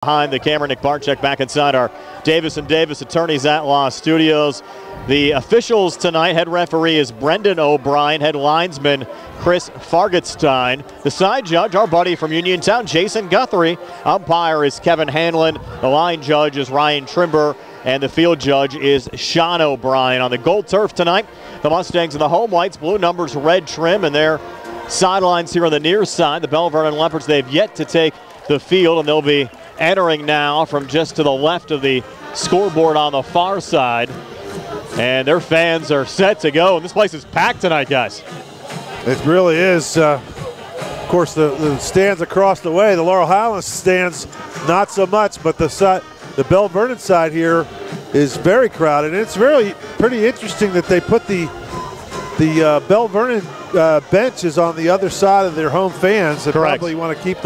Behind the camera, Nick Barczyk back inside our Davis & Davis Attorneys at Law studios. The officials tonight, head referee is Brendan O'Brien, head linesman Chris Fargetstein. The side judge, our buddy from Uniontown, Jason Guthrie. Umpire is Kevin Hanlon. The line judge is Ryan Trimber. And the field judge is Sean O'Brien. On the gold turf tonight, the Mustangs in the home whites, blue numbers, red trim, and their sidelines here on the near side. The Belle Vernon Leopards, they've yet to take the field, and they'll be entering now from just to the left of the scoreboard on the far side. And their fans are set to go. And this place is packed tonight, guys. It really is. Of course, the stands across the way, the Laurel Highlands stands, not so much, but the Belle Vernon side here is very crowded. And it's really pretty interesting that they put the Belle Vernon benches on the other side of their home fans. They probably want to keep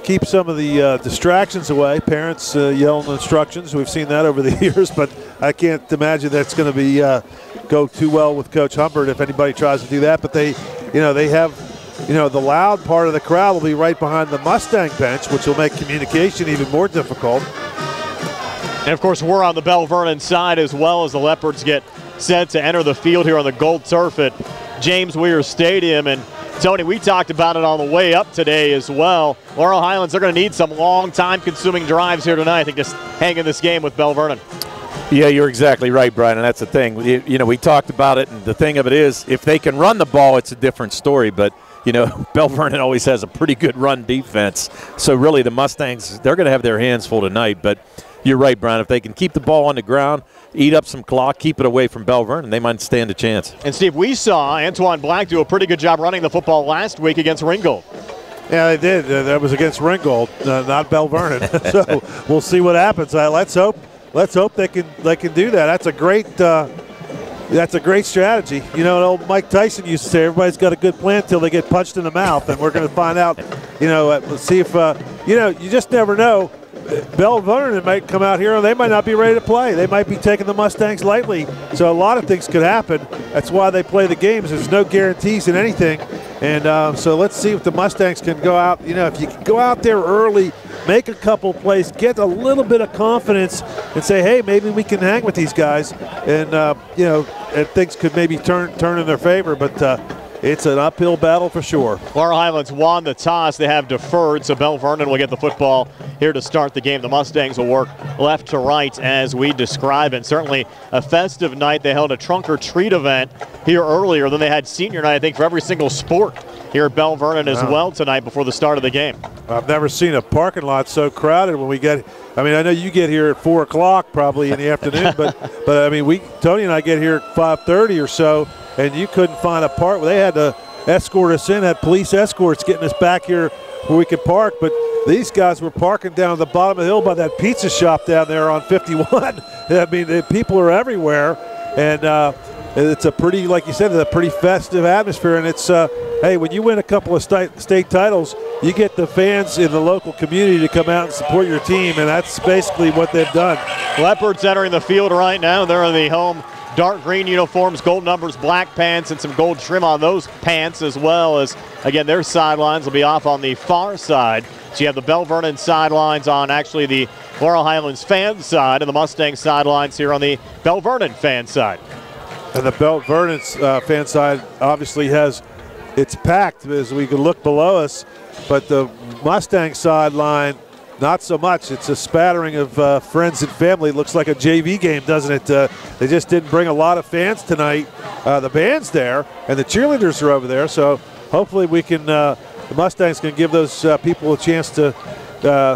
keep some of the distractions away. Parents yelling instructions. We've seen that over the years, but I can't imagine that's going to be go too well with Coach Humbert if anybody tries to do that. But they have, the loud part of the crowd will be right behind the Mustang bench, which will make communication even more difficult. And of course, we're on the Belle Vernon side as well as the Leopards get set to enter the field here on the gold turf at James Weir Stadium. And Tony, we talked about it on the way up today as well. Laurel Highlands, they're going to need some long time-consuming drives here tonight, I think, just hang in this game with Belle Vernon. Yeah, you're exactly right, Brian, and that's the thing. We talked about it, and the thing of it is, if they can run the ball, it's a different story. But, Belle Vernon always has a pretty good run defense. So, really, the Mustangs, they're going to have their hands full tonight. But you're right, Brian. If they can keep the ball on the ground, eat up some clock, keep it away from Belle Vernon, they might stand a chance. And, Steve, we saw Antoine Black do a pretty good job running the football last week against Ringgold. Yeah, they did. That was against Ringgold, not Belle Vernon. So we'll see what happens. Let's hope they can do that. That's a great strategy. Old Mike Tyson used to say, everybody's got a good plan until they get punched in the mouth, and we're going to find out. Let's see if you just never know. Belle Vernon might come out here and they might not be ready to play. They might be taking the Mustangs lightly. So a lot of things could happen. That's why they play the games. There's no guarantees in anything. And so let's see if the Mustangs can go out. If you can go out there early, make a couple plays, get a little bit of confidence and say, hey, maybe we can hang with these guys. And, and things could maybe turn in their favor. But it's an uphill battle for sure. Laurel Highlands won the toss. They have deferred, so Belle Vernon will get the football here to start the game. The Mustangs will work left to right as we describe it. Certainly a festive night. They held a trunk or treat event here earlier. Then they had senior night, I think, for every single sport here at Belle Vernon as well tonight before the start of the game. I've never seen a parking lot so crowded when we get – I know you get here at 4 o'clock probably in the afternoon, but Tony and I get here at 5:30 or so, and you couldn't find a park. They had to escort us in, had police escorts getting us back here where we could park. But these guys were parking down at the bottom of the hill by that pizza shop down there on 51. The people are everywhere. And it's a pretty, like you said, it's a pretty festive atmosphere. And it's, hey, when you win a couple of state titles, you get the fans in the local community to come out and support your team. And that's basically what they've done. Leopards entering the field right now. They're in the home dark green uniforms, gold numbers, black pants, and some gold trim on those pants, as well as, again, their sidelines will be off on the far side. So you have the Belle Vernon sidelines on actually the Laurel Highlands fan side, and the Mustang sidelines here on the Belle Vernon fan side. And the Belle Vernon fan side obviously it's packed as we can look below us, but the Mustang sideline, not so much. It's a spattering of friends and family. It looks like a JV game, doesn't it? They just didn't bring a lot of fans tonight. The band's there, and the cheerleaders are over there. So hopefully we can, the Mustangs can give those people a chance to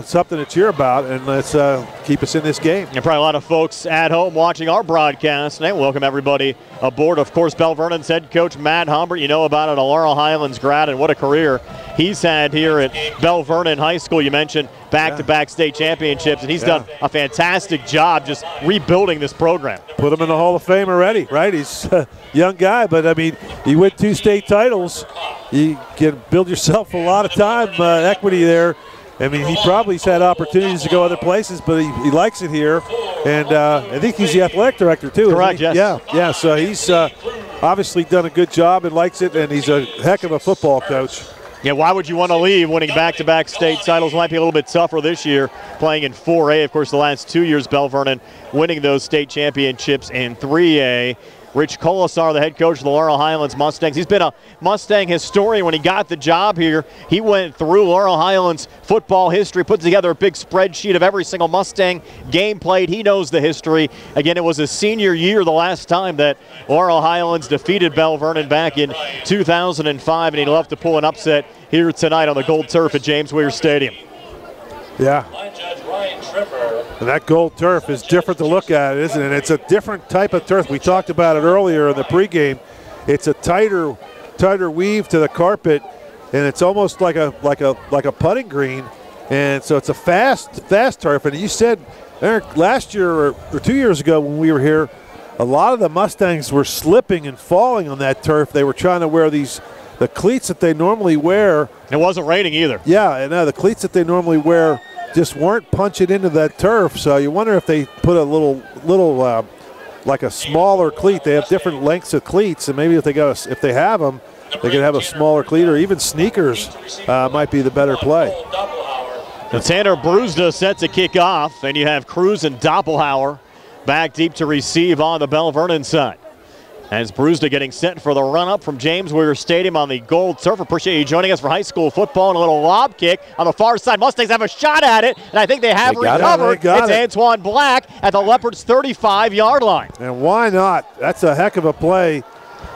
something to cheer about, and let's keep us in this game. And probably a lot of folks at home watching our broadcast tonight. Welcome everybody aboard. Of course, Belle Vernon's head coach Matt Humbert, you know about it, a Laurel Highlands grad, and what a career he's had here at Belle Vernon High School. You mentioned back-to-back state championships, and he's done a fantastic job just rebuilding this program. Put him in the Hall of Fame already, right? He's a young guy, but you win 2 state titles, you can build yourself a lot of time equity there. He probably's had opportunities to go other places, but he likes it here. And I think he's the athletic director, too. Correct, yes. Yeah, so he's obviously done a good job and likes it, and he's a heck of a football coach. Yeah, why would you want to leave? Winning back-to-back state titles might be a little bit tougher this year, playing in 4A. Of course, the last 2 years, Belle Vernon winning those state championships in 3A. Rich Colasar, the head coach of the Laurel Highlands Mustangs. He's been a Mustang historian. When he got the job here, he went through Laurel Highlands football history, put together a big spreadsheet of every single Mustang game played. He knows the history. Again, it was his senior year the last time that Laurel Highlands defeated Belle Vernon back in 2005, and he'd love to pull an upset here tonight on the gold turf at James Weir Stadium. Yeah. And that gold turf is different to look at, isn't it? It's a different type of turf. We talked about it earlier in the pregame. It's a tighter weave to the carpet, and it's almost like a putting green. And so it's a fast turf. And you said, Eric, last year or 2 years ago when we were here, a lot of the Mustangs were slipping and falling on that turf. They were trying to wear the cleats that they normally wear. It wasn't raining either. Yeah, and the cleats that they normally wear just weren't punching into that turf. So you wonder if they put a little like a smaller cleat. They have different lengths of cleats, and maybe if they have them, they could have a smaller cleat, or even sneakers might be the better play. The Tanner Brusda set to kick off, and you have Cruz and Doppelhauer back deep to receive on the Belle Vernon side. As Brusda getting set for the run-up from James Weir Stadium on the gold turf. Appreciate you joining us for high school football, and a little lob kick on the far side. Mustangs have a shot at it, and I think they have recovered. It's Antoine Black at the Leopards' 35-yard line. And why not? That's a heck of a play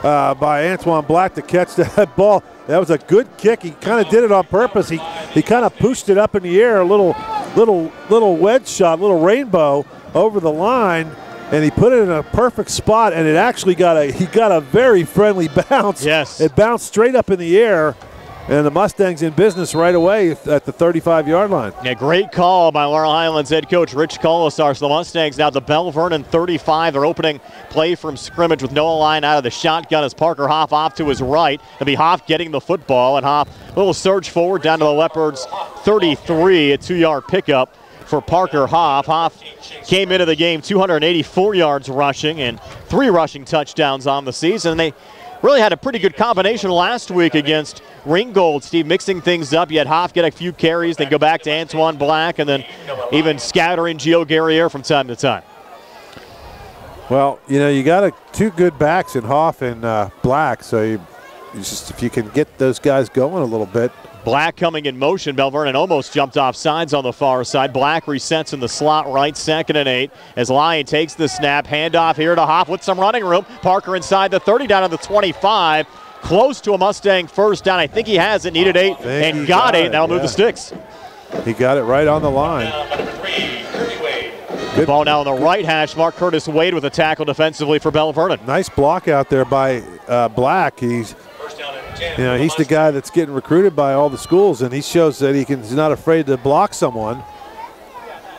by Antoine Black to catch that ball. That was a good kick. He kind of did it on purpose. He kind of pushed it up in the air, a little wedge shot, little rainbow over the line. And he put it in a perfect spot, and it actually got a very friendly bounce. Yes. It bounced straight up in the air, and the Mustangs in business right away at the 35-yard line. Yeah, great call by Laurel Highlands head coach Rich Colasar. So the Mustangs now at the Belle Vernon 35. Their opening play from scrimmage with Noah Lyon out of the shotgun as Parker Hoff off to his right. It'll be Hoff getting the football, and Hoff a little surge forward down to the Leopards' 33, a 2-yard pickup for Parker Hoff. Hoff came into the game 284 yards rushing and 3 rushing touchdowns on the season. They really had a pretty good combination last week against Ringgold. Steve mixing things up. You had Hoff get a few carries, then go back to Antoine Black, and then even scattering Gio Guerriere from time to time. Well, you got 2 good backs in Hoff and Black, so if you can get those guys going a little bit. Black coming in motion. Belle Vernon almost jumped off sides on the far side. Black resets in the slot right, 2nd and 8. As Lyon takes the snap, handoff here to Hoff with some running room. Parker inside the 30, down to the 25. Close to a Mustang first down. I think he has it. Needed 8 and got 8. That'll move the sticks. He got it right on the line. Good ball now on the right hash. Mark Curtis Wade with a tackle defensively for Belle Vernon. Nice block out there by Black. He's the guy that's getting recruited by all the schools, and he shows that he's not afraid to block someone.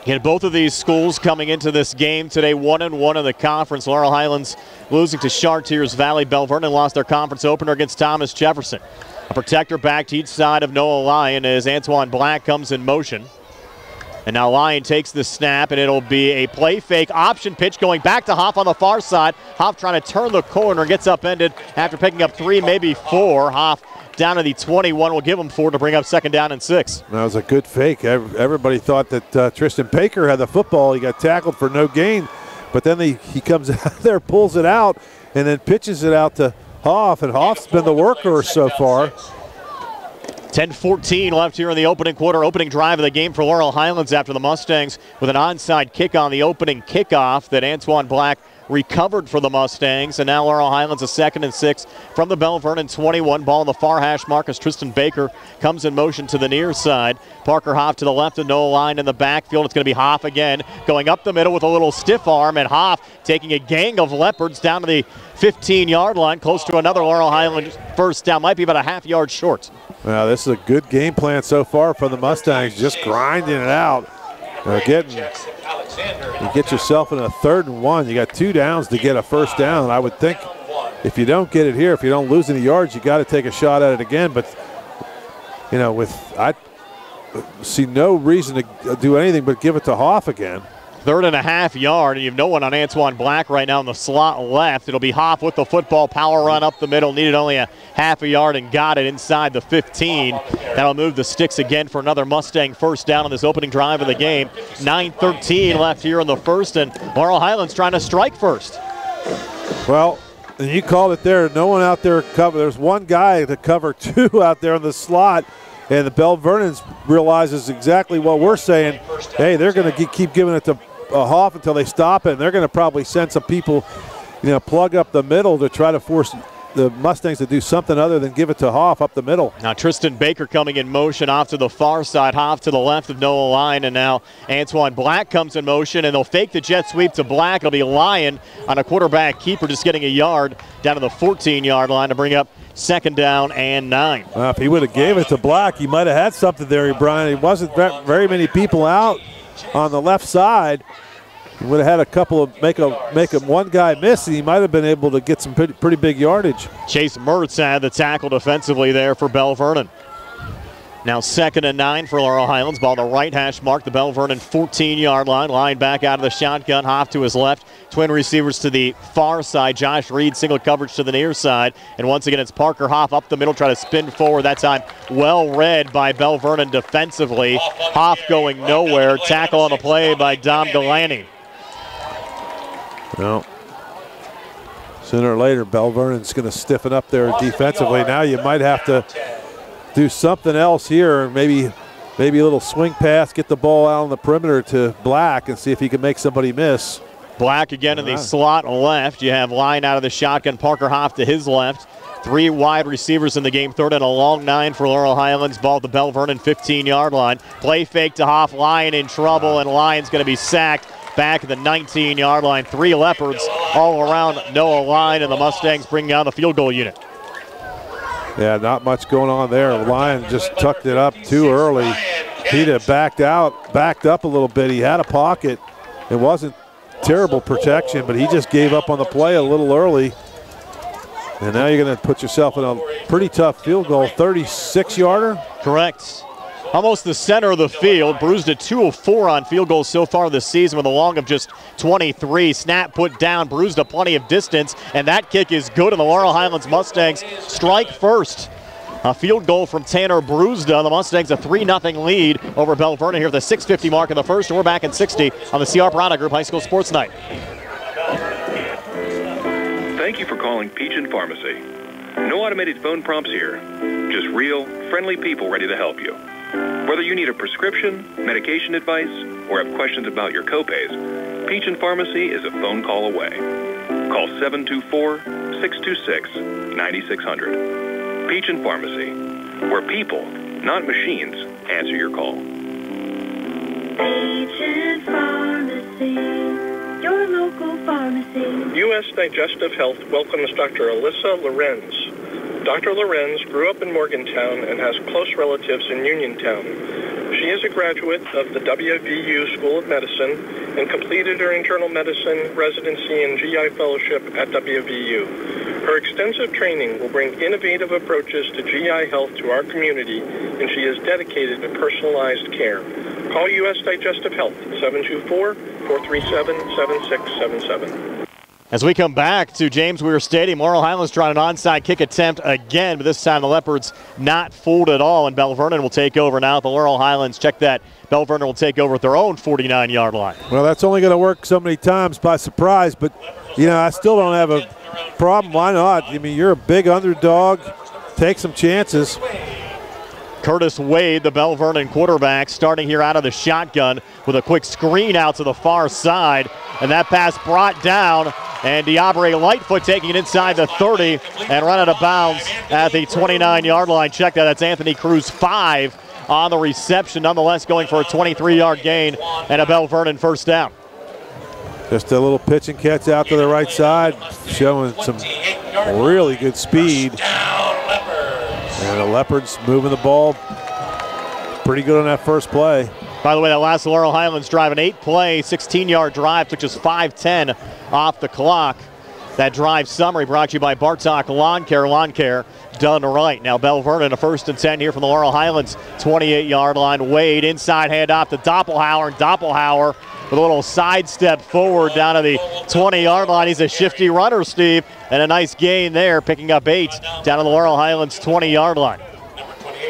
And both of these schools coming into this game today 1-1 in the conference. Laurel Highlands losing to Chartiers Valley. Belle Vernon lost their conference opener against Thomas Jefferson. A protector back to each side of Noah Lyon as Antoine Black comes in motion. And now Lyon takes the snap, and it'll be a play fake option pitch going back to Hoff on the far side. Hoff trying to turn the corner, gets upended after picking up 3, maybe 4. Hoff down to the 21, will give him 4 to bring up 2nd down and 6. That was a good fake. Everybody thought that Tristan Baker had the football. He got tackled for no gain, but then he comes out there, pulls it out, and then pitches it out to Hoff, and Hoff's been the workhorse so far. 10-14 left here in the opening quarter. Opening drive of the game for Laurel Highlands after the Mustangs with an onside kick on the opening kickoff that Antoine Black recovered for the Mustangs. And now Laurel Highlands a 2nd and 6 from the Belle Vernon 21. Ball in the far hash mark as Tristan Baker comes in motion to the near side. Parker Hoff to the left and Noah Lyon in the backfield. It's going to be Hoff again going up the middle with a little stiff arm, and Hoff taking a gang of Leopards down to the 15-yard line, close to another Laurel Highlands first down. Might be about a half-yard short. Well, this is a good game plan so far from the Mustangs, just grinding it out. You get yourself in a 3rd and 1. You got 2 downs to get a first down. I would think if you don't get it here, if you don't lose any yards, you got to take a shot at it again. But I see no reason to do anything but give it to Hoff again. 3.5 yard, and you have no one on Antoine Black right now in the slot left. It'll be Hoff with the football, power run up the middle, needed only a half a yard and got it inside the 15. That'll move the sticks again for another Mustang first down on this opening drive of the game. 9:13 left here in the first, and Laurel Highlands trying to strike first. Well, and you called it there. No one out there cover. There's one guy to cover two out there in the slot. And the Belle Vernon realizes exactly what we're saying. Hey, they're going to keep giving it to Hoff until they stop it. And they're going to probably send some people, plug up the middle to try to force the Mustangs to do something other than give it to Hoff up the middle. Now Tristan Baker coming in motion off to the far side. Hoff to the left of Noah Lyon. And now Antoine Black comes in motion. And they'll fake the jet sweep to Black. It'll be Lyon on a quarterback keeper just getting a yard down to the 14-yard line to bring up 2nd down and 9. If he would have gave it to Black, he might have had something there, Brian. He wasn't very many people out on the left side. He would have had a couple of make one guy miss, and he might have been able to get some pretty big yardage. Chase Mertz had the tackle defensively there for Belle Vernon. Now 2nd and 9 for Laurel Highlands. Ball the right hash mark, the Belle Vernon 14-yard line. Line back out of the shotgun. Hoff to his left. Twin receivers to the far side. Josh Reed single coverage to the near side. And once again, it's Parker Hoff up the middle, try to spin forward. That time well read by Belle Vernon defensively. Hoff going nowhere. Tackle on the play by Dom Delaney. Well, sooner or later, Belle Vernon's going to stiffen up there defensively. Now you might have to do something else here, maybe a little swing pass, get the ball out on the perimeter to Black and see if he can make somebody miss. Black again in the slot left. You have Lyon out of the shotgun, Parker Hoff to his left. 3 wide receivers in the game, 3rd and a long 9 for Laurel Highlands. Ball at the Belle Vernon 15-yard line. Play fake to Hoff, Lyon in trouble, and Lyon's going to be sacked back at the 19-yard line. 3 Leopards all around Noah Lyon, and the Mustangs bring down the field goal unit. Yeah, not much going on there. Lyon just tucked it up too early. He'd have backed up a little bit. He had a pocket. It wasn't terrible protection, but he just gave up on the play a little early. And now you're going to put yourself in a pretty tough field goal. 36-yarder? Correct. Almost the center of the field. Bruised a 2 of 4 on field goals so far this season with a long of just 23. Snap put down, bruised a plenty of distance, and that kick is good, and the Laurel Highlands Mustangs strike first. A field goal from Tanner Brewsda. The Mustangs a 3-0 lead over Belle Vernon here at the 6:50 mark in the first, and we're back in 60 on the CR Product Group High School Sports Night. Thank you for calling Peachin Pharmacy. No automated phone prompts here. Just real, friendly people ready to help you. Whether you need a prescription, medication advice, or have questions about your copays, Peachin Pharmacy is a phone call away. Call 724-626-9600. Peachin Pharmacy, where people, not machines, answer your call. Peachin Pharmacy, your local pharmacy. U.S. Digestive Health welcomes Dr. Alyssa Lorenz. Dr. Lorenz grew up in Morgantown and has close relatives in Uniontown. She is a graduate of the WVU School of Medicine and completed her internal medicine residency and GI fellowship at WVU. Her extensive training will bring innovative approaches to GI health to our community, and she is dedicated to personalized care. Call U.S. Digestive Health, 724-437-7677. As we come back to James Weir Stadium, Laurel Highlands trying an onside kick attempt again, but this time the Leopards not fooled at all, and Belle Vernon will take over now. The Laurel Highlands, check that, Belle Vernon will take over at their own 49-yard line. Well, that's only going to work so many times by surprise, but, I still don't have a problem. Why not? I mean, you're a big underdog. Take some chances. Curtis Wade, the Belle Vernon quarterback, starting here out of the shotgun with a quick screen out to the far side. And that pass brought down, and Diabre Lightfoot taking it inside the 30 and run out of bounds at the 29-yard line. Check that, that's Anthony Cruz, 5 on the reception. Nonetheless, going for a 23-yard gain and a Belle Vernon first down. Just a little pitch and catch out to the right side, showing some really good speed. And the Leopards moving the ball pretty good on that first play. By the way, that last Laurel Highlands drive, an 8-play, 16-yard drive, took just 5:10 off the clock. That drive summary brought to you by Bartok Lawn Care done right. Now Belle Vernon, a 1st and 10 here from the Laurel Highlands 28-yard line. Wade inside handoff to Doppelhauer, and Doppelhauer with a little sidestep forward down to the 20-yard line. He's a shifty runner, Steve, and a nice gain there, picking up 8 down to the Laurel Highlands 20-yard line.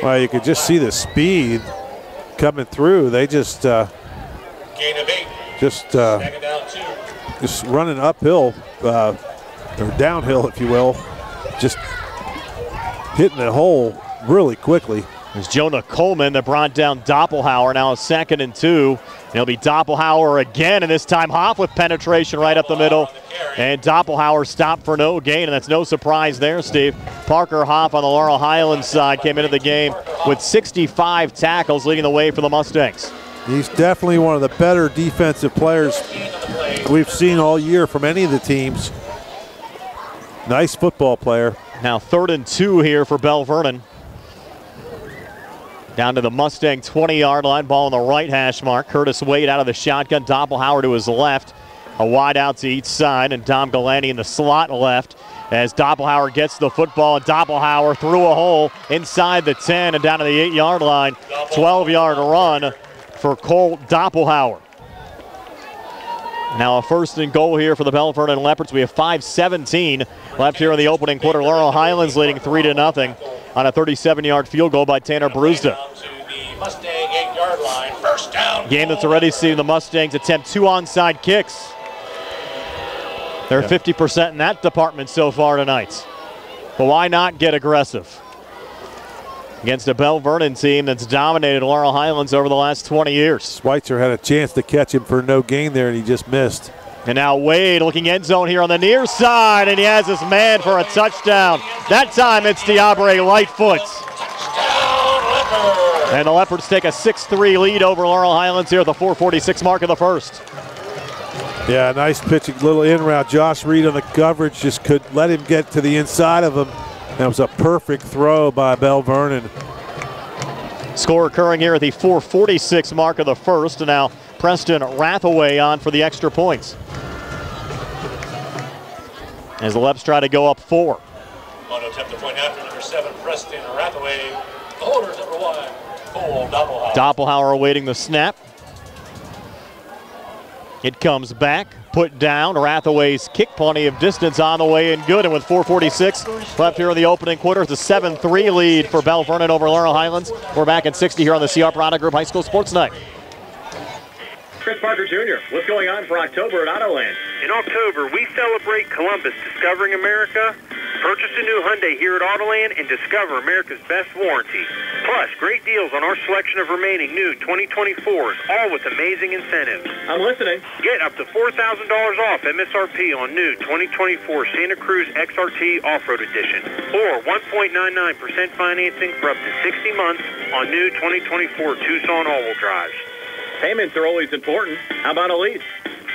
Well, you could just see the speed coming through. They just gain of 8. Just running uphill, or downhill, if you will, just hitting the hole really quickly. There's Jonah Coleman that brought down Doppelhauer, now a 2nd and 2. And it'll be Doppelhauer again, and this time Hoff with penetration right up the middle. And Doppelhauer stopped for no gain, and that's no surprise there, Steve. Parker Hoff on the Laurel Highlands side came into the game with 65 tackles, leading the way for the Mustangs. He's definitely one of the better defensive players we've seen all year from any of the teams. Nice football player. Now 3rd and 2 here for Belle Vernon. Down to the Mustang 20-yard line, ball on the right hash mark. Curtis Wade out of the shotgun, Doppelhauer to his left. A wide out to each side, and Dom Galani in the slot left as Doppelhauer gets the football, and Doppelhauer through a hole inside the 10 and down to the 8-yard line. 12-yard run for Cole Doppelhauer. Now a 1st and goal here for the Belle Vernon Leopards. We have 5:17 left here in the opening quarter. Laurel Highlands leading 3-0 on a 37-yard field goal by Tanner Brewster. Game that's already seen the Mustangs attempt 2 onside kicks. They're 50% in that department so far tonight. But why not get aggressive against a Belle Vernon team that's dominated Laurel Highlands over the last 20 years? Schweitzer had a chance to catch him for no gain there, and he just missed. And now Wade looking end zone here on the near side, and he has his man for a touchdown. That time it's Diabre Lightfoot. And the Leopards take a 6-3 lead over Laurel Highlands here at the 4:46 mark of the first. Yeah, nice pitching, little in route. Josh Reed on the coverage just could let him get to the inside of him. That was a perfect throw by Belle Vernon. Score occurring here at the 4:46 mark of the first, and now Preston Rathaway on for the extra points. As the Leps try to go up 4. On to attempt the point after number 7, Preston Rathaway. The holders number 1, Cole Doppelhauer. Doppelhauer awaiting the snap. It comes back, put down. Rathaway's kick, plenty of distance on the way and good. And with 4:46 left here in the opening quarter, it's a 7-3 lead for Belle Vernon over Laurel Highlands. We're back at 60 here on the CR Product Group High School Sports Night. Chris Parker Jr., what's going on for October at Autoland? In October, we celebrate Columbus discovering America. Purchase a new Hyundai here at Autoland and discover America's best warranty. Plus, great deals on our selection of remaining new 2024s, all with amazing incentives. I'm listening. Get up to $4,000 off MSRP on new 2024 Santa Cruz XRT Off-Road Edition, or 1.99% financing for up to 60 months on new 2024 Tucson all-wheel drives. Payments are always important. How about a lease?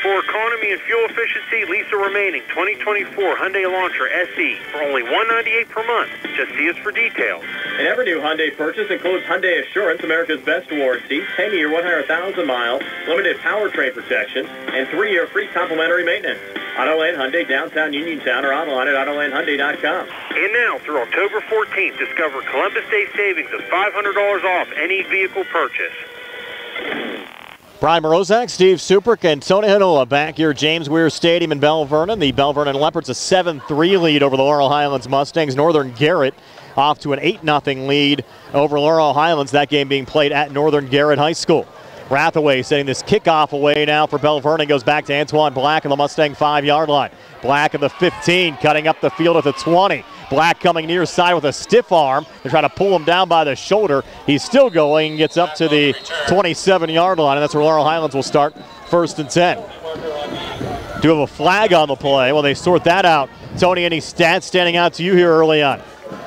For economy and fuel efficiency, lease a remaining 2024 Hyundai Elantra SE for only $198 per month. Just see us for details. And every new Hyundai purchase includes Hyundai Assurance, America's best warranty, 10-year, 100,000-mile, limited powertrain protection, and 3-year free complimentary maintenance. Autoland Hyundai, downtown Uniontown, or online at AutolandHyundai.com. And now, through October 14th, discover Columbus Day savings of $500 off any vehicle purchase. Brian Morozak, Steve Suprick, and Tony Hanola back here at James Weir Stadium in Belle Vernon. The Belle Vernon Leopards a 7-3 lead over the Laurel Highlands Mustangs. Northern Garrett off to an 8-0 lead over Laurel Highlands. That game being played at Northern Garrett High School. Rathaway setting this kickoff away now for Belle Vernon. Goes back to Antoine Black on the Mustang 5-yard line. Black at the 15, cutting up the field at the 20. Black coming near side with a stiff arm. They're trying to pull him down by the shoulder. He's still going, gets up to the 27-yard line, and that's where Laurel Highlands will start 1st and 10. Do have a flag on the play. Well, they sort that out. Tony, any stats standing out to you here early on?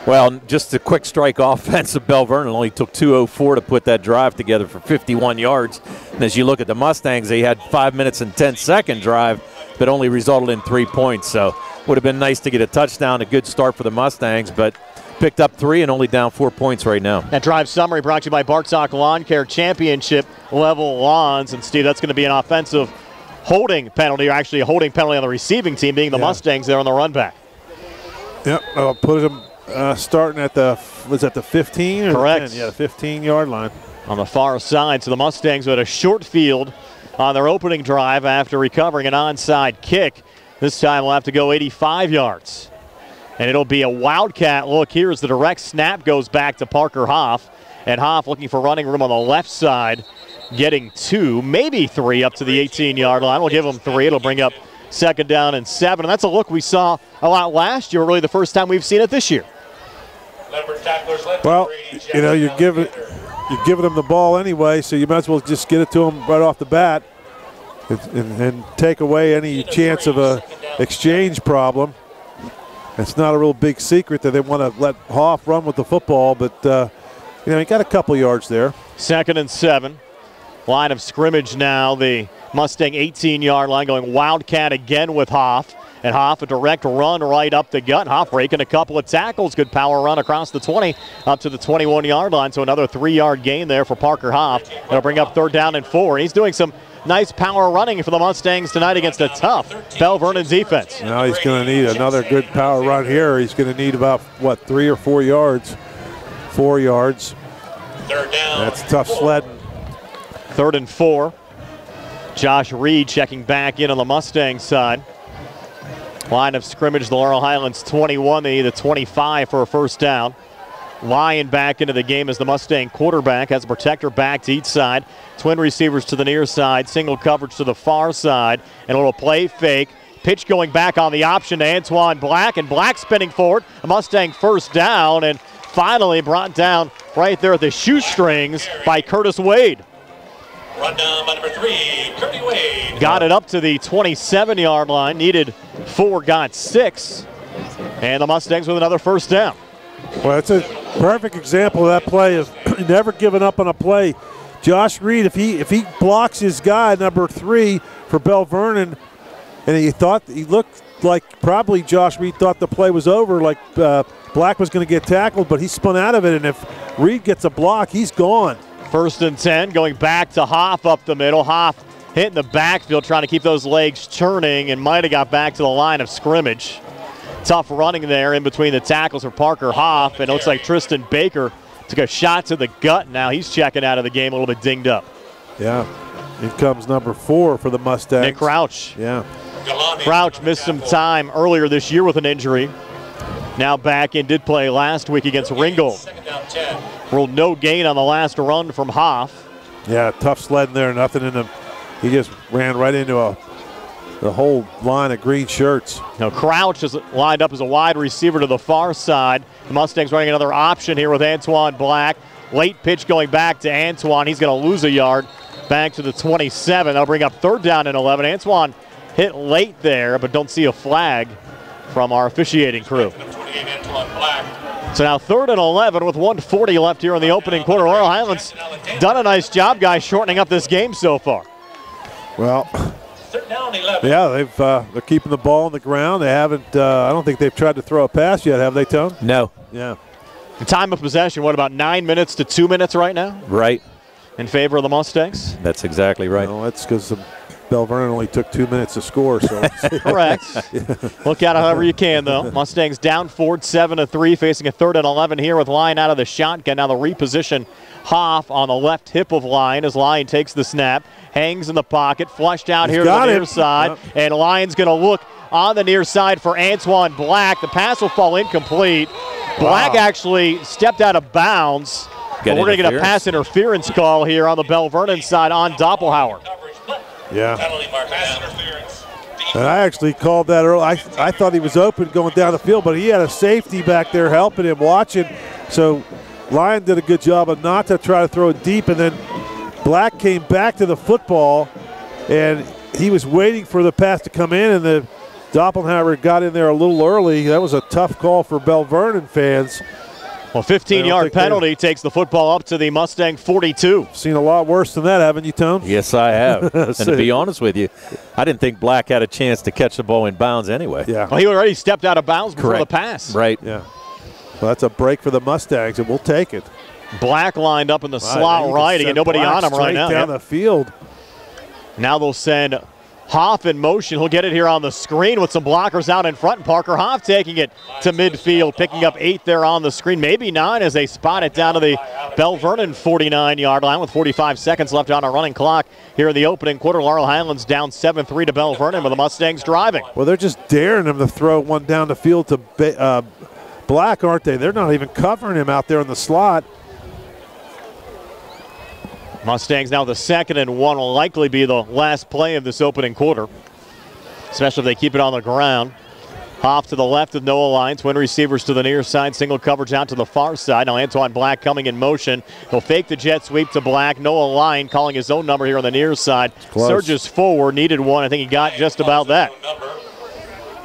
Well, just a quick strike offense of Belle Vernon. Only took 2:04 to put that drive together for 51 yards. And as you look at the Mustangs, they had 5 minutes and 10-second drive, but only resulted in 3 points. So would have been nice to get a touchdown, a good start for the Mustangs, but picked up 3 and only down 4 points right now. That drive summary brought to you by Bartok Lawn Care, championship level lawns. And Steve, that's going to be an offensive holding penalty, or actually a holding penalty on the receiving team, being the Mustangs there on the run back. Yep, I'll put them starting at the 15 or correct. 10? Yeah, the 15-yard line. On the far side, so the Mustangs had a short field on their opening drive after recovering an onside kick. This time we'll have to go 85 yards. And it'll be a wildcat look here as the direct snap goes back to Parker Hoff. And Hoff looking for running room on the left side, getting 2, maybe 3 up to the 18-yard line. We'll give them 3. It'll bring up 2nd down and 7. And that's a look we saw a lot last year, really the first time we've seen it this year. Well, you know, you're giving them the ball anyway, so you might as well just get it to them right off the bat and take away any chance of a exchange problem. It's not a real big secret that they want to let Hoff run with the football, but you know, he got a couple yards there. 2nd and 7. Line of scrimmage now, the Mustang 18-yard line, going wildcat again with Hoff. And Hoff, a direct run right up the gut. Hoff breaking a couple of tackles. Good power run across the 20 up to the 21-yard line. So another 3-yard gain there for Parker Hoff. That'll bring up 3rd down and 4. He's doing some nice power running for the Mustangs tonight against a tough Belle Vernon defense. Now he's going to need another good power run here. He's going to need about, 3 or 4 yards? 4 yards. 3rd down. That's tough sledding. 3rd and 4. Josh Reed checking back in on the Mustang side. Line of scrimmage, the Laurel Highlands 21. They need a 25 for a 1st down. Lyon back into the game as the Mustang quarterback. Has a protector back to each side. Twin receivers to the near side. Single coverage to the far side. And a little play fake. Pitch going back on the option to Antoine Black. And Black spinning forward. A Mustang 1st down. And finally brought down right there at the shoestrings by Curtis Wade. Run down by number 3, Kirby Wade. Got it up to the 27-yard line. Needed 4, got 6. And the Mustangs with another 1st down. Well, it's a perfect example of that play of never giving up on a play. Josh Reed, if he blocks his guy, number 3 for Belle Vernon, and he looked like probably Josh Reed thought the play was over, like Black was going to get tackled, but he spun out of it, and if Reed gets a block, he's gone. 1st and 10, going back to Hoff up the middle. Hoff hitting the backfield, trying to keep those legs churning, and might have got back to the line of scrimmage. Tough running there in between the tackles for Parker Hoff, and it looks like Tristan Baker took a shot to the gut. Now he's checking out of the game a little bit dinged up. Yeah, in comes number 4 for the Mustangs. Nick Crouch. Yeah. Crouch missed some time earlier this year with an injury. Now back in, did play last week against Ringgold. Ruled no gain on the last run from Hoff. Yeah, tough sledding there, nothing in him. He just ran right into the whole line of green shirts. Now Crouch is lined up as a wide receiver to the far side. The Mustangs running another option here with Antoine Black. Late pitch going back to Antoine. He's going to lose a yard back to the 27. That'll bring up 3rd down and 11. Antoine hit late there, but don't see a flag from our officiating crew. So now 3rd and 11 with 1:40 left here in the opening quarter. Laurel Highlands done a nice job, guys, shortening up this game so far. Well, yeah, they're keeping the ball on the ground. They haven't. I don't think they've tried to throw a pass yet, have they, Tone? No. Yeah. The time of possession, what, about 9 minutes to 2 minutes right now? Right. In favor of the Mustangs? That's exactly right. No, that's because Belle Vernon only took 2 minutes to score. So correct. Look at it however you can, though. Mustangs down forward 7-3, facing a 3rd and 11 here with Lyon out of the shotgun. Now the reposition Hoff on the left hip of Lyon as Lyon takes the snap, hangs in the pocket, flushed out here to the near side, and Lyon's going to look on the near side for Antoine Black. The pass will fall incomplete. Black actually stepped out of bounds. But we're going to get a pass interference call here on the Belle Vernon side on Doppelhauer. Yeah. And I actually called that early. I thought he was open going down the field, but he had a safety back there helping him, watching. So Lyon did a good job of not to try to throw it deep, and then Black came back to the football, and he was waiting for the pass to come in, and the Doppelhauer got in there a little early. That was a tough call for Belle Vernon fans. Well, 15-yard penalty takes the football up to the Mustang 42. Seen a lot worse than that, haven't you, Tone? Yes, I have. And to be honest with you, I didn't think Black had a chance to catch the ball in bounds anyway. Yeah. Well, he already stepped out of bounds before the pass. Right. Yeah. Well, that's a break for the Mustangs, and we'll take it. Black lined up in the slot right, and nobody on him right now. Down the field. Now they'll send Hoff in motion. He'll get it here on the screen with some blockers out in front. And Parker Hoff taking it to midfield, picking up 8 there on the screen, maybe 9 as they spot it down to the Belle Vernon 49-yard line with 45 seconds left on a running clock here in the opening quarter. Laurel Highlands down 7-3 to Belle Vernon with the Mustangs driving. Well, they're just daring him to throw one down the field to Black, aren't they? They're not even covering him out there in the slot. Mustangs now the 2nd and 1 will likely be the last play of this opening quarter, especially if they keep it on the ground. Hoff to the left with no alliance. Twin receivers to the near side. Single coverage out to the far side. Now Antoine Black coming in motion. He'll fake the jet sweep to Black. Noah Line calling his own number here on the near side. Surges forward. Needed one. I think he got just about that.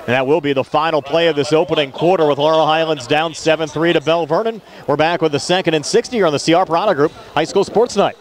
And that will be the final play of this opening quarter with Laurel Highlands down 7-3 to Belle Vernon. We're back with the 2nd and 60 here on the CR Prada Group High School Sports Night.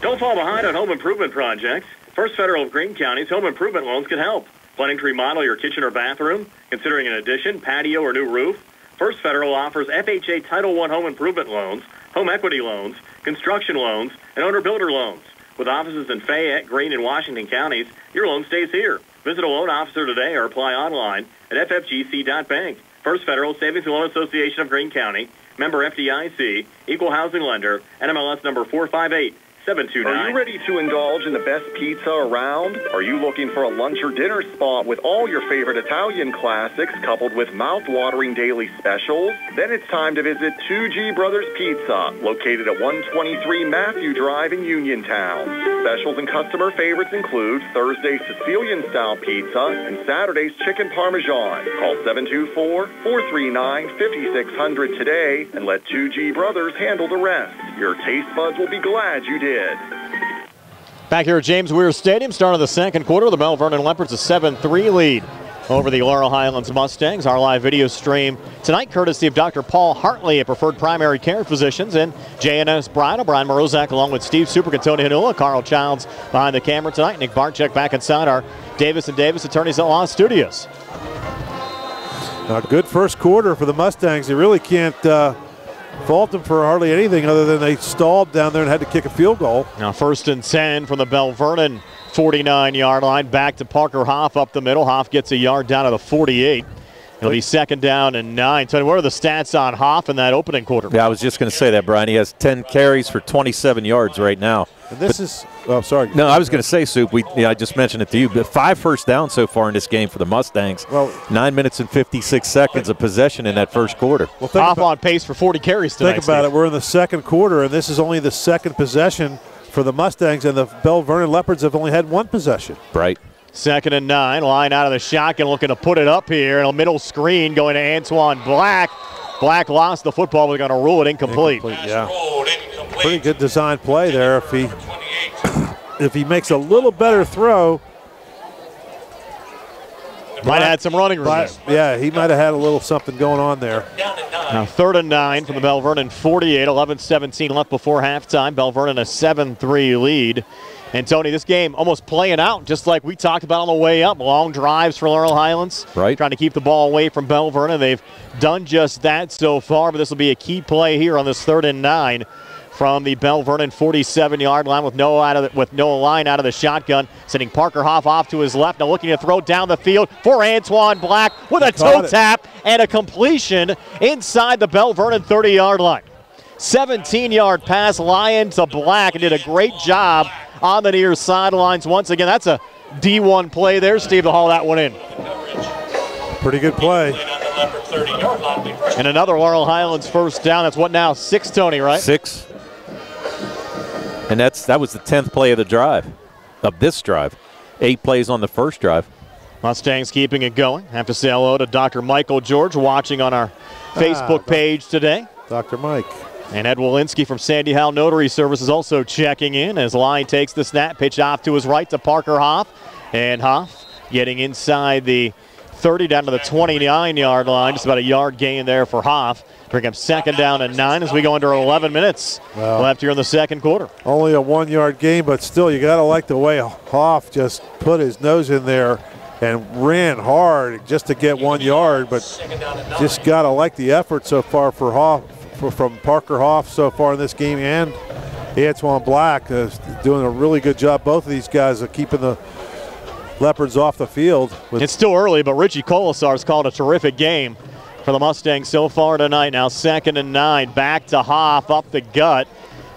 Don't fall behind on home improvement projects. First Federal of Greene County's home improvement loans can help. Planning to remodel your kitchen or bathroom, considering an addition, patio, or new roof? First Federal offers FHA Title I home improvement loans, home equity loans, construction loans, and owner-builder loans. With offices in Fayette, Greene, and Washington counties, your loan stays here. Visit a loan officer today or apply online at ffgc.bank. First Federal Savings and Loan Association of Greene County, member FDIC, equal housing lender, NMLS number 458. 729. Are you ready to indulge in the best pizza around? Are you looking for a lunch or dinner spot with all your favorite Italian classics coupled with mouth-watering daily specials? Then it's time to visit 2G Brothers Pizza, located at 123 Matthew Drive in Uniontown. Specials and customer favorites include Thursday's Sicilian-style pizza and Saturday's chicken parmesan. Call 724-439-5600 today and let 2G Brothers handle the rest. Your taste buds will be glad you did. Back here at James Weir Stadium, start of the 2nd quarter. The Belle Vernon Leopards a 7-3 lead over the Laurel Highlands Mustangs. Our live video stream tonight courtesy of Dr. Paul Hartley at Preferred Primary Care Physicians and J&S Bridal. Brian Morozak along with Steve Superk and Tony Hanula. Carl Childs behind the camera tonight. Nick Barczyk back inside our Davis & Davis Attorneys at Law Studios. A good first quarter for the Mustangs. They really can't fault them for hardly anything other than they stalled down there and had to kick a field goal. Now 1st and 10 from the Belle Vernon 49-yard line. Back to Parker Hoff up the middle. Hoff gets a yard down to the 48. It'll be 2nd down and 9. Tony, what are the stats on Hoff in that opening quarter? Yeah, I was just going to say that, Brian. He has 10 carries for 27 yards right now. And this is – oh, sorry. No, I was going to say, Soup, I just mentioned it to you, but 5 first downs so far in this game for the Mustangs. Well, 9 minutes and 56 seconds of possession in that first quarter. Well, Hoff on pace for 40 carries tonight. Think about it. We're in the 2nd quarter, and this is only the 2nd possession for the Mustangs, and the Belle Vernon Leopards have only had 1 possession. Right. 2nd and 9. Line out of the shotgun looking to put it up here. And a middle screen going to Antoine Black. Black lost the football. We're going to rule it incomplete. Yeah. Pretty good design play there. If he makes a little better throw. Might have had some running room. Yeah, he might have had a little something going on there. Now 3rd and 9 from the Belle Vernon 48. 11-17 left before halftime. Belle Vernon a 7-3 lead. And, Tony, this game almost playing out just like we talked about on the way up. Long drives for Laurel Highlands. Right. Trying to keep the ball away from Belle Vernon. They've done just that so far, but this will be a key play here on this 3rd and 9 from the Belle Vernon 47-yard line with Noah Line out of the shotgun, sending Parker Hoff off to his left. Now looking to throw down the field for Antoine Black with a toe tap and a completion inside the Belle Vernon 30-yard line. 17-yard pass, Lyon to Black, and did a great job on the near sidelines. Once again, that's a D1 play there, Steve, to haul that one in. Pretty good play. And another Laurel Highlands first down. That's what now, 6, Tony, right? 6. And that was the 10th play of the drive, of this drive. 8 plays on the first drive. Mustangs keeping it going. Have to say hello to Dr. Michael George watching on our Facebook page today. Dr. Mike. And Ed Walensky from Sandy Howell Notary Services also checking in as Line takes the snap. Pitch off to his right to Parker Hoff. And Hoff getting inside the 30 down to the 29-yard line. Just about a yard gain there for Hoff. Bring up 2nd down and 9 as we go under 11 minutes left here in the 2nd quarter. Only a 1-yard gain, but still you got to like the way Hoff just put his nose in there and ran hard just to get 1 yard. But just got to like the effort so far for Hoff. From Parker Hoff so far in this game and Antoine Black is doing a really good job. Both of these guys are keeping the Leopards off the field. It's still early, but Richie Colasar's called a terrific game for the Mustangs so far tonight. Now 2nd and 9. Back to Hoff up the gut.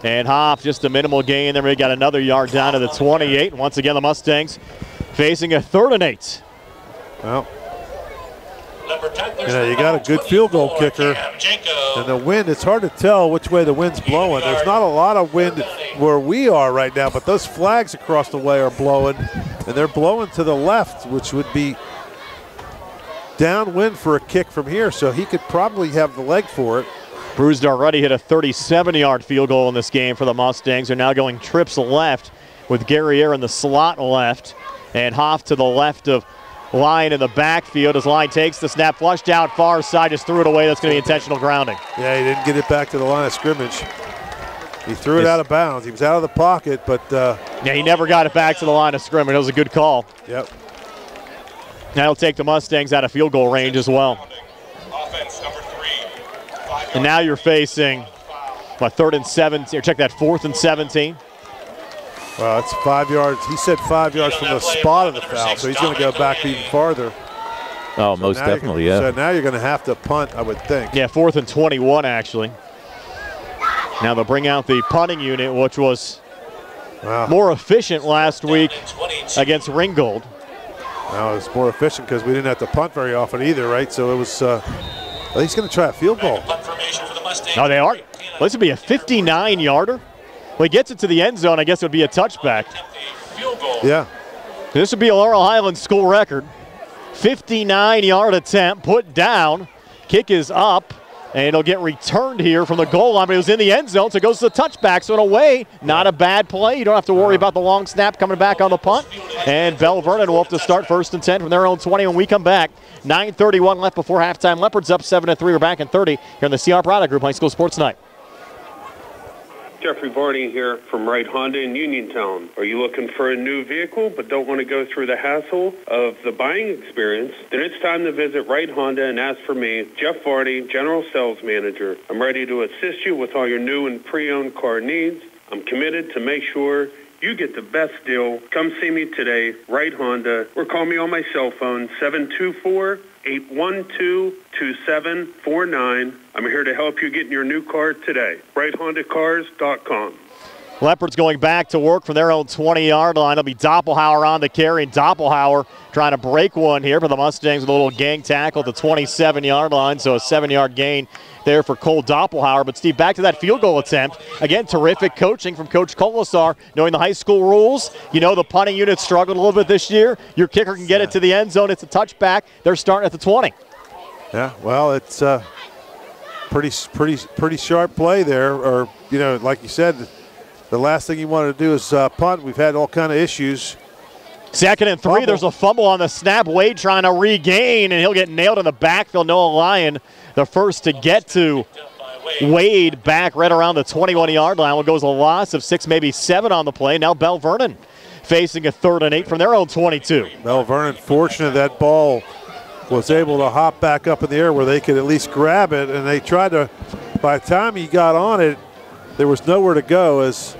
And Hoff just a minimal gain. Then we got another yard down to the 28. And once again, the Mustangs facing a 3rd and 8. Well, you got a good field goal kicker. And the wind, it's hard to tell which way the wind's blowing. There's not a lot of wind where we are right now, but those flags across the way are blowing. And they're blowing to the left, which would be downwind for a kick from here. So he could probably have the leg for it. Bruised already hit a 37-yard field goal in this game for the Mustangs. They're now going trips left with Guerriere in the slot left. And Hoff to the left of Lyon in the backfield as Lyon takes the snap, flushed out far side, just threw it away. That's going to be intentional grounding. Yeah, he didn't get it back to the line of scrimmage. He threw it out of bounds. He was out of the pocket, but yeah, he never got it back to the line of scrimmage. That was a good call. Yep. That'll take the Mustangs out of field goal range as well. And now you're facing, what, 3rd and 17, or check that, 4th and 17. Well, it's 5 yards. He said 5 yards from the spot of the foul, so he's going to go back even farther. Oh, so most definitely, yeah. So now you're going to have to punt, I would think. Yeah, 4th and 21, actually. Now they'll bring out the punting unit, which was more efficient last week against Ringgold. Well, it was more efficient because we didn't have to punt very often either, right? So it was, he's going to try a field goal. No, they are. Well, this would be a 59-yarder. Well, he gets it to the end zone, I guess it would be a touchback. Yeah. This would be a Laurel Highlands school record. 59-yard attempt, put down. Kick is up, and it'll get returned here from the goal line, but it was in the end zone, so it goes to the touchback. So in a way, not a bad play. You don't have to worry about the long snap coming back on the punt. And Belle Vernon will have to start 1st and 10 from their own 20 when we come back. 9:31 left before halftime. Leopards up 7-3. We're back in 30 here in the CR Bridal Group High School Sports Night. Jeffrey Varney here from Wright Honda in Uniontown. Are you looking for a new vehicle but don't want to go through the hassle of the buying experience? Then it's time to visit Wright Honda and ask for me, Jeff Varney, General Sales Manager. I'm ready to assist you with all your new and pre-owned car needs. I'm committed to make sure you get the best deal. Come see me today, Wright Honda, or call me on my cell phone, 724-812-2749. I'm here to help you get in your new car today. WrightHondaCars.com. Leopards going back to work from their own 20-yard line. It'll be Doppelhauer on the carry, and Doppelhauer trying to break one here for the Mustangs with a little gang tackle at the 27-yard line, so a 7-yard gain there for Cole Doppelhauer. But, Steve, back to that field goal attempt. Again, terrific coaching from Coach Colasar, knowing the high school rules. You know the punting unit struggled a little bit this year. Your kicker can get it to the end zone. It's a touchback. They're starting at the 20. Yeah, well, it's pretty sharp play there. Or, you know, like you said, the last thing you wanted to do is punt. We've had all kind of issues. 2nd and 3. Fumble. There's a fumble on the snap. Wade trying to regain, and he'll get nailed in the backfield. Noah Lyon, the first to get to Wade, back right around the 21-yard line. What goes a loss of 6, maybe 7 on the play. Now Belle Vernon facing a 3rd and 8 from their own 22. Belle Vernon, fortunate that ball was able to hop back up in the air where they could at least grab it, and they tried to, by the time he got on it, there was nowhere to go as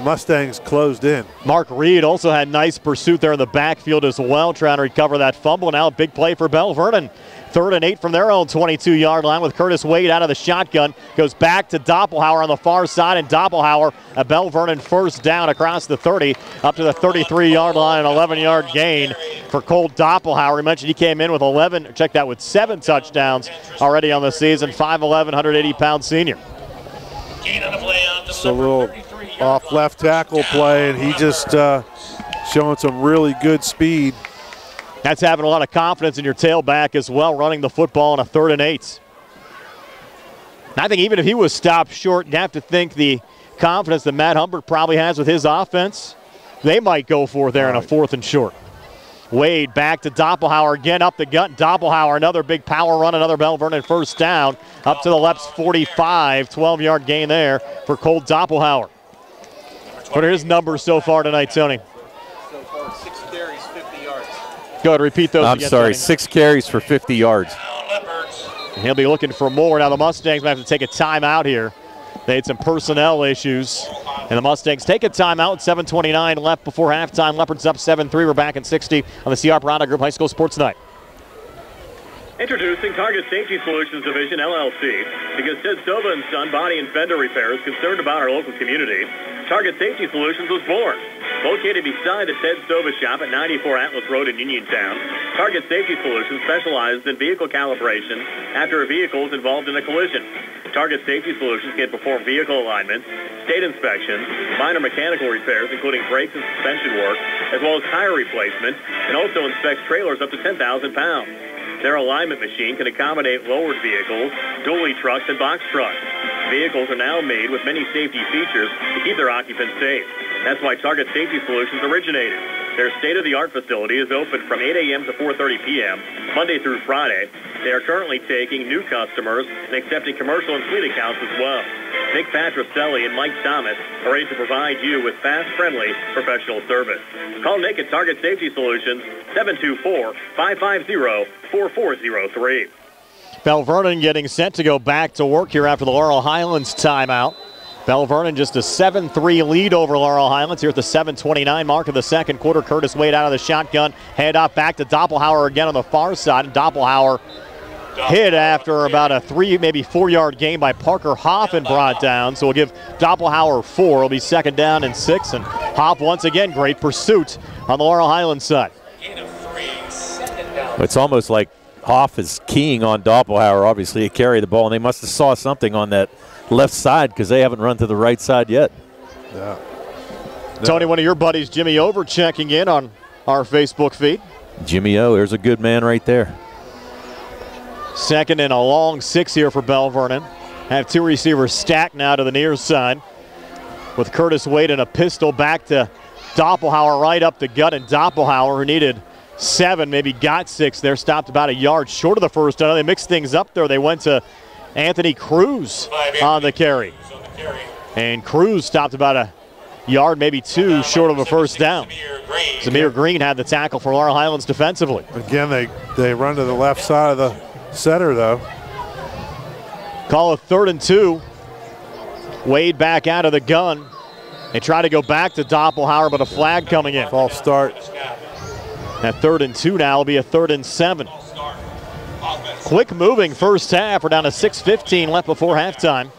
Mustangs closed in. Mark Reed also had nice pursuit there in the backfield as well, trying to recover that fumble. Now a big play for Belle Vernon. 3rd and 8 from their own 22-yard line with Curtis Wade out of the shotgun. Goes back to Doppelhauer on the far side, and Doppelhauer, a Belle Vernon first down across the 30 up to the 33-yard line, an 11-yard gain for Cole Doppelhauer. We mentioned he came in with 7 touchdowns already on the season. 5'11", 180-pound senior. Just a little off left tackle play, and he just showing some really good speed. That's having a lot of confidence in your tailback as well, running the football on a 3rd and 8. I think even if he was stopped short, you have to think the confidence that Matt Humbert probably has with his offense, they might go for there in a 4th and short. Wade back to Doppelhauer again up the gut. Doppelhauer, another big power run, another Belle Vernon first down up to the left's 45. 12-yard gain there for Cole Doppelhauer. What are his numbers so far tonight, Tony? So far, 6 carries, 50 yards. Go ahead, repeat those I'm again, sorry, Tony. 6 carries for 50 yards. He'll be looking for more. Now the Mustangs might have to take a timeout here They had some personnel issues, and the Mustangs take a timeout. 7:29 left before halftime. Leopards up 7-3. We're back in 60 on the CR Bridal Group High School Sports Night. Introducing Target Safety Solutions Division, LLC. Because Ted Sova and Son Body and Fender Repair is concerned about our local community, Target Safety Solutions was born. Located beside the Ted Sova shop at 94 Atlas Road in Uniontown, Target Safety Solutions specializes in vehicle calibration after a vehicle is involved in a collision. Target Safety Solutions can perform vehicle alignments, state inspections, minor mechanical repairs, including brakes and suspension work, as well as tire replacement, and also inspects trailers up to 10,000 pounds. Their alignment machine can accommodate lowered vehicles, dually trucks, and box trucks. Vehicles are now made with many safety features to keep their occupants safe. That's why Target Safety Solutions originated. Their state-of-the-art facility is open from 8 a.m. to 4:30 p.m., Monday through Friday. They are currently taking new customers and accepting commercial and fleet accounts as well. Nick Patricelli and Mike Thomas are ready to provide you with fast, friendly, professional service. Call Nick at Target Safety Solutions, 724-550-4403. Belle Vernon getting set to go back to work here after the Laurel Highlands timeout. Belle Vernon just a 7-3 lead over Laurel Highlands here at the 7:29 mark of the second quarter. Curtis Wade out of the shotgun, head off back to Doppelhauer again on the far side. And Doppelhauer hit after about a 3, maybe 4-yard gain by Parker Hoff and brought down. So we'll give Doppelhauer 4. It'll be second down and 6. And Hoff once again, great pursuit on the Laurel Highlands side. It's almost like Hoff is keying on Doppelhauer, obviously, to carry the ball, and they must have saw something on that left side because they haven't run to the right side yet. Yeah. Tony, one of your buddies, Jimmy Over, checking in on our Facebook feed. Jimmy O, there's a good man right there. Second and a long 6 here for Belle Vernon. Have two receivers stacked now to the near side with Curtis Wade and a pistol back to Doppelhauer right up the gut, and Doppelhauer, who needed 7, maybe got 6 there, stopped about a yard short of the first down. They mixed things up there. They went to Anthony Cruz on the carry. And Cruz stopped about a yard, maybe 2 short of a first down. Zamir Green had the tackle for Laurel Highlands defensively. Again, they run to the left side of the center, though. Call it 3rd and 2. Wade back out of the gun. They try to go back to Doppelhauer, but a flag coming in. False start. That 3rd and 2 now will be a 3rd and 7. Quick moving first half. We're down to 6:15 left before halftime.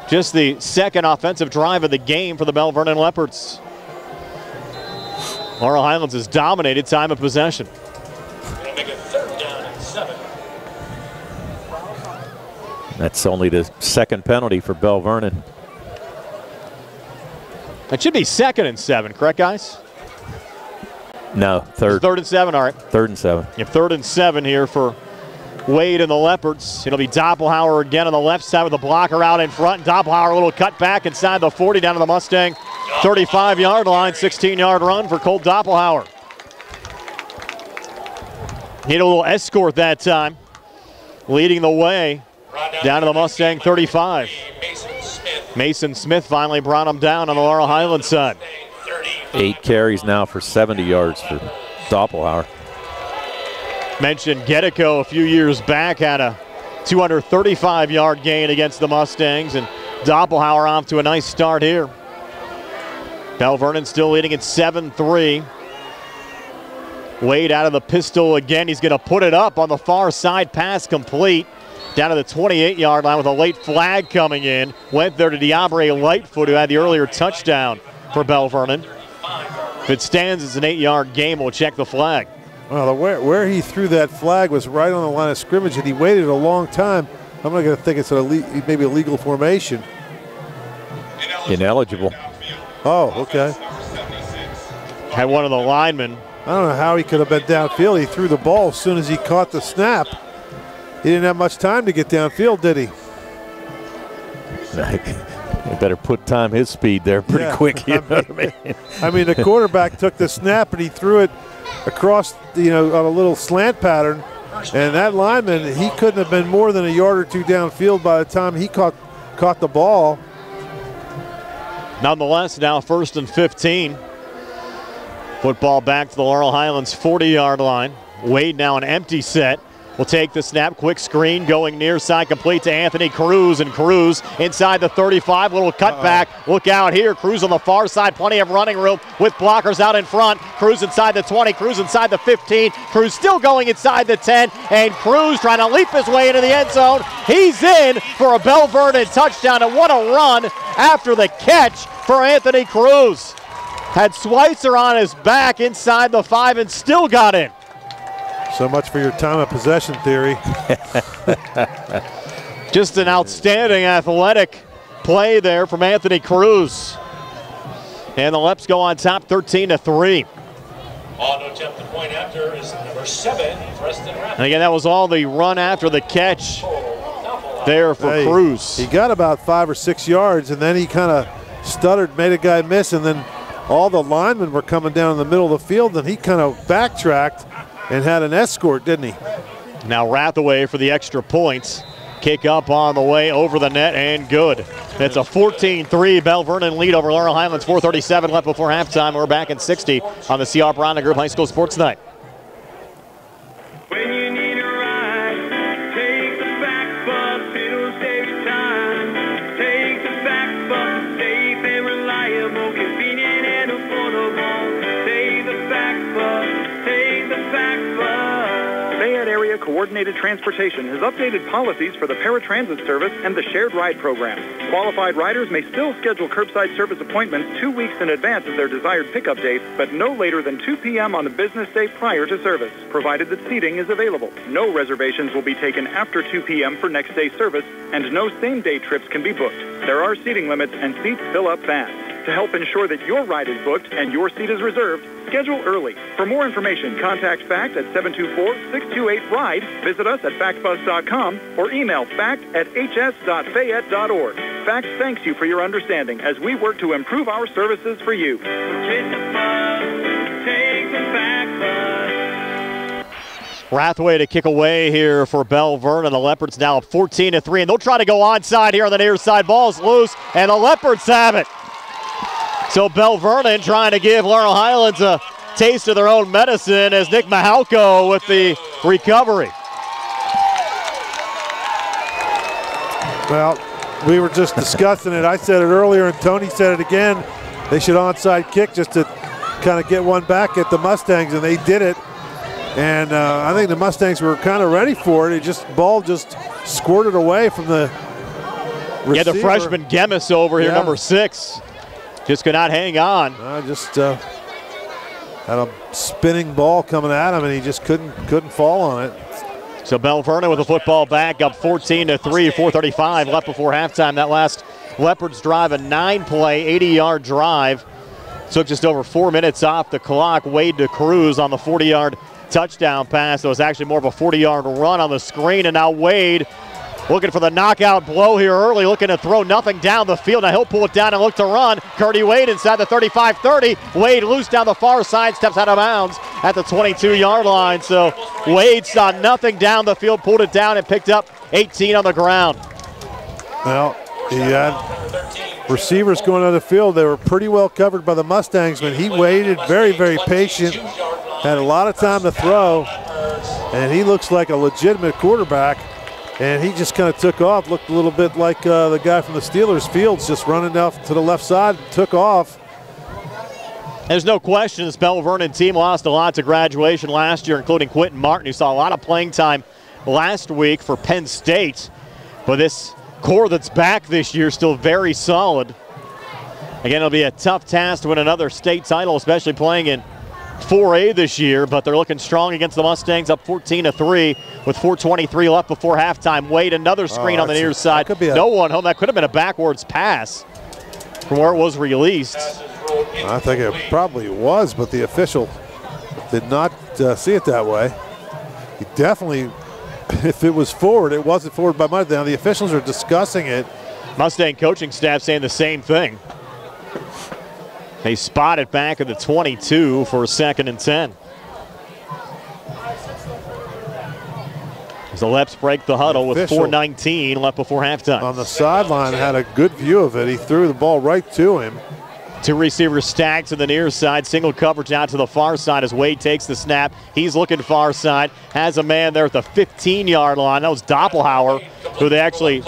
Just the second offensive drive of the game for the Belle Vernon Leopards. Laurel Highlands has dominated time of possession. Make it 3rd down and 7. That's only the second penalty for Belle Vernon. It should be 2nd and 7, correct, guys? No, 3rd. 3rd and 7, all right. 3rd and 7. You have 3rd and 7 here for Wade and the Leopards. It'll be Doppelhauer again on the left side with the blocker out in front. Doppelhauer a little cut back inside the 40 down to the Mustang 35-yard line. 16-yard run for Colt Doppelhauer. Need a little escort that time. Leading the way down to the Mustang 35. Mason Smith finally brought him down on the Laurel Highlands side. 8 carries now for 70 yards for Doppelhauer. Mentioned Gedico a few years back had a 235-yard gain against the Mustangs, and Doppelhauer off to a nice start here. Belle Vernon still leading at 7-3. Wade out of the pistol again. He's going to put it up on the far side. Pass complete down to the 28-yard line with a late flag coming in. Went there to Diabre Lightfoot, who had the earlier touchdown for Belle Vernon. If it stands, it's an 8-yard game. We'll check the flag. Well, where he threw that flag was right on the line of scrimmage, and he waited a long time. I'm not going to think it's maybe a legal formation. Ineligible. Oh, okay. Had one of the linemen. I don't know how he could have been downfield. He threw the ball as soon as he caught the snap. He didn't have much time to get downfield, did he? He better put time his speed there pretty quick. You know what I mean? I mean, the quarterback took the snap and he threw it across, on a little slant pattern. And that lineman, he couldn't have been more than a yard or 2 downfield by the time he caught the ball. Nonetheless, now 1st and 15. Football back to the Laurel Highlands 40-yard line. Wade now an empty set. will take the snap. Quick screen going near side, complete to Anthony Cruz, and Cruz inside the 35. Little cutback. Look out here. Cruz on the far side. Plenty of running room with blockers out in front. Cruz inside the 20. Cruz inside the 15. Cruz still going inside the 10. And Cruz trying to leap his way into the end zone. He's in for a Belle Vernon touchdown. And what a run after the catch for Anthony Cruz. Had Schweitzer on his back inside the 5 and still got in. So much for your time of possession theory. Just an outstanding athletic play there from Anthony Cruz. And the Leps go on top 13-3. On to attempt the point after is number 7, Preston Rapp. And again, that was all the run after the catch there for Cruz. He got about 5 or 6 yards, and then he kind of stuttered, made a guy miss, and then all the linemen were coming down in the middle of the field, and he kind of backtracked and had an escort, didn't he? Now Rathaway for the extra points. Kick up on the way over the net and good. It's a 14-3 Belle Vernon lead over Laurel Highlands. 4:37 left before halftime. We're back in 60 on the CR Brown Group High School Sports Night. When you need a ride, take the back bus, it'll save you time. Take the back bus, safe and reliable, convenient and affordable. Take the back bus, take the back bus. Fayette Area Coordinated Transportation has updated policies for the paratransit service and the shared ride program. Qualified riders may still schedule curbside service appointments 2 weeks in advance of their desired pickup date, but no later than 2 p.m. on the business day prior to service, provided that seating is available. No reservations will be taken after 2 p.m. for next day service, and no same-day trips can be booked. There are seating limits, and seats fill up fast. To help ensure that your ride is booked and your seat is reserved, schedule early. For more information, contact FACT at 724-628-RIDE, visit us at factbus.com, or email fact@hs.fayette.org. FACT thanks you for your understanding as we work to improve our services for you. Take the bus, take the back bus. Rathaway to kick away here for Belle Vernon. The Leopards now up 14-3, and they'll try to go onside here on the near side. Ball's loose, and the Leopards have it. So Belle Vernon trying to give Laurel Highlands a taste of their own medicine as Nick Mahalko with the recovery. Well, we were just discussing it. I said it earlier, and Tony said it again. They should onside kick just to kind of get one back at the Mustangs, and they did it. And I think the Mustangs were kind of ready for it. Ball just squirted away from the receiver. Yeah, the freshman Gemis over here, number 6. Just could not hang on. Just had a spinning ball coming at him, and he just couldn't fall on it. So Belle Vernon with the football back, up 14-3, 4:35 left before halftime. That last Leopards drive, a 9-play, 80-yard drive. Took just over 4 minutes off the clock. Wade to Cruz on the 40-yard touchdown pass. It was actually more of a 40-yard run on the screen, and now Wade looking for the knockout blow here early, looking to throw nothing down the field. Now he'll pull it down and look to run. Curdy Wade inside the 35-30. Wade loose down the far side, steps out of bounds at the 22-yard line. So Wade saw nothing down the field, pulled it down, and picked up 18 on the ground. Well, he had receivers going on the field. They were pretty well covered by the Mustangs, but he waited, very, very patient, had a lot of time to throw, and he looks like a legitimate quarterback. And he just kind of took off, looked a little bit like the guy from the Steelers, Fields, just running off to the left side, took off. There's no question this Belle Vernon team lost a lot to graduation last year, including Quentin Martin, who saw a lot of playing time last week for Penn State. But this core that's back this year still very solid. Again, it'll be a tough task to win another state title, especially playing in 4A this year, but they're looking strong against the Mustangs, up 14-3 with 4:23 left before halftime. Wade, another screen on the near side. No one home. That could have been a backwards pass from where it was released. I think it probably was, but the official did not see it that way. He definitely, if it was forward, it wasn't forward by much. Now the officials are discussing it. Mustang coaching staff saying the same thing. They spot it back at the 22 for 2nd and 10. As the Leps break the huddle with 4:19 left before halftime. On the sideline, had a good view of it. He threw the ball right to him. Two receivers stacked to the near side. Single coverage out to the far side as Wade takes the snap. He's looking far side. Has a man there at the 15-yard line. That was Doppelhauer, who they actually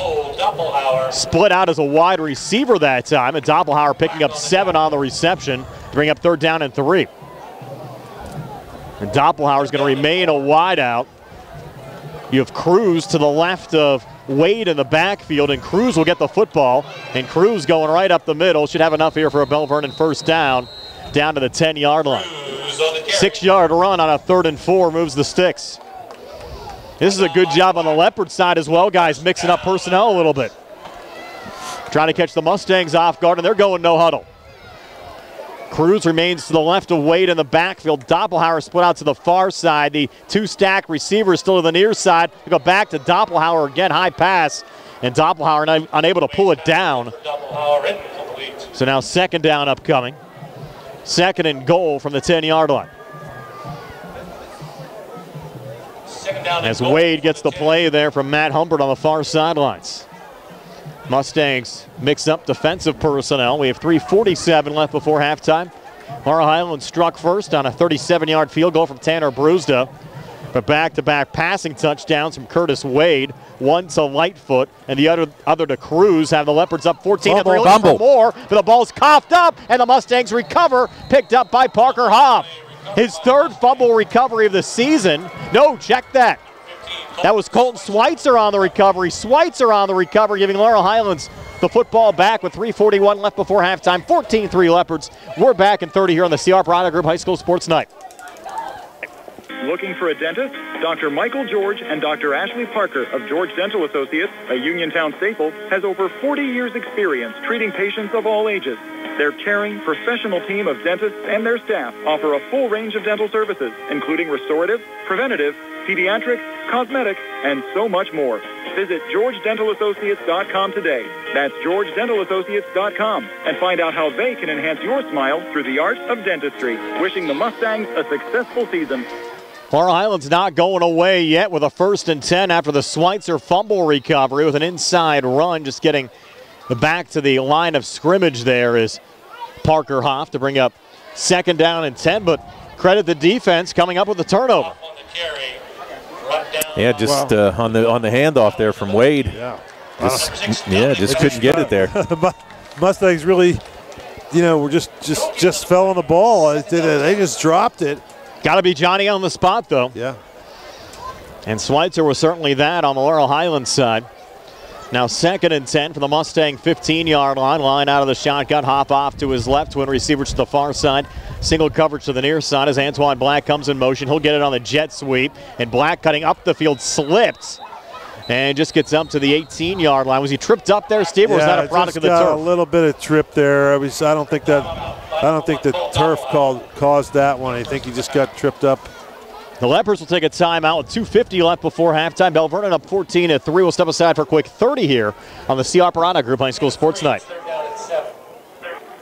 split out as a wide receiver that time. And Doppelhauer picking up 7 on the reception to bring up 3rd down and 3. And Doppelhauer is going to remain a wideout. You have Cruz to the left of Wade in the backfield, and Cruz will get the football. And Cruz going right up the middle. Should have enough here for a Belle Vernon 1st down to the 10-yard line. 6-yard run on a 3rd and 4 moves the sticks. This is a good job on the Leopard side as well, guys, mixing up personnel a little bit. Trying to catch the Mustangs off guard, and they're going no huddle. Cruz remains to the left of Wade in the backfield. Doppelhauer split out to the far side. The 2 stack receivers still to the near side. We go back to Doppelhauer again, high pass, and Doppelhauer unable to pull it down. So now 2nd down upcoming. 2nd and goal from the 10-yard line. As Wade gets the play there from Matt Humbert on the far sidelines. Mustangs mix up defensive personnel. We have 3:47 left before halftime. Laurel Highlands struck first on a 37-yard field goal from Tanner Brewsda. But back-to-back passing touchdowns from Curtis Wade. One to Lightfoot and the other to Cruz. Have the Leopards up 14-3 for more. But the ball's coughed up and the Mustangs recover. Picked up by Parker Hoff. His 3rd fumble recovery of the season. No, check that. That was Colton Schweitzer on the recovery. Schweitzer on the recovery, giving Laurel Highlands the football back with 3:41 left before halftime. 14-3 Leopards. We're back in 30 here on the CR Bridal Group High School Sports Night. Looking for a dentist? Dr. Michael George and Dr. Ashley Parker of George Dental Associates, a Uniontown staple, has over 40 years' experience treating patients of all ages. Their caring, professional team of dentists and their staff offer a full range of dental services, including restorative, preventative, pediatric, cosmetic, and so much more. Visit GeorgeDentalAssociates.com today. That's GeorgeDentalAssociates.com, and find out how they can enhance your smile through the art of dentistry. Wishing the Mustangs a successful season. Laurel Highlands not going away yet with a 1st and 10 after the Schweitzer fumble recovery with an inside run, just getting back to the line of scrimmage there is Parker Hoff to bring up 2nd down and 10, but credit the defense coming up with the turnover. Yeah, just on the handoff there from Wade. Yeah, just couldn't get it there. Mustangs really, were just fell on the ball. They just dropped it. Got to be Johnny on the spot, though. Yeah. And Schweitzer was certainly that on the Laurel Highlands side. Now 2nd and 10 for the Mustang 15-yard line. Line out of the shotgun. Hop off to his left. Twin receivers to the far side. Single coverage to the near side as Antoine Black comes in motion. He'll get it on the jet sweep. And Black cutting up the field slipped. And just gets up to the 18-yard line. Was he tripped up there, Steve, or was that a product of the turf? A little bit of trip there. I don't think the turf caused that one. I think he just got tripped up. The Leopards will take a timeout with 2:50 left before halftime. Belle Vernon up 14-3. We'll step aside for a quick 30 here on the CR Bridal Group High School Sports Night.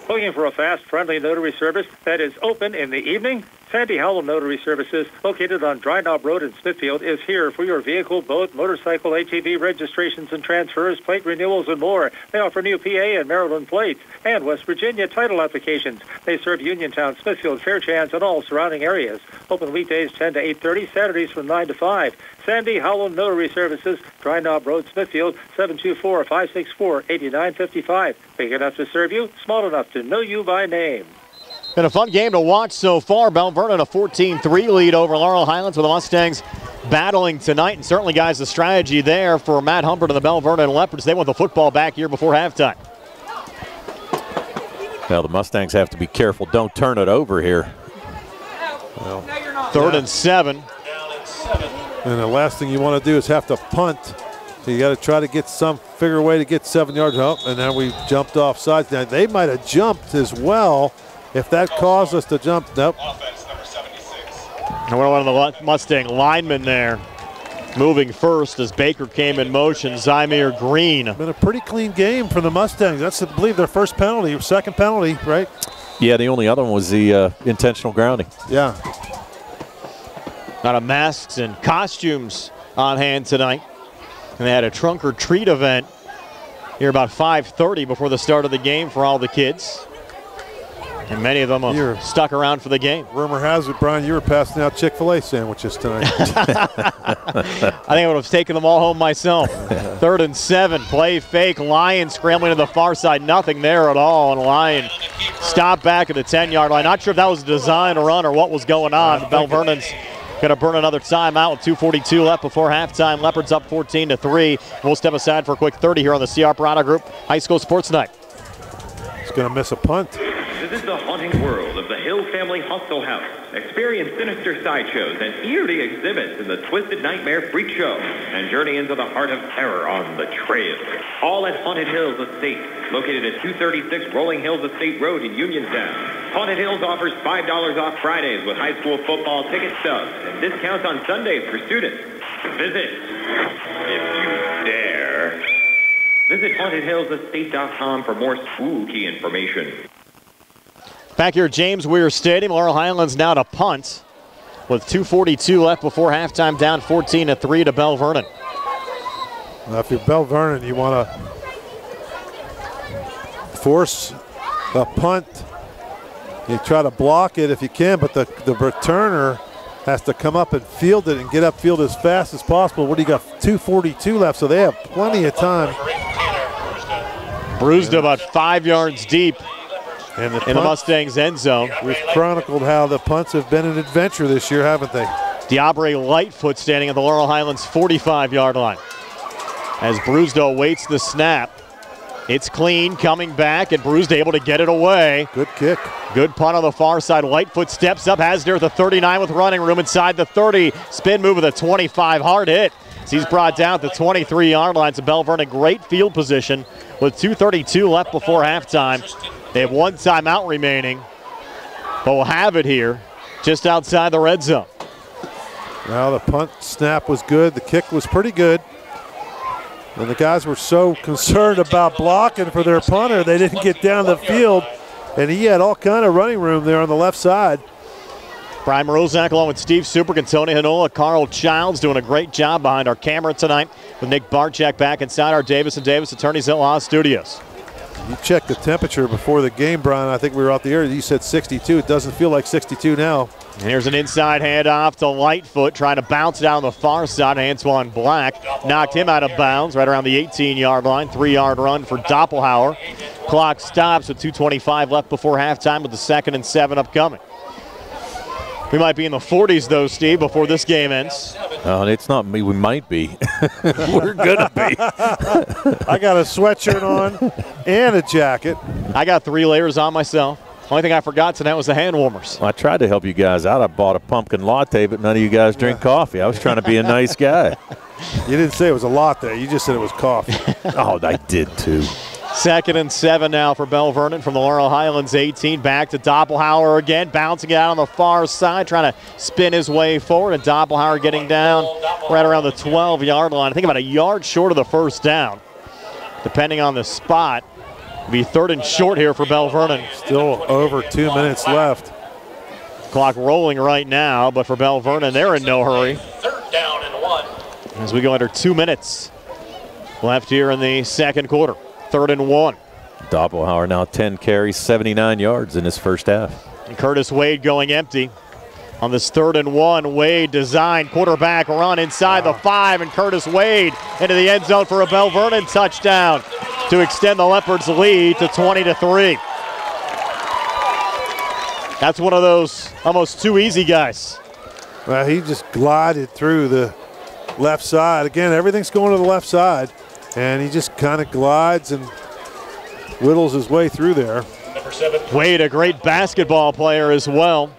Looking for a fast, friendly notary service that is open in the evening? Sandy Howell Notary Services, located on Dry Knob Road in Smithfield, is here for your vehicle, boat, motorcycle, ATV registrations and transfers, plate renewals, and more. They offer new PA and Maryland plates and West Virginia title applications. They serve Uniontown, Smithfield, Fairchance, and all surrounding areas. Open weekdays 10 to 8:30, Saturdays from 9 to 5. Sandy Howell Notary Services, Dry Knob Road, Smithfield, 724-564-8955. Big enough to serve you, small enough to know you by name. Been a fun game to watch so far. Belle Vernon a 14-3 lead over Laurel Highlands with the Mustangs battling tonight. And certainly, guys, the strategy there for Matt Humbert and the Belle Vernon Leopards. They want the football back here before halftime. Well, the Mustangs have to be careful. Don't turn it over here. Well, 3rd and 7. And the last thing you want to do is have to punt. So you got to try to figure a way to get 7 yards up. And now we jumped off sides. Now, they might have jumped as well. If that caused us to jump, nope. And one of the Mustang linemen there moving first as Baker came in motion. Zymir Green. Been a pretty clean game for the Mustangs. That's, I believe, their first penalty, second penalty, right? Yeah, the only other one was the intentional grounding. Yeah. A lot of masks and costumes on hand tonight. And they had a trunk or treat event here about 5:30 before the start of the game for all the kids. And many of them have stuck around for the game. Rumor has it, Brian, you were passing out Chick-fil-A sandwiches tonight. I think I would have taken them all home myself. 3rd and 7. Play fake. Lyon scrambling to the far side. Nothing there at all. And Lyon stopped back at the 10-yard line. Not sure if that was a design run or what was going on. Belle Vernon's going to burn another timeout with 2:42 left before halftime. Leopards up 14-3. We'll step aside for a quick 30 here on the CR Bridal Group High School Sports Night. He's going to miss a punt. This is the haunting world of the Hill Family Hostel House. Experience sinister sideshows and eerie exhibits in the Twisted Nightmare Freak Show and journey into the heart of terror on The Trail. All at Haunted Hills Estate, located at 236 Rolling Hills Estate Road in Uniontown. Haunted Hills offers $5 off Fridays with high school football ticket stubs and discounts on Sundays for students. Visit if you dare. Visit HauntedHillsEstate.com for more spooky information. Back here at James Weir Stadium, Laurel Highlands now to punt with 2:42 left before halftime, down 14-3 to Belle Vernon. Now, if you're Belle Vernon, you want to force a punt. You try to block it if you can, but the returner has to come up and field it and get upfield as fast as possible. What do you got? 2:42 left, so they have plenty of time. Bruised about 5 yards deep in the Mustangs' end zone. We've chronicled how the punts have been an adventure this year, haven't they? Diabre Lightfoot standing at the Laurel Highlands 45-yard line. As Bruised waits the snap. It's clean, coming back, and Bruised able to get it away. Good kick. Good punt on the far side. Lightfoot steps up, has there at the 39 with running room inside the 30. Spin move with a 25, hard hit. He's brought down at the 23-yard line. So Belle Vernon, great field position with 2:32 left before halftime. They have one timeout remaining, but we'll have it here just outside the red zone. Now the punt snap was good. The kick was pretty good. And the guys were so concerned about blocking for their punter, they didn't get down the field. And he had all kind of running room there on the left side. Brian Morozak along with Steve Superk and Tony Hanola. Carl Childs doing a great job behind our camera tonight with Nick Barczyk back inside our Davis & Davis Attorneys at Law Studios. You checked the temperature before the game, Brian. I think we were out the air. You said 62. It doesn't feel like 62 now. And here's an inside handoff to Lightfoot, trying to bounce it out on the far side. Antoine Black knocked him out of bounds right around the 18-yard line. 3-yard run for Doppelhauer. Clock stops with 2:25 left before halftime with the 2nd and 7 upcoming. We might be in the 40s, though, Steve, before this game ends. Oh, it's not me. We might be. We're going to be. I got a sweatshirt on and a jacket. I got 3 layers on myself. Only thing I forgot tonight was the hand warmers. Well, I tried to help you guys out. I bought a pumpkin latte, but none of you guys drink coffee. I was trying to be a nice guy. You didn't say it was a latte. You just said it was coffee. Oh, I did, too. 2nd and 7 now for Belle Vernon from the Laurel Highlands 18. Back to Doppelhauer again, bouncing it out on the far side, trying to spin his way forward. And Doppelhauer getting down right around the 12-yard line. I think about a yard short of the first down, depending on the spot. It'll be 3rd and short here for Belle Vernon. Still over 2 minutes left. Clock rolling right now, but for Belle Vernon, they're in no hurry. 3rd down and 1. As we go under 2 minutes left here in the second quarter. 3rd and 1. Doppelhauer now 10 carries, 79 yards in his first half. And Curtis Wade going empty on this 3rd and 1. Wade designed quarterback run inside the 5, and Curtis Wade into the end zone for a Belle Vernon touchdown to extend the Leopards' lead to 20-3. That's one of those almost too easy guys. Well, he just glided through the left side. Again, everything's going to the left side. And he just kind of glides and whittles his way through there. Number 7. Wade, a great basketball player as well.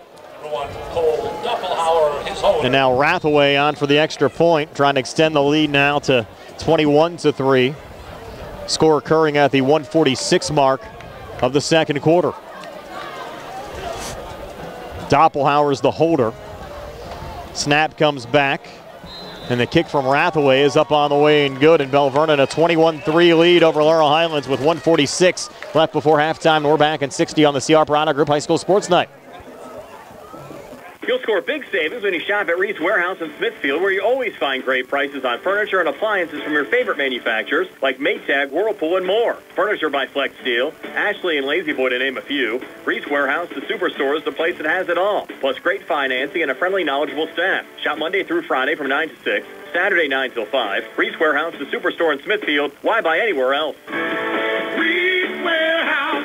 Number 1, Cole Doppelhauer, his holder. And now Rathaway on for the extra point, trying to extend the lead now to 21-3. Score occurring at the 1:46 mark of the second quarter. Doppelhauer is the holder. Snap comes back. And the kick from Rathaway is up on the way and good. And Belle Vernon a 21-3 lead over Laurel Highlands with 1:46 left before halftime. We're back in 60 on the CR Bridal Group High School Sports Night. Your score big savings when you shop at Reed's Warehouse in Smithfield, where you always find great prices on furniture and appliances from your favorite manufacturers like Maytag, Whirlpool, and more. Furniture by Flex Steel, Ashley and Lazy Boy to name a few. Reed's Warehouse, the superstore, is the place that has it all. Plus great financing and a friendly, knowledgeable staff. Shop Monday through Friday from 9 to 6, Saturday 9 till 5. Reed's Warehouse, the superstore in Smithfield. Why buy anywhere else? Reed's Warehouse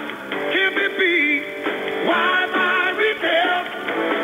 can't be beat. Why buy retail?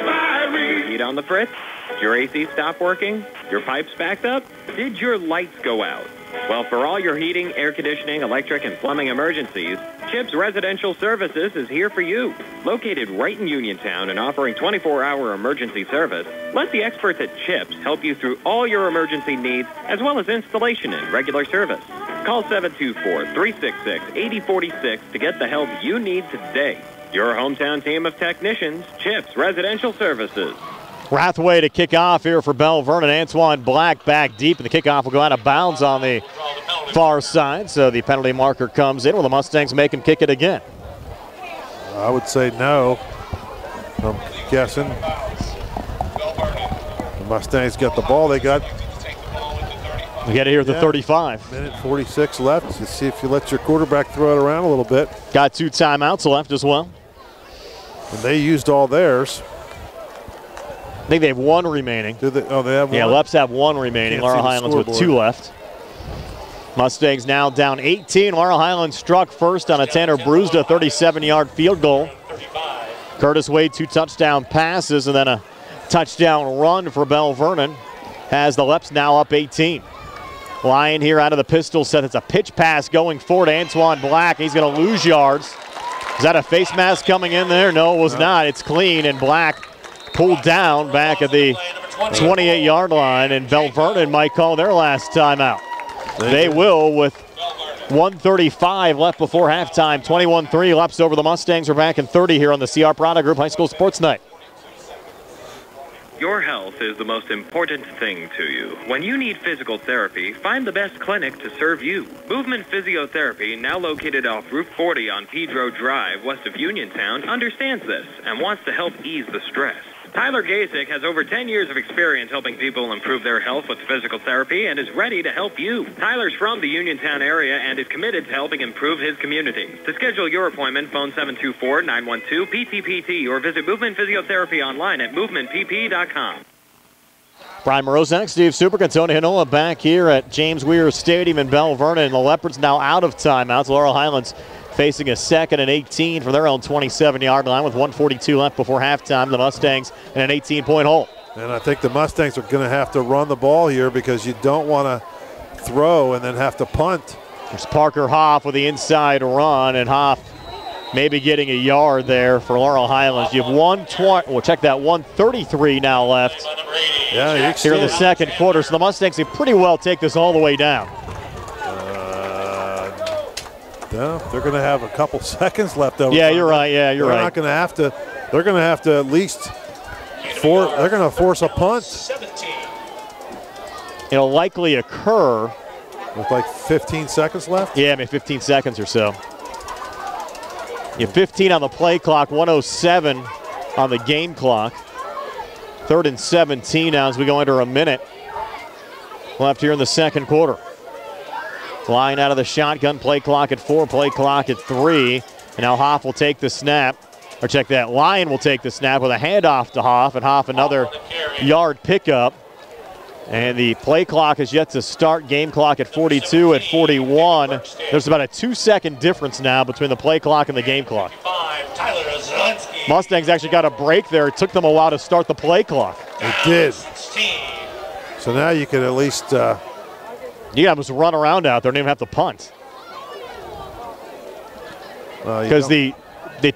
Buy Reed. Heat on the fritz? Did your AC stop working? Your pipes backed up? Did your lights go out? Well, for all your heating, air conditioning, electric, and plumbing emergencies, CHIPS Residential Services is here for you. Located right in Uniontown and offering 24-hour emergency service, let the experts at CHIPS help you through all your emergency needs, as well as installation and regular service. Call 724-366-8046 to get the help you need today. Your hometown team of technicians, CHIPS Residential Services. Rathway to kick off here for Belle Vernon. Antoine Black back deep, and the kickoff will go out of bounds on the far side. So the penalty marker comes in. Will the Mustangs make him kick it again? I would say no. I'm guessing. The Mustangs got the ball. They got. We get it here at the 35. Minute 46 left. Let's see if you let your quarterback throw it around a little bit. Got 2 timeouts left as well. And they used all theirs. I think they have 1 remaining. Do they? Oh, they have 1? Yeah, Leps have 1 remaining. Laurel Highlands with 2 left. Mustangs now down 18. Laurel Highlands struck first on a Tanner Brewsda 37-yard field goal. Curtis Wade 2 touchdown passes and then a touchdown run for Belle Vernon has the Leps now up 18. Lyon here out of the pistol set. It's a pitch pass going forward to Antoine Black. He's going to lose yards. Is that a face mask coming in there? No, it was not. It's clean, and Black pulled down back at the 28-yard line, and Belle Vernon might call their last timeout. They will with 1:35 left before halftime. 21-3, Leps over the Mustangs. We're back in 30 here on the CR Prada Group High School Sports Night. Your health is the most important thing to you. When you need physical therapy, find the best clinic to serve you. Movement Physiotherapy, now located off Route 40 on Pedro Drive, west of Uniontown, understands this and wants to help ease the stress. Tyler Gasick has over 10 years of experience helping people improve their health with physical therapy and is ready to help you. Tyler's from the Uniontown area and is committed to helping improve his community. To schedule your appointment, phone 724-912-PTPT or visit Movement Physiotherapy online at movementpp.com. Brian Morozak, Steve Superk, and Tony Hinola back here at James Weir Stadium in Belle Vernon. The Leopards now out of timeouts. Laurel Highlands facing a 2nd and 18 from their own 27-yard line with 1:42 left before halftime. The Mustangs in an 18-point hole. And I think the Mustangs are going to have to run the ball here because you don't want to throw and then have to punt. There's Parker Hoff with the inside run, and Hoff maybe getting a yard there for Laurel Highlands. You have 1:20. We'll check that 1:33 now left. Yeah, here in the second quarter. So the Mustangs can pretty well take this all the way down. No, they're going to have a couple seconds left over. Yeah, you're right. Yeah, you're right. They're not going to have to. They're going to have to at least they're going to force a punt. It'll likely occur with like 15 seconds left. Yeah, maybe 15 seconds or so. You have 15 on the play clock, 107 on the game clock. 3rd and 17 now as we go under a minute left here in the second quarter. Flying out of the shotgun, play clock at 4, play clock at 3. And now Hoff will take the snap. Or check that, Lyon will take the snap with a handoff to Hoff, and Hoff another yard pickup. And the play clock is yet to start. Game clock at 42, at 41. There's about a 2-second difference now between the play clock and the game clock. Mustangs actually got a break there. It took them a while to start the play clock. It did. So now you can at least you almost run around out there and even have to punt. Because the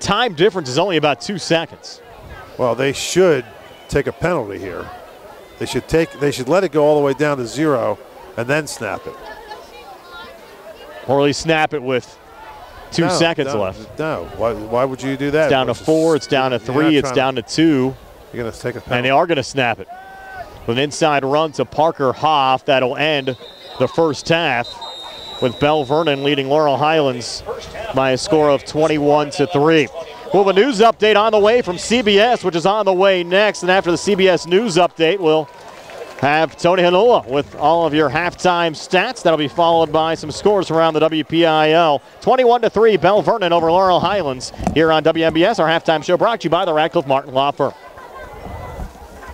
time difference is only about 2 seconds. Well, they should take a penalty here. They should let it go all the way down to 0 and then snap it. Or at least snap it with 2 seconds left. No, why would you do that? It's down to 4, it's down to 3, it's down to 2. You're going to take a penalty. And they are going to snap it. With an inside run to Parker Hoff, that'll end the first half with Belle Vernon leading Laurel Highlands by a score of 21-3. Well, the news update on the way from CBS, which is on the way next. And after the CBS news update, we'll have Tony Hanola with all of your halftime stats. That'll be followed by some scores around the WPIAL. 21-3, Belle Vernon over Laurel Highlands here on WMBS. Our halftime show brought to you by the Radcliffe Martin Law Firm.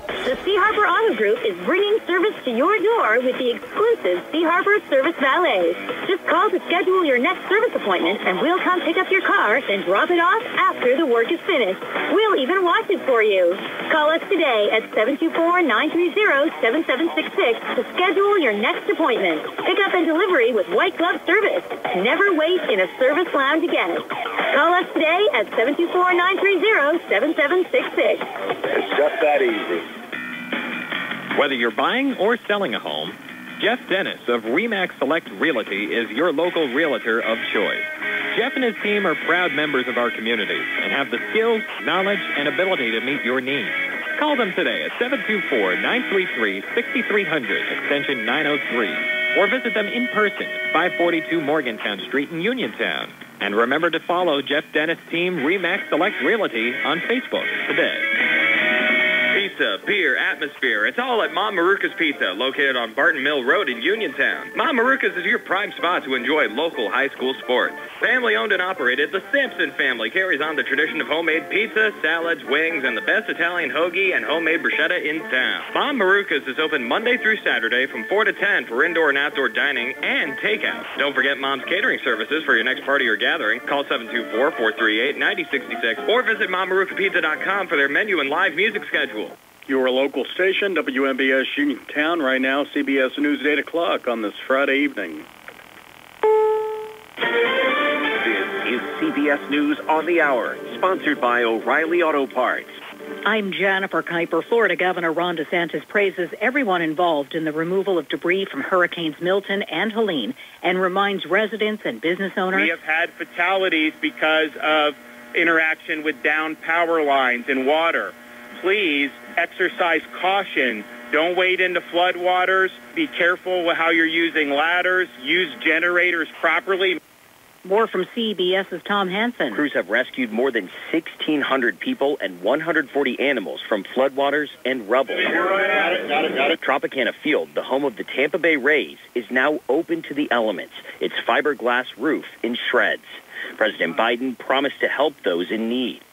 The Sea Harbor Auto Group is bringing service to your door with the exclusive Sea Harbor Service Valet. Just call to schedule your next service appointment, and we'll come pick up your car and drop it off after the work is finished. We'll even wash it for you. Call us today at 724-930-7766 to schedule your next appointment. Pickup and delivery with white glove service. Never wait in a service lounge again. Call us today at 724-930-7766. It's just that easy. Whether you're buying or selling a home, Jeff Dennis of RE/MAX Select Realty is your local realtor of choice. Jeff and his team are proud members of our community and have the skills, knowledge, and ability to meet your needs. Call them today at 724-933-6300, extension 903, or visit them in person at 542 Morgantown Street in Uniontown. And remember to follow Jeff Dennis' team RE/MAX Select Realty on Facebook today. Pizza, beer, atmosphere. It's all at Mom Maruka's Pizza, located on Barton Mill Road in Uniontown. Mom Maruka's is your prime spot to enjoy local high school sports. Family owned and operated, the Sampson family carries on the tradition of homemade pizza, salads, wings, and the best Italian hoagie and homemade bruschetta in town. Mom Maruka's is open Monday through Saturday from 4 to 10 for indoor and outdoor dining and takeout. Don't forget Mom's catering services for your next party or gathering. Call 724-438-9066 or visit MomMarukaPizza.com for their menu and live music schedule. Your local station, WMBS Uniontown, right now, CBS News at 8 o'clock on this Friday evening. This is CBS News on the Hour, sponsored by O'Reilly Auto Parts. I'm Jennifer Kuiper. Florida Governor Ron DeSantis praises everyone involved in the removal of debris from Hurricanes Milton and Helene and reminds residents and business owners. We have had fatalities because of interaction with downed power lines and water. Please exercise caution. Don't wade into floodwaters. Be careful with how you're using ladders. Use generators properly. More from CBS's Tom Hansen. Crews have rescued more than 1,600 people and 140 animals from floodwaters and rubble. Got it. Tropicana Field, the home of the Tampa Bay Rays, is now open to the elements. Its fiberglass roof in shreds. President Biden promised to help those in need.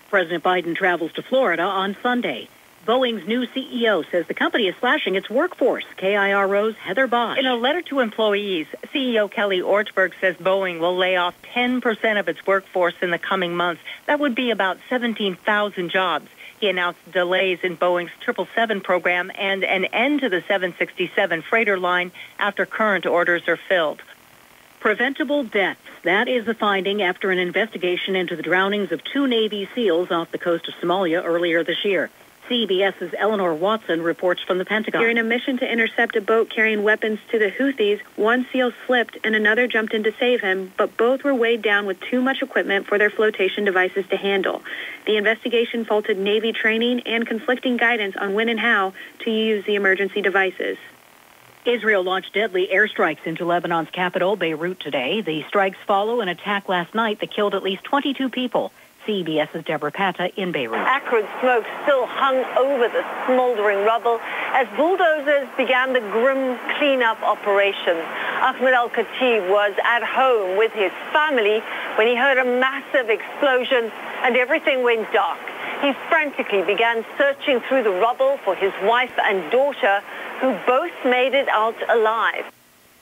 President Biden travels to Florida on Sunday. Boeing's new CEO says the company is slashing its workforce. KIRO's Heather Bosch. In a letter to employees, CEO Kelly Ortberg says Boeing will lay off 10% of its workforce in the coming months. That would be about 17,000 jobs. He announced delays in Boeing's 777 program and an end to the 767 freighter line after current orders are filled. Preventable deaths. That is the finding after an investigation into the drownings of 2 Navy SEALs off the coast of Somalia earlier this year. CBS's Eleanor Watson reports from the Pentagon. During a mission to intercept a boat carrying weapons to the Houthis, one SEAL slipped and another jumped in to save him, but both were weighed down with too much equipment for their flotation devices to handle. The investigation faulted Navy training and conflicting guidance on when and how to use the emergency devices. Israel launched deadly airstrikes into Lebanon's capital, Beirut, today. The strikes follow an attack last night that killed at least 22 people. CBS's Deborah Pata in Beirut. Acrid smoke still hung over the smoldering rubble as bulldozers began the grim cleanup operation. Ahmed Al-Khatib was at home with his family when he heard a massive explosion and everything went dark. He frantically began searching through the rubble for his wife and daughter, who both made it out alive.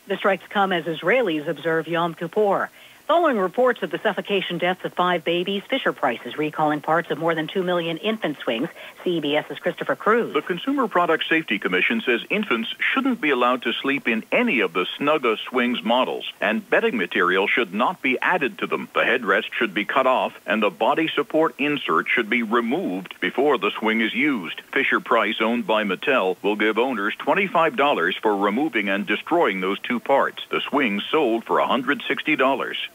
The strikes come as Israelis observe Yom Kippur. Following reports of the suffocation deaths of 5 babies, Fisher-Price is recalling parts of more than 2 million infant swings. CBS's Christopher Cruz. The Consumer Product Safety Commission says infants shouldn't be allowed to sleep in any of the Snugga Swings models, and bedding material should not be added to them. The headrest should be cut off, and the body support insert should be removed before the swing is used. Fisher-Price, owned by Mattel, will give owners $25 for removing and destroying those 2 parts. The swings sold for $160.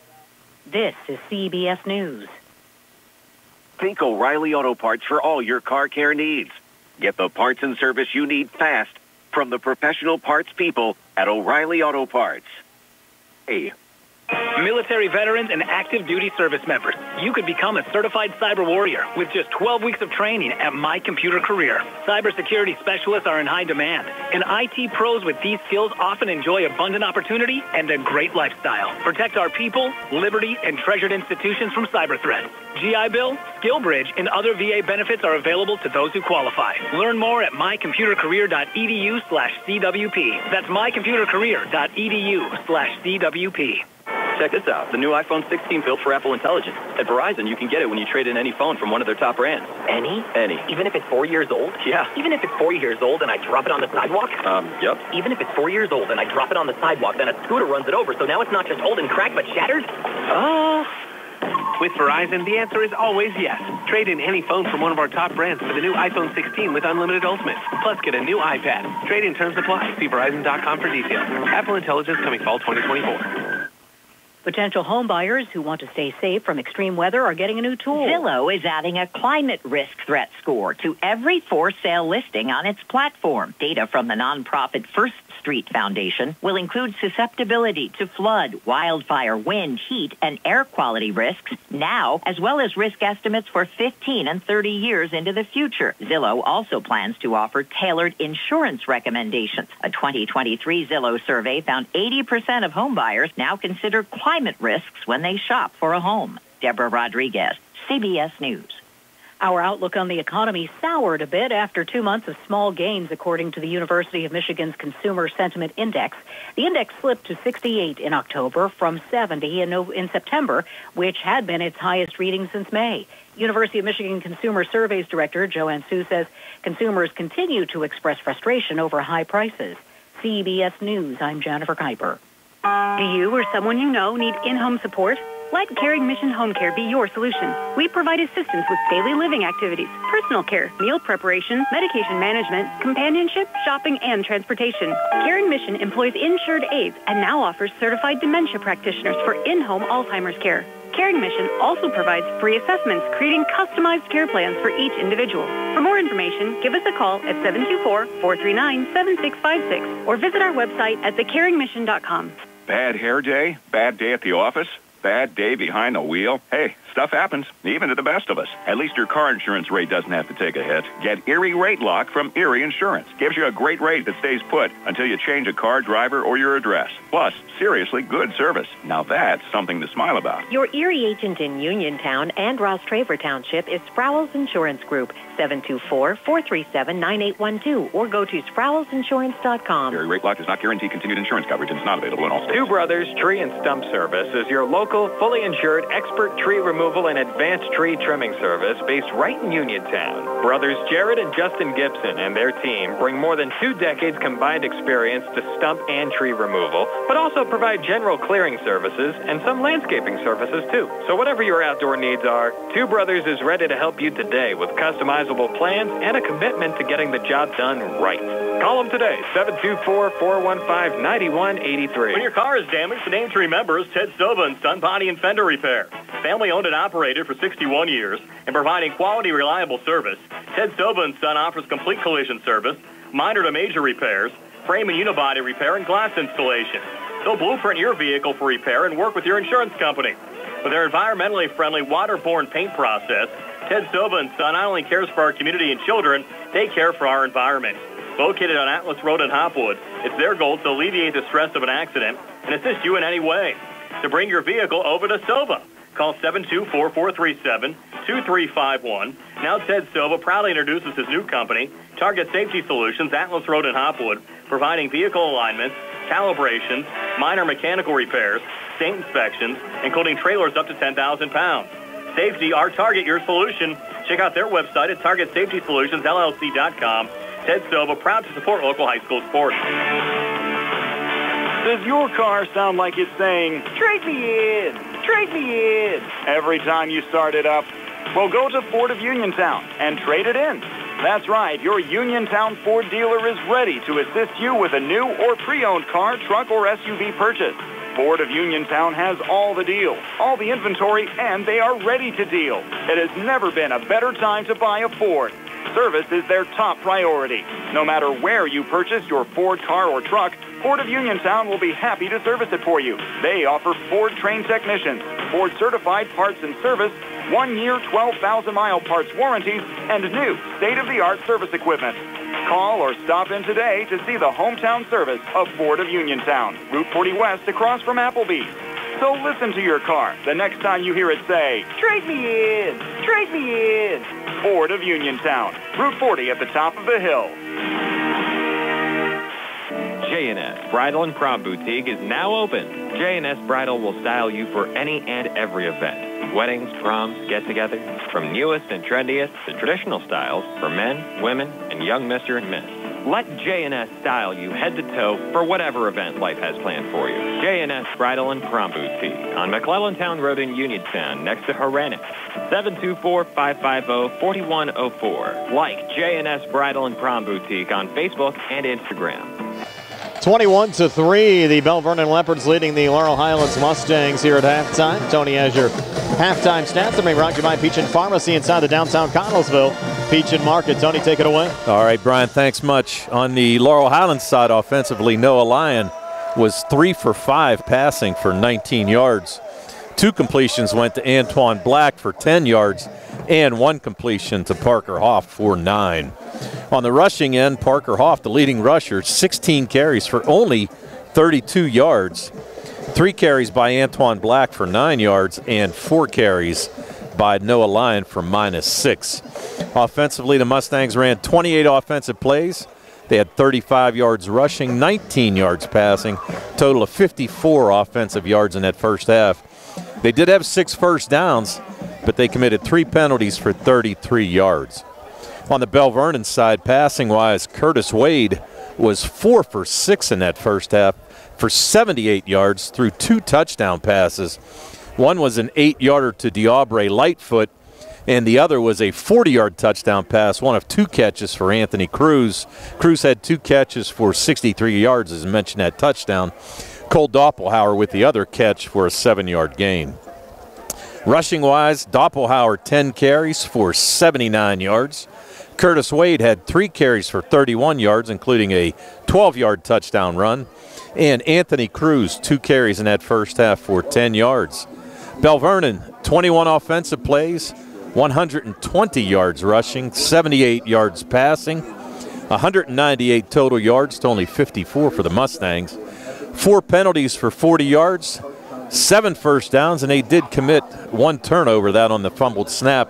This is CBS News. Think O'Reilly Auto Parts for all your car care needs. Get the parts and service you need fast from the professional parts people at O'Reilly Auto Parts. Hey, Military veterans and active duty service members, you could become a certified cyber warrior with just 12 weeks of training at My Computer Career. Cybersecurity specialists are in high demand, and IT pros with these skills often enjoy abundant opportunity and a great lifestyle. Protect our people, liberty, and treasured institutions from cyber threats. GI Bill, SkillBridge, and other VA benefits are available to those who qualify. Learn more at mycomputercareer.edu/CWP. That's mycomputercareer.edu/CWP. Check this out. The new iPhone 16 built for Apple Intelligence. At Verizon, you can get it when you trade in any phone from one of their top brands. Any? Any. Even if it's 4 years old? Yeah. Even if it's 4 years old and I drop it on the sidewalk? Yep. Even if it's 4 years old and I drop it on the sidewalk, then a scooter runs it over, so now it's not just old and cracked, but shattered? With Verizon, the answer is always yes. Trade in any phone from one of our top brands for the new iPhone 16 with unlimited Ultimate. Plus, get a new iPad. Trade-in terms apply. See Verizon.com for details. Apple Intelligence coming fall 2024. Potential home buyers who want to stay safe from extreme weather are getting a new tool. Zillow is adding a climate risk threat score to every for-sale listing on its platform. Data from the nonprofit First Street Foundation will include susceptibility to flood, wildfire, wind, heat, and air quality risks now, as well as risk estimates for 15 and 30 years into the future. Zillow also plans to offer tailored insurance recommendations. A 2023 Zillow survey found 80% of home buyers now consider climate risks when they shop for a home. Deborah Rodriguez, CBS News. Our outlook on the economy soured a bit after 2 months of small gains, according to the University of Michigan's Consumer Sentiment Index. The index slipped to 68 in October from 70 in September, which had been its highest reading since May. University of Michigan Consumer Surveys Director Joanne Su says consumers continue to express frustration over high prices. CBS News, I'm Jennifer Kuiper. Do you or someone you know need in-home support? Let Caring Mission Home Care be your solution. We provide assistance with daily living activities, personal care, meal preparation, medication management, companionship, shopping, and transportation. Caring Mission employs insured aides and now offers certified dementia practitioners for in-home Alzheimer's care. Caring Mission also provides free assessments, creating customized care plans for each individual. For more information, give us a call at 724-439-7656 or visit our website at thecaringmission.com. Bad hair day? Bad day at the office? Bad day behind the wheel? Hey, stuff happens, even to the best of us. At least your car insurance rate doesn't have to take a hit. Get Erie Rate Lock from Erie Insurance. Gives you a great rate that stays put until you change a car, driver, or your address. Plus, seriously good service. Now that's something to smile about. Your Erie agent in Uniontown and Ross Traver Township is Sprowell's Insurance Group, 724-437-9812, or go to sprowellsinsurance.com. Erie Rate Lock does not guarantee continued insurance coverage and is not available in all states. Two Brothers Tree and Stump Service is your local, fully insured, expert tree removal and advanced tree trimming service based right in Uniontown. Brothers Jared and Justin Gibson and their team bring more than 2 decades combined experience to stump and tree removal, but also provide general clearing services and some landscaping services too. So whatever your outdoor needs are, Two Brothers is ready to help you today with customizable plans and a commitment to getting the job done right. Call them today, 724-415-9183. When your car is damaged, the name to remember is Ted Silva and Son Body and Fender Repair. Family owned and operated for 61 years and providing quality, reliable service. Ted Silva and Son offers complete collision service, minor to major repairs, frame and unibody repair, and glass installation. They'll blueprint your vehicle for repair and work with your insurance company. With their environmentally friendly waterborne paint process, Ted Silva and Son not only cares for our community and children, they care for our environment. Located on Atlas Road in Hopwood, it's their goal to alleviate the stress of an accident and assist you in any way. To bring your vehicle over to Silva, call 724-437-2351. Now Ted Silva proudly introduces his new company, Target Safety Solutions, Atlas Road in Hopwood, providing vehicle alignments, calibrations, minor mechanical repairs, state inspections, including trailers up to 10,000 pounds. Safety, our target, your solution. Check out their website at TargetSafetySolutionsLLC.com. Ted Silva, proud to support local high school sports. Does your car sound like it's saying, "Trade me in, trade me in," every time you start it up? Well, go to Ford of Uniontown and trade it in. That's right, your Uniontown Ford dealer is ready to assist you with a new or pre-owned car, truck, or SUV purchase. Ford of Uniontown has all the deals, all the inventory, and they are ready to deal. It has never been a better time to buy a Ford. Service is their top priority. No matter where you purchase your Ford car or truck, Ford of Uniontown will be happy to service it for you. They offer Ford trained technicians, Ford certified parts and service, 1 year, 12,000-mile parts warranties, and new state-of-the-art service equipment. Call or stop in today to see the hometown service of Ford of Uniontown, Route 40 West across from Applebee's. So listen to your car the next time you hear it say, "Trade me in, trade me in." Ford of Uniontown, Route 40 at the top of the hill. J&S Bridal and Prom Boutique is now open. J&S Bridal will style you for any and every event. Weddings, proms, get-togethers, from newest and trendiest to traditional styles for men, women, and young Mr. and Miss. Let J&S style you head to toe for whatever event life has planned for you. J&S Bridal and Prom Boutique on McClellantown Road in Uniontown next to Haranik. 724-550-4104. Like J&S Bridal and Prom Boutique on Facebook and Instagram. 21-3, the Belle Vernon Leopards leading the Laurel Highlands Mustangs here at halftime. Tony has your halftime stats. They're being brought to you by Peach and Pharmacy inside the downtown Connellsville Peach and Market. Tony, take it away. All right, Brian, thanks much. On the Laurel Highlands side offensively, Noah Lyon was 3 for 5 passing for 19 yards. 2 completions went to Antoine Black for 10 yards and 1 completion to Parker Hoff for 9. On the rushing end, Parker Hoff, the leading rusher, 16 carries for only 32 yards. 3 carries by Antoine Black for 9 yards and 4 carries by Noah Lyon for -6. Offensively, the Mustangs ran 28 offensive plays. They had 35 yards rushing, 19 yards passing, total of 54 offensive yards in that first half. They did have 6 first downs, but they committed 3 penalties for 33 yards. On the Belle Vernon side, passing-wise, Curtis Wade was 4 for 6 in that first half for 78 yards through 2 touchdown passes. One was an 8-yarder to Diabre Lightfoot, and the other was a 40-yard touchdown pass, one of 2 catches for Anthony Cruz. Cruz had 2 catches for 63 yards, as mentioned, that touchdown. Cole Doppelhauer with the other catch for a 7-yard gain. Rushing-wise, Doppelhauer 10 carries for 79 yards. Curtis Wade had 3 carries for 31 yards, including a 12-yard touchdown run. And Anthony Cruz, 2 carries in that first half for 10 yards. Belle Vernon, 21 offensive plays, 120 yards rushing, 78 yards passing, 198 total yards to only 54 for the Mustangs. 4 penalties for 40 yards, 7 first downs, and they did commit 1 turnover, that on the fumbled snap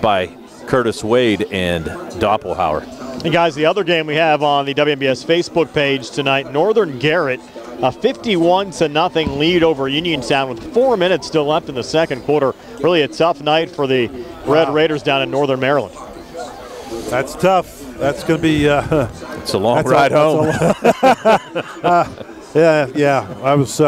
by Curtis Wade and Doppelhauer. And guys, the other game we have on the WMBS Facebook page tonight, Northern Garrett, a 51-0 lead over Uniontown with 4 minutes still left in the second quarter. Really a tough night for the Red Raiders down in Northern Maryland. That's tough. That's going to be it's a long ride home. Yeah. I was.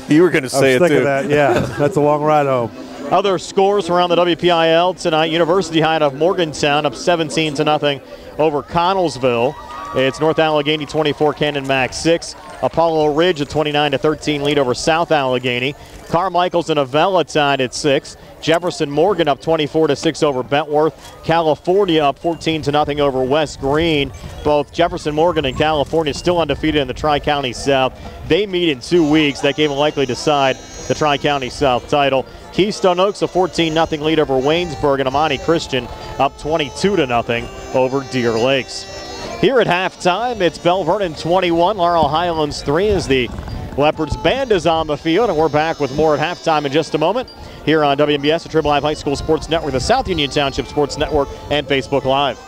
You were going to say it too. That. Yeah, that's a long ride home. Other scores around the WPIAL tonight: University High out of Morgantown up 17-0 over Connellsville. It's North Allegheny 24, Cannon Max 6. Apollo Ridge a 29-13 lead over South Allegheny. Carmichael's and Avella tied at 6. Jefferson Morgan up 24-6 over Bentworth. California up 14-0 over West Green. Both Jefferson Morgan and California still undefeated in the Tri-County South. They meet in 2 weeks. That game will likely decide the Tri-County South title. Keystone Oaks a 14-0 lead over Waynesburg, and Amani Christian up 22-0 over Deer Lakes. Here at halftime, it's Belle Vernon 21, Laurel Highlands 3 as the Leopards band is on the field, and we're back with more at halftime in just a moment here on WMBS, the Triple Live High School Sports Network, the South Union Township Sports Network, and Facebook Live.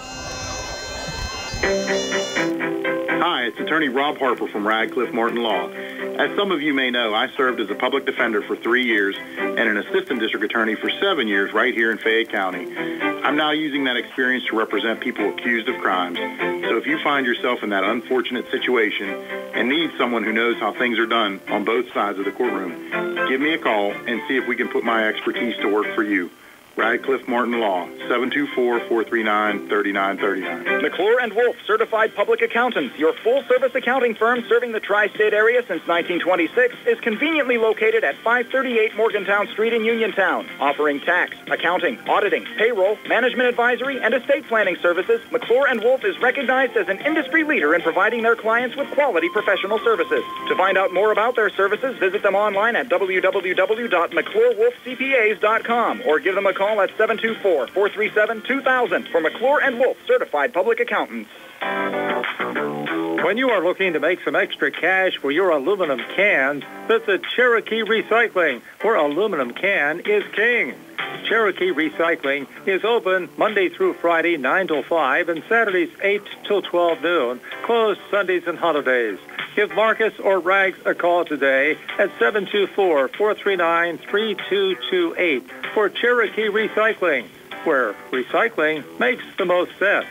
Hi, it's attorney Rob Harper from Radcliffe Martin Law. As some of you may know, I served as a public defender for 3 years and an assistant district attorney for 7 years right here in Fayette County. I'm now using that experience to represent people accused of crimes. So if you find yourself in that unfortunate situation and need someone who knows how things are done on both sides of the courtroom, give me a call and see if we can put my expertise to work for you. Radcliffe Martin Law, 724-439-3939. McClure and Wolf, certified public accountants. Your full-service accounting firm serving the tri-state area since 1926 is conveniently located at 538 Morgantown Street in Uniontown. Offering tax, accounting, auditing, payroll, management advisory, and estate planning services, McClure and Wolf is recognized as an industry leader in providing their clients with quality professional services. To find out more about their services, visit them online at www.mcclurewolfcpas.com or give them a call at 724-437-2000 for McClure and Wolf, certified public accountants. When you are looking to make some extra cash for your aluminum cans, visit Cherokee Recycling, where aluminum can is king. Cherokee Recycling is open Monday through Friday, 9 till 5, and Saturdays, 8 till 12 noon, closed Sundays and holidays. Give Marcus or Rags a call today at 724-439-3228 for Cherokee Recycling, where recycling makes the most sense.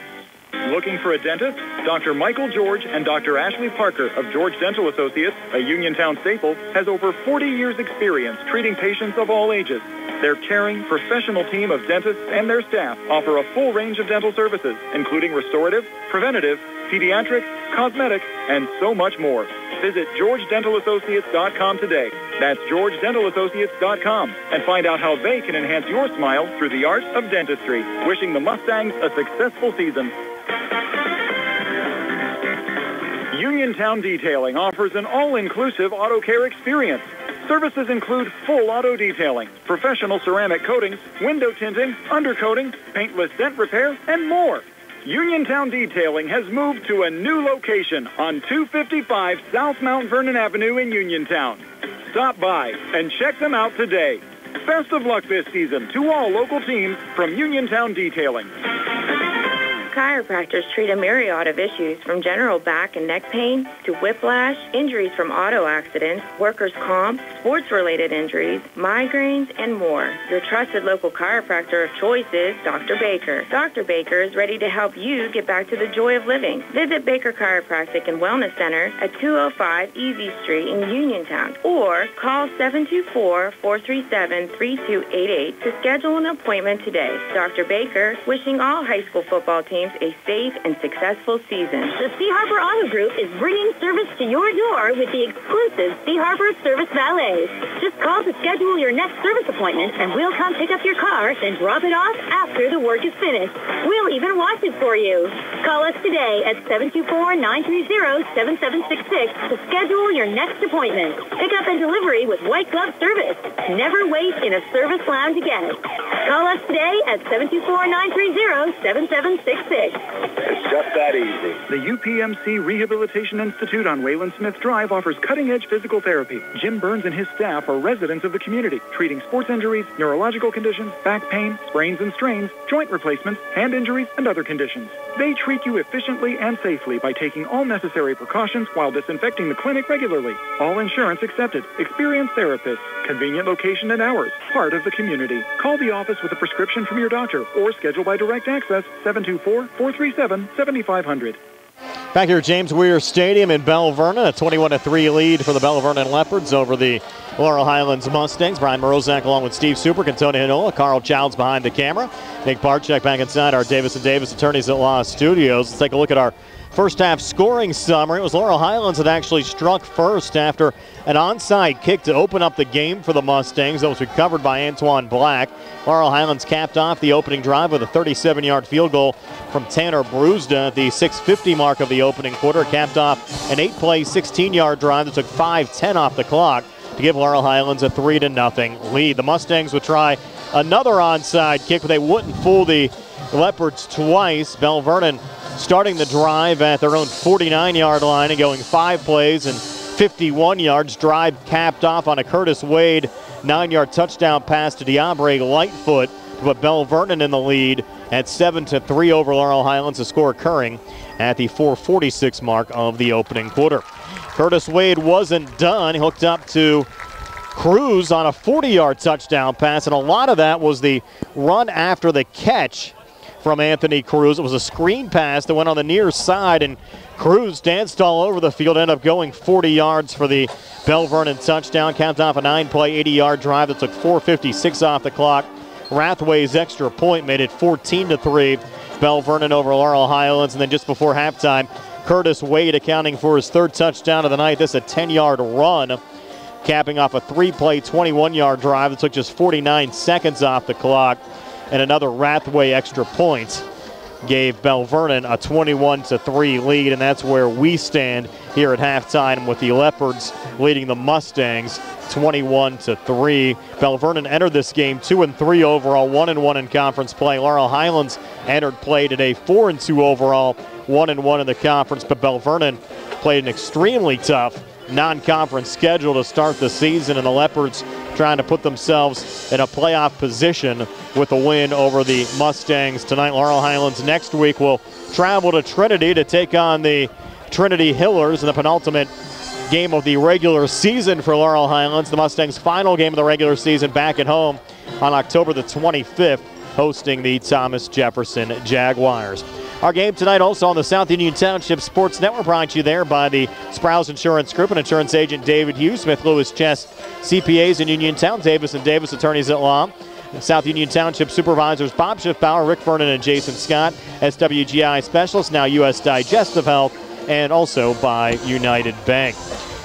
Looking for a dentist? Dr. Michael George and Dr. Ashley Parker of George Dental Associates, a Uniontown staple, has over 40 years' experience treating patients of all ages. Their caring, professional team of dentists and their staff offer a full range of dental services, including restorative, preventative, pediatric, cosmetic, and so much more. Visit GeorgeDentalAssociates.com today. That's GeorgeDentalAssociates.com, and find out how they can enhance your smile through the art of dentistry. Wishing the Mustangs a successful season. Uniontown Detailing offers an all-inclusive auto care experience. Services include full auto detailing, professional ceramic coatings, window tinting, undercoating, paintless dent repair, and more. Uniontown Detailing has moved to a new location on 255 South Mount Vernon Avenue in Uniontown. Stop by and check them out today. Best of luck this season to all local teams from Uniontown Detailing. Chiropractors treat a myriad of issues from general back and neck pain to whiplash, injuries from auto accidents, workers' comp, sports-related injuries, migraines, and more. Your trusted local chiropractor of choice is Dr. Baker. Dr. Baker is ready to help you get back to the joy of living. Visit Baker Chiropractic and Wellness Center at 205 Easy Street in Uniontown or call 724-437-3288 to schedule an appointment today. Dr. Baker, wishing all high school football teams a safe and successful season. The Sea Harbor Auto Group is bringing service to your door with the exclusive Sea Harbor Service Valets. Just call to schedule your next service appointment, and we'll come pick up your car and drop it off after the work is finished. We'll even wash it for you. Call us today at 724-930-7766 to schedule your next appointment. Pickup and delivery with white glove service. Never wait in a service lounge again. Call us today at 724-930-7766. It's just that easy. The UPMC Rehabilitation Institute on Wayland Smith Drive offers cutting-edge physical therapy. Jim Burns and his staff are residents of the community, treating sports injuries, neurological conditions, back pain, sprains and strains, joint replacements, hand injuries, and other conditions. They treat you efficiently and safely by taking all necessary precautions while disinfecting the clinic regularly. All insurance accepted. Experienced therapists. Convenient location and hours. Part of the community. Call the office with a prescription from your doctor or schedule by direct access 724-437-7500. Back here at James Weir Stadium in Belle Vernon, a 21-3 lead for the Belle Vernon Leopards over the Laurel Highlands Mustangs. Brian Morozak along with Steve Super, Antonio Hinola, Carl Childs behind the camera. Nick Barczyk back inside our Davis & Davis Attorneys at Law Studios. Let's take a look at our first half scoring summary. It was Laurel Highlands that actually struck first after an onside kick to open up the game for the Mustangs. That was recovered by Antoine Black. Laurel Highlands capped off the opening drive with a 37-yard field goal from Tanner Brewsda at the 6:50 mark of the opening quarter. Capped off an 8-play, 16-yard drive that took 5:10 off the clock to give Laurel Highlands a 3-0 lead. The Mustangs would try another onside kick, but they wouldn't fool the Leopards twice. Belle Vernon starting the drive at their own 49-yard line and going 5 plays and 51 yards. Drive capped off on a Curtis Wade 9-yard touchdown pass to Diabre Lightfoot to put Belle Vernon in the lead at 7-3 over Laurel Highlands. The score occurring at the 4:46 mark of the opening quarter. Curtis Wade wasn't done. He hooked up to Cruz on a 40-yard touchdown pass, and a lot of that was the run after the catch from Anthony Cruz. It was a screen pass that went on the near side, and Cruz danced all over the field, ended up going 40 yards for the Belle Vernon touchdown. Capped off a 9-play, 80-yard drive that took 4:56 off the clock Rathway's extra point made it 14-3. Belle Vernon over Laurel Highlands. And then just before halftime, Curtis Wade accounting for his third touchdown of the night. This is a 10-yard run, capping off a 3-play, 21-yard drive that took just 49 seconds off the clock. And another Rathway extra point gave Belle Vernon a 21-3 lead, and that's where we stand here at halftime with the Leopards leading the Mustangs 21-3. Belle Vernon entered this game 2-3 overall, 1-1 in conference play. Laurel Highlands entered play today 4-2 overall, 1-1 in the conference, but Belle Vernon played an extremely tough non-conference schedule to start the season, and the Leopards trying to put themselves in a playoff position with a win over the Mustangs tonight. Laurel Highlands next week will travel to Trinity to take on the Trinity Hillers in the penultimate game of the regular season for Laurel Highlands. The Mustangs' final game of the regular season back at home on October the 25th, hosting the Thomas Jefferson Jaguars. Our game tonight also on the South Union Township Sports Network, brought to you there by the Sprouse Insurance Group and insurance agent David Hughes, Smith Lewis Chess CPAs in Uniontown, Davis & Davis Attorneys at Law, South Union Township Supervisors Bob Schiffbauer, Rick Vernon, and Jason Scott, SWGI Specialists, now U.S. Digestive Health, and also by United Bank.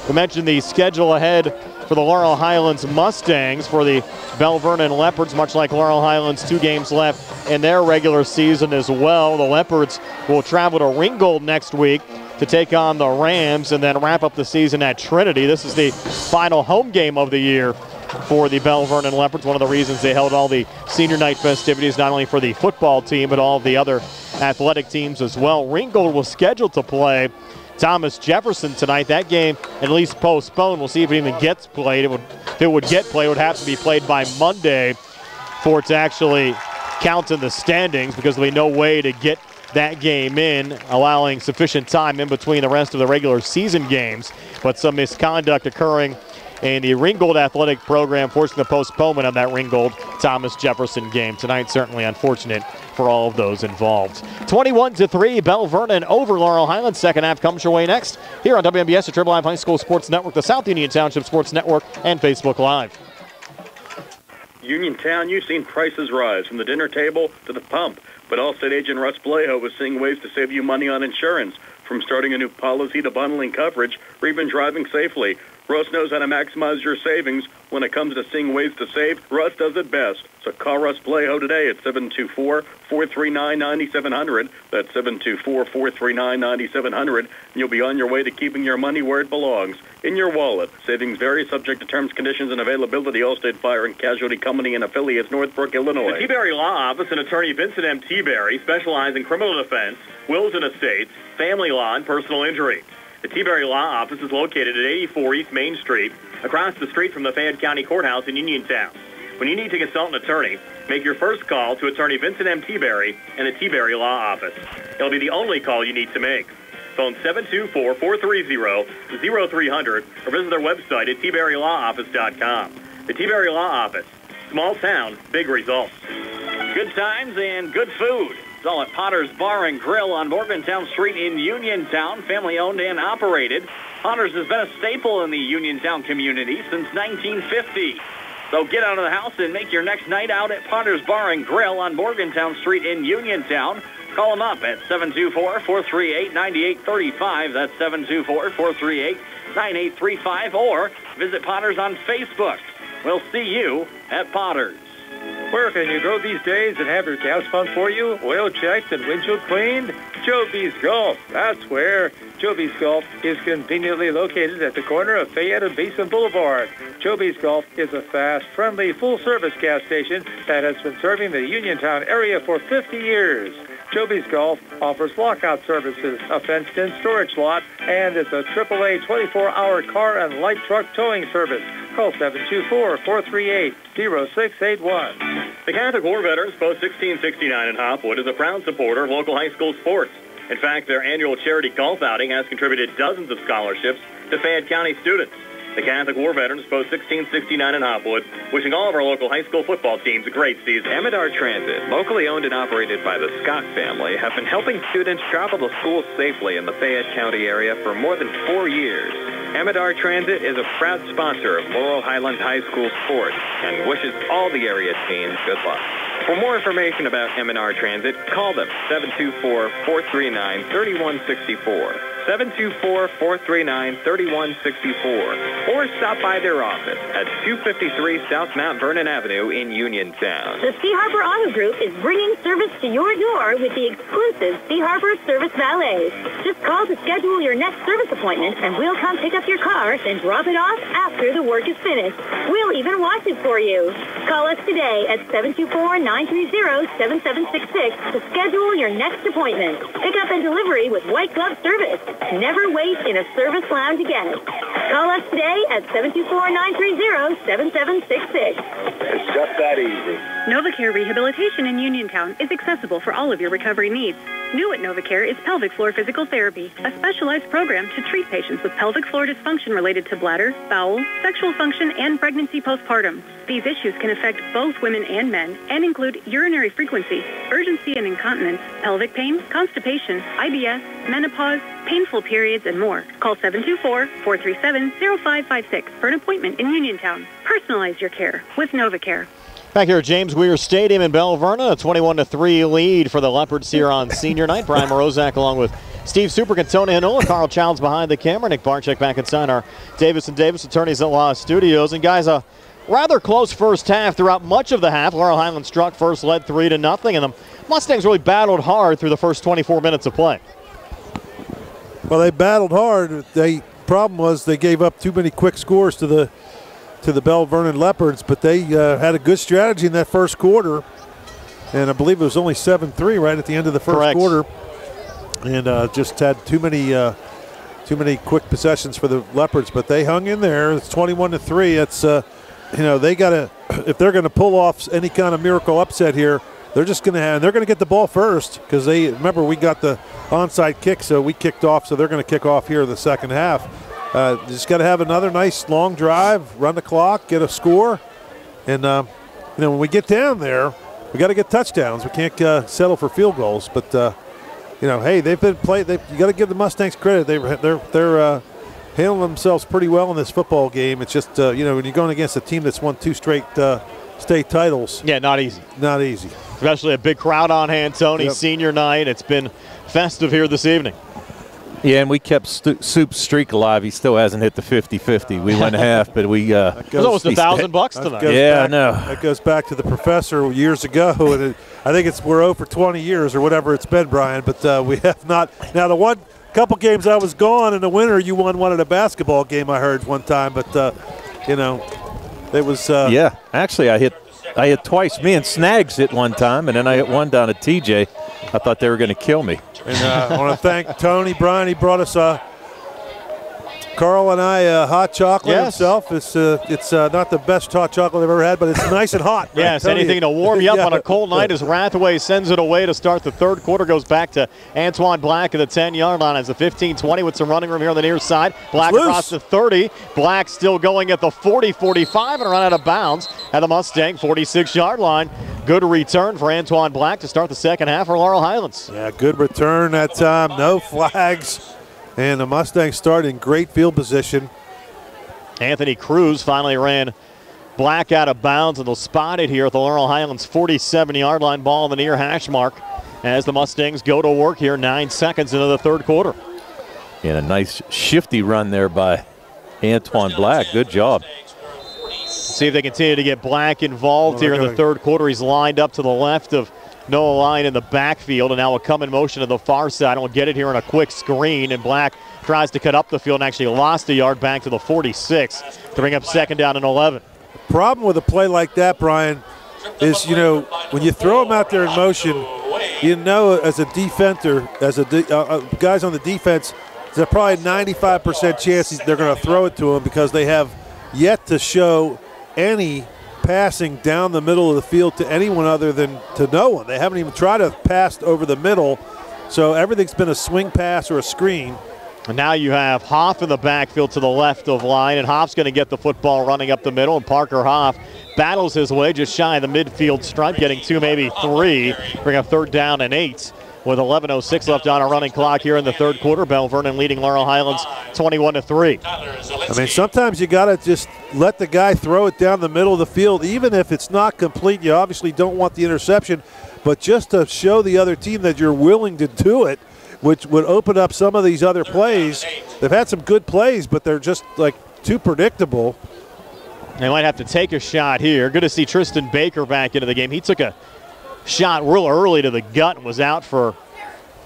We mentioned the schedule ahead for the Laurel Highlands Mustangs. For the Belle Vernon Leopards, much like Laurel Highlands, 2 games left in their regular season as well. The Leopards will travel to Ringgold next week to take on the Rams and then wrap up the season at Trinity. This is the final home game of the year for the Belle Vernon Leopards. One of the reasons they held all the senior night festivities, not only for the football team, but all of the other athletic teams as well. Ringgold was scheduled to play Thomas Jefferson tonight. That game at least postponed. We'll see if it even gets played. If it would get played, it would have to be played by Monday for it to actually count in the standings, because there'll be no way to get that game in, allowing sufficient time in between the rest of the regular season games. But some misconduct occurring in the Ringgold athletic program, forcing the postponement of that Ringgold Thomas Jefferson game tonight. Certainly unfortunate for all of those involved. 21-3, Belle Vernon over Laurel Highlands. Second half comes your way next here on WMBS, the Triple I High School Sports Network, the South Union Township Sports Network, and Facebook Live. Uniontown, you've seen prices rise from the dinner table to the pump, but Allstate agent Russ Blejo is seeing ways to save you money on insurance, from starting a new policy to bundling coverage or even driving safely. Russ knows how to maximize your savings. When it comes to seeing ways to save, Russ does it best. So call Russ Blejo today at 724-439-9700. That's 724-439-9700. And you'll be on your way to keeping your money where it belongs, in your wallet. Savings vary, subject to terms, conditions, and availability. Allstate Fire and Casualty Company and affiliates, Northbrook, Illinois. The T-Berry Law Office and attorney Vincent M. T-Berry specialize in criminal defense, wills and estates, family law, and personal injury. The T-Berry Law Office is located at 84 East Main Street, across the street from the Fayette County Courthouse in Uniontown. When you need to consult an attorney, make your first call to attorney Vincent M. T-Berry and the T-Berry Law Office. It'll be the only call you need to make. Phone 724-430-0300 or visit their website at tberrylawoffice.com. The T-Berry Law Office. Small town, big results. Good times and good food. It's all at Potter's Bar and Grill on Morgantown Street in Uniontown, family-owned and operated. Potter's has been a staple in the Uniontown community since 1950. So get out of the house and make your next night out at Potter's Bar and Grill on Morgantown Street in Uniontown. Call them up at 724-438-9835. That's 724-438-9835. Or visit Potter's on Facebook. We'll see you at Potter's. Where can you go these days and have your gas pumped for you, oil checked, and windshield cleaned? Joby's Golf. That's where. Joby's Golf is conveniently located at the corner of Fayette and Basin Boulevard. Joby's Golf is a fast, friendly, full-service gas station that has been serving the Uniontown area for 50 years. Joby's Golf offers lockout services, a fenced-in storage lot, and it's a AAA 24-hour car and light truck towing service. Call 724-438-0681. The Catholic War Veterans Post 1669 in Hopwood is a proud supporter of local high school sports. In fact, their annual charity golf outing has contributed dozens of scholarships to Fayette County students. The Catholic War Veterans Post 1669 in Hopwood, wishing all of our local high school football teams a great season. Amador Transit, locally owned and operated by the Scott family, have been helping students travel to school safely in the Fayette County area for more than 4 years. Amador Transit is a proud sponsor of Laurel Highlands High School sports and wishes all the area teams good luck. For more information about M&R Transit, call them 724-439-3164. 724-439-3164. Or stop by their office at 253 South Mount Vernon Avenue in Uniontown. The Sea Harbor Auto Group is bringing service to your door with the exclusive Sea Harbor Service Valets. Just call to schedule your next service appointment, and we'll come pick up your car and drop it off after the work is finished. We'll even wash it for you. Call us today at 724-930-7766 to schedule your next appointment. Pickup and delivery with white glove service. Never wait in a service lounge again. Call us today at 724-930-7766. It's just that easy. NovaCare Rehabilitation in Uniontown is accessible for all of your recovery needs. New at NovaCare is pelvic floor physical therapy, a specialized program to treat patients with pelvic floor dysfunction related to bladder, bowel, sexual function, and pregnancy postpartum. These issues can affect both women and men and include urinary frequency, urgency and incontinence, pelvic pain, constipation, IBS, menopause, painful periods, and more. Call 724-437-0556 for an appointment in Uniontown. Personalize your care with NovaCare. Back here at James Weir Stadium in Belle Vernon, a 21-3 lead for the Leopards here on senior night. Brian Morozak along with Steve Superkin, Tony Hanola, Carl Childs behind the camera, Nick Barczyk back inside our Davis & Davis Attorneys at Law Studios. And guys, a rather close first half throughout much of the half. Laurel Highlands struck first, led 3-0, and the Mustangs really battled hard through the first 24 minutes of play. Well, they battled hard. The problem was they gave up too many quick scores to the Belle Vernon Leopards, but they had a good strategy in that first quarter, and I believe it was only 7-3 right at the end of the first quarter, and just had too many quick possessions for the Leopards, but they hung in there. It's 21-3. It's they got to, if they're going to pull off any kind of miracle upset here, they're just going to have, they're going to get the ball first because they remember we got the onside kick, so we kicked off, so they're going to kick off here in the second half. Just got to have another nice long drive, run the clock, get a score, and when we get down there, we got to get touchdowns. We can't settle for field goals. But hey, they've been played. You got to give the Mustangs credit. They're handling themselves pretty well in this football game. It's just when you're going against a team that's won 2 straight state titles. Yeah, not easy. Not easy. Especially a big crowd on hand, Tony. Yep. Senior night. It's been festive here this evening. Yeah, and we kept Soup's streak alive. He still hasn't hit the 50-50. We went half, but we it was almost $1,000 tonight. Yeah, I know. That goes back to the professor years ago, and I think we're 0 for 20 years or whatever it's been, Brian. But we have not. Now the couple games I was gone in the winter, you won one at a basketball game. I heard one time, but it was. Yeah, actually, I hit twice. Me and Snags hit one time, and then I hit one down at TJ. I thought they were going to kill me. And I want to thank Tony Bryan. He brought us Carl and I hot chocolate himself. It's not the best hot chocolate I've ever had, but it's nice and hot. Yes, anything to warm you up on a cold night as Rathaway sends it away to start the third quarter. Goes back to Antoine Black at the 10-yard line as the 15-20 with some running room here on the near side. Black across the 30. Black still going at the 40-45 and run out of bounds at the Mustang 46-yard line. Good return for Antoine Black to start the second half for Laurel Highlands. Yeah, good return that time. No flags. And the Mustangs start in great field position. Anthony Cruz finally ran Black out of bounds, and they'll spot it here at the Laurel Highlands 47-yard line, ball in the near hash mark as the Mustangs go to work here 9 seconds into the third quarter. And a nice shifty run there by Antoine Black. Good job. See if they continue to get Black involved here in the third quarter. He's lined up to the left of Noah Lyon in the backfield, and now will come in motion to the far side. And we'll get it here on a quick screen, and Black tries to cut up the field and actually lost a yard back to the 46 to bring up second down and 11. The problem with a play like that, Brian, is, when you throw them out there in motion, as a defender, guys on the defense, there's probably 95% chance they're going to throw it to him because they have yet to show any passing down the middle of the field to anyone other than to no one. They haven't even tried to pass over the middle, so everything's been a swing pass or a screen. And now you have Hoff in the backfield to the left of line, and Hoff's going to get the football running up the middle, and Parker Hoff battles his way just shy of the midfield stripe, getting 2, maybe 3, bring up third down and 8 with 11:06 left on a running clock here in the third quarter. Belle Vernon leading Laurel Highlands 21-3. I mean, sometimes you got to just let the guy throw it down the middle of the field, even if it's not complete. You obviously don't want the interception, but just to show the other team that you're willing to do it, which would open up some of these other plays. They've had some good plays, but they're just like too predictable. They might have to take a shot here. Good to see Tristan Baker back into the game. He took a shot real early to the gut and was out for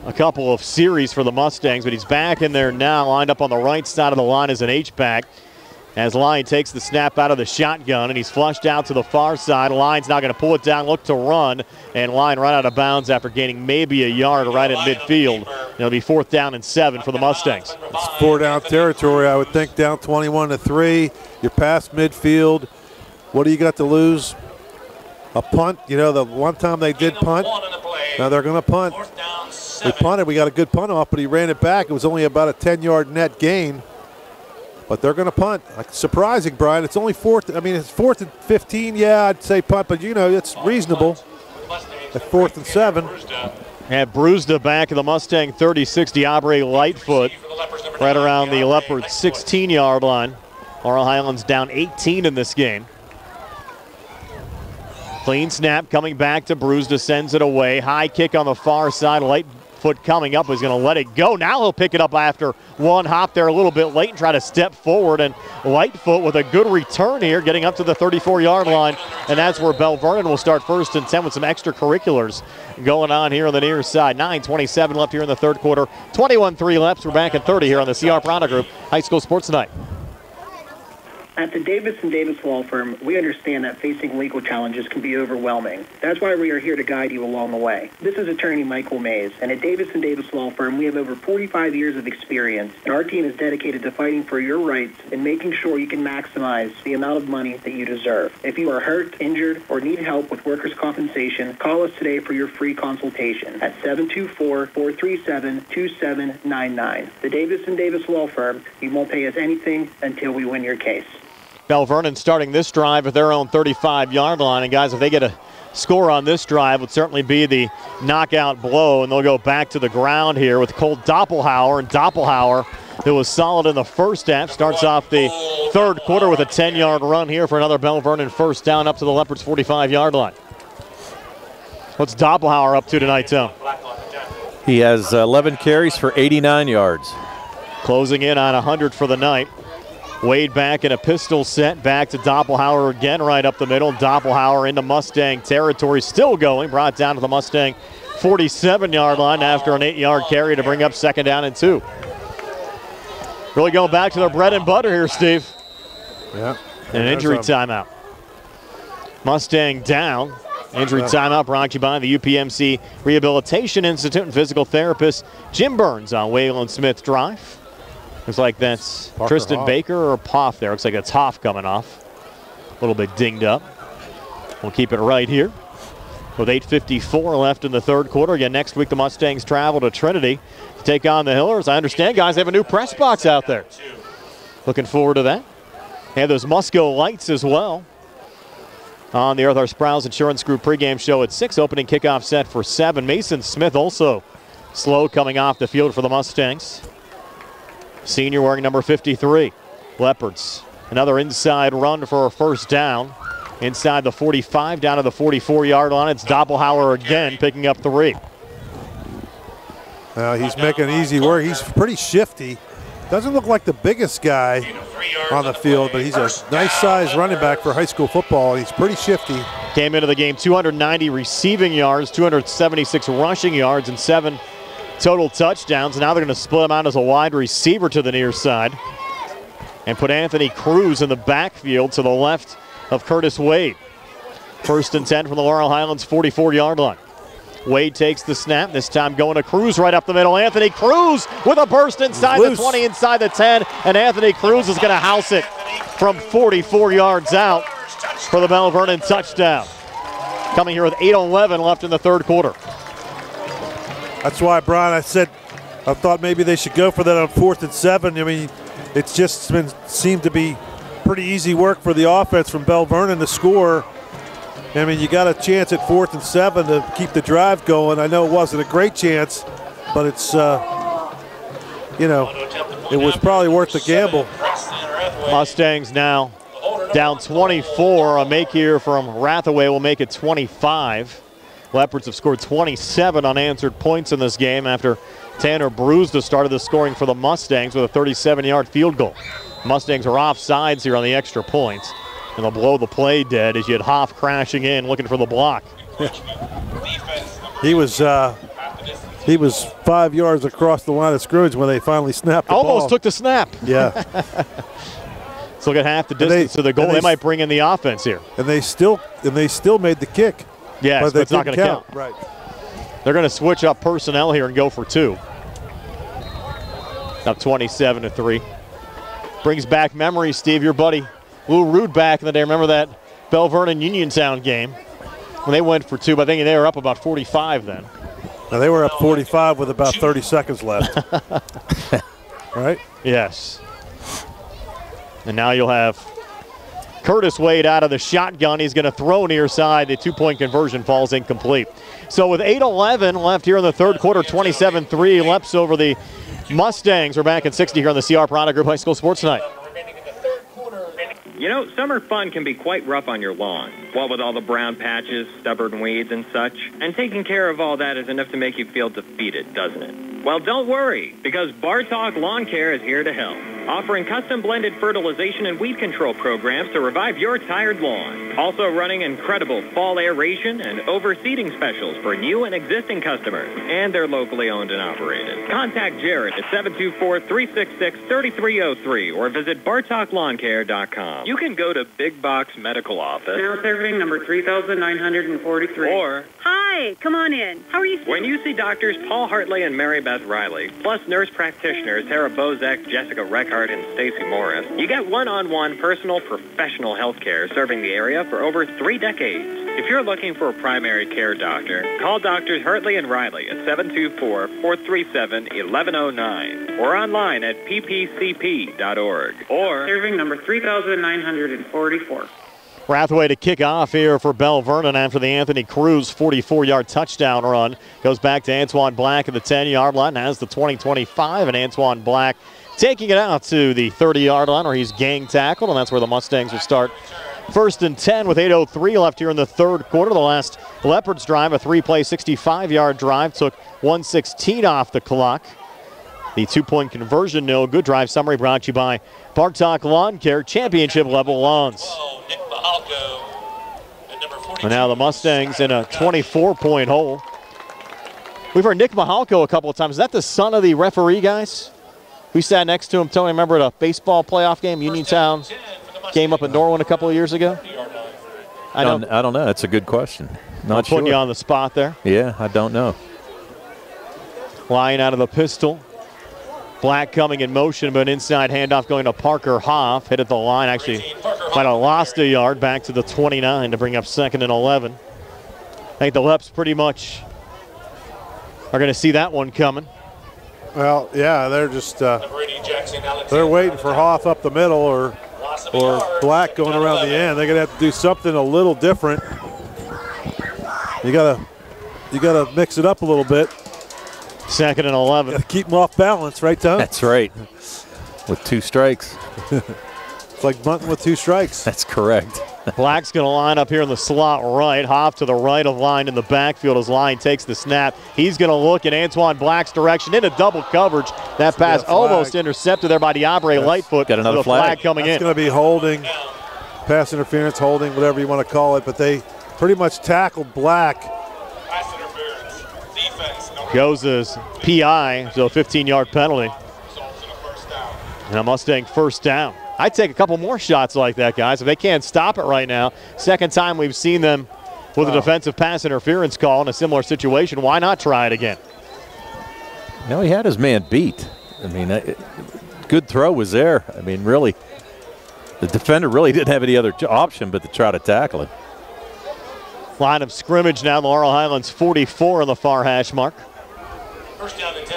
a couple of series for the Mustangs, but he's back in there now, lined up on the right side of the line as an H-back. As Lyon takes the snap out of the shotgun, and he's flushed out to the far side. Lyon's now going to pull it down, look to run, and Lyon right out of bounds after gaining maybe a yard right at midfield. It'll be 4th down and 7 for the Mustangs. It's 4-down territory, I would think, down 21-3. You're past midfield. What do you got to lose? A punt. You know, the one time they did punt, now they're going to punt. We punted. We got a good punt off, but he ran it back. It was only about a 10-yard net gain. But they're going to punt. Surprising, Brian. It's only 4th. I mean, it's 4th and 15. Yeah, I'd say punt, but, you know, it's reasonable at 4th and 7. And Brewster back in the Mustang 30-60 Diabre Lightfoot right around the Leopard 16-yard line. Laurel Highlands down 18 in this game. Clean snap coming back to Brewster, sends it away. High kick on the far side. Lightfoot coming up, is going to let it go. Now he'll pick it up after one hop there a little bit late and try to step forward. And Lightfoot with a good return here, getting up to the 34-yard line. And that's where Belle Vernon will start 1st and 10 with some extracurriculars going on here on the near side. 9:27 left here in the third quarter. 21-3 left. We're back at 30 here on the CR Prana Group High School Sports Tonight. At the Davis & Davis Law Firm, we understand that facing legal challenges can be overwhelming. That's why we are here to guide you along the way. This is attorney Michael Mays, and at Davis & Davis Law Firm, we have over 45 years of experience, and our team is dedicated to fighting for your rights and making sure you can maximize the amount of money that you deserve. If you are hurt, injured, or need help with workers' compensation, call us today for your free consultation at 724-437-2799. The Davis & Davis Law Firm, you won't pay us anything until we win your case. Belle Vernon starting this drive at their own 35-yard line. And, guys, if they get a score on this drive, would certainly be the knockout blow. And they'll go back to the ground here with Cole Doppelhauer. And Doppelhauer, who was solid in the first half, starts off the third quarter with a 10-yard run here for another Belle Vernon first down up to the Leopards' 45-yard line. What's Doppelhauer up to tonight, Tom? He has 11 carries for 89 yards. Closing in on 100 for the night. Wade back in a pistol set, back to Doppelhauer again right up the middle. Doppelhauer into Mustang territory, still going, brought down to the Mustang 47-yard line after an 8-yard carry to bring up 2nd down and 2. Really going back to their bread and butter here, Steve. Yeah. And an injury timeout. Mustang down. Injury timeout brought to you by the UPMC Rehabilitation Institute and physical therapist Jim Burns on Wayland Smith Drive. Looks like that's Parker Tristan Hoff. Baker or Poff there. Looks like that's Hoff coming off. A little bit dinged up. We'll keep it right here with 8:54 left in the third quarter. Again, next week the Mustangs travel to Trinity to take on the Hillers. I understand, guys, they have a new press box out there. Looking forward to that. They have those Musco lights as well. On the Earth Our Sprouse Insurance Group pregame show at 6. Opening kickoff set for 7. Mason Smith also slow coming off the field for the Mustangs. Senior wearing number 53. Leopards. Another inside run for a first down. Inside the 45, down to the 44-yard line. It's Doppelhauer again, picking up 3. He's making easy work. He's pretty shifty. Doesn't look like the biggest guy on the field, but he's a nice-sized running back for high school football. He's pretty shifty. Came into the game 290 receiving yards, 276 rushing yards, and 7 total touchdowns. Now they're going to split him out as a wide receiver to the near side and put Anthony Cruz in the backfield to the left of Curtis Wade. 1st and 10 from the Laurel Highlands 44-yard line. Wade takes the snap, this time going to Cruz right up the middle. Anthony Cruz with a burst inside the 20, inside the 10, and Anthony Cruz is going to house it from 44 yards out for the Belle Vernon touchdown. Coming here with 8:11 left in the third quarter. That's why, Brian, I thought maybe they should go for that on 4th and 7. I mean, it's just seemed to be pretty easy work for the offense from Belle Vernon to score. I mean, you got a chance at 4th and 7 to keep the drive going. I know it wasn't a great chance, but it's, you know, it was probably worth the gamble. Mustangs now down 24. A make here from Rathaway will make it 25. Leopards have scored 27 unanswered points in this game after Tanner Brewster started the scoring for the Mustangs with a 37-yard field goal. Mustangs are off sides here on the extra points, and they'll blow the play dead as you had Hoff crashing in looking for the block. He was 5 yards across the line of scrimmage when they finally snapped the ball. Almost took the snap. Yeah. So look at half the distance to the goal. They might bring in the offense here. And they still made the kick. Yes, but it's not going to count. Right. They're going to switch up personnel here and go for 2. Up 27-3. Brings back memories, Steve. Your buddy Lou Rude back in the day. Remember that Belle Vernon Uniontown game when they went for 2, but I think they were up about 45 then. Now they were up 45 with about 30 seconds left. Right? Yes. And now you'll have Curtis Wade out of the shotgun. He's going to throw near side. The 2-point conversion falls incomplete. So with 8:11 left here in the third quarter, 27-3, Leps over the Mustangs. We're back at 60 here on the CR Prada Group High School Sports Night. You know, summer fun can be quite rough on your lawn. What with all the brown patches, stubborn weeds, and such. And taking care of all that is enough to make you feel defeated, doesn't it? Well, don't worry, because Bartok Lawn Care is here to help. Offering custom-blended fertilization and weed control programs to revive your tired lawn. Also running incredible fall aeration and overseeding specials for new and existing customers. And they're locally owned and operated. Contact Jared at 724-366-3303 or visit BartokLawnCare.com. You can go to Big Box Medical Office. Now serving number 3,943. Or, hi, come on in. How are you? When you see doctors Paul Hartley and Mary Beth Riley, plus nurse practitioners Tara Bozek, Jessica Reckhart, and Stacy Morris, you get one-on-one personal professional health care serving the area for over 3 decades. If you're looking for a primary care doctor, call Doctors Hartley and Riley at 724-437-1109 or online at ppcp.org. Or serving number 3,944. Rathaway to kick off here for Belle Vernon after the Anthony Cruz 44-yard touchdown run. Goes back to Antoine Black at the 10-yard line. Has the 20-25, and Antoine Black taking it out to the 30-yard line where he's gang tackled, and that's where the Mustangs will start 1st and 10 with 8:03 left here in the third quarter. The last Leopards drive, a 3-play 65-yard drive, took 1:16 off the clock. The 2-point conversion, no good. Drive summary brought to you by Bartok Lawn Care, championship level lawns. And now the Mustangs in a 24-point hole. We've heard Nick Mahalko a couple of times. Is that the son of the referee, guys? We sat next to him. Tony, remember at a baseball playoff game, Uniontown game up in Norwin a couple of years ago? I don't know. That's a good question. Not putting you on the spot there. Yeah, I don't know. Lying out of the pistol. Black coming in motion, but inside handoff going to Parker Hoff. Hit at the line. Actually, might have lost a yard back to the 29 to bring up 2nd and 11. I think the Leps pretty much are going to see that one coming. Well, yeah, they're just they're waiting for Hoff up the middle or Black going around the end. They're going to have to do something a little different. You gotta mix it up a little bit. 2nd and 11. Gotta keep them off balance, right, Tom? That's right. With 2 strikes. It's like bunting with 2 strikes. That's correct. Black's going to line up here in the slot right. Hoff to the right of line in the backfield as Line takes the snap. He's going to look in Antoine Black's direction into double coverage. That pass almost intercepted there by Diabre Lightfoot. Got another flag coming in. It's going to be holding, pass interference, holding, whatever you want to call it. But they pretty much tackled Black. Goes as PI, so a 15-yard penalty. And a Mustang first down. I'd take a couple more shots like that, guys. If they can't stop it right now, second time we've seen them with a defensive pass interference call in a similar situation. Why not try it again? No, he had his man beat. I mean, good throw was there. I mean, really, the defender really didn't have any other option but to try to tackle it. Line of scrimmage now, Laurel Highlands 44 on the far hash mark.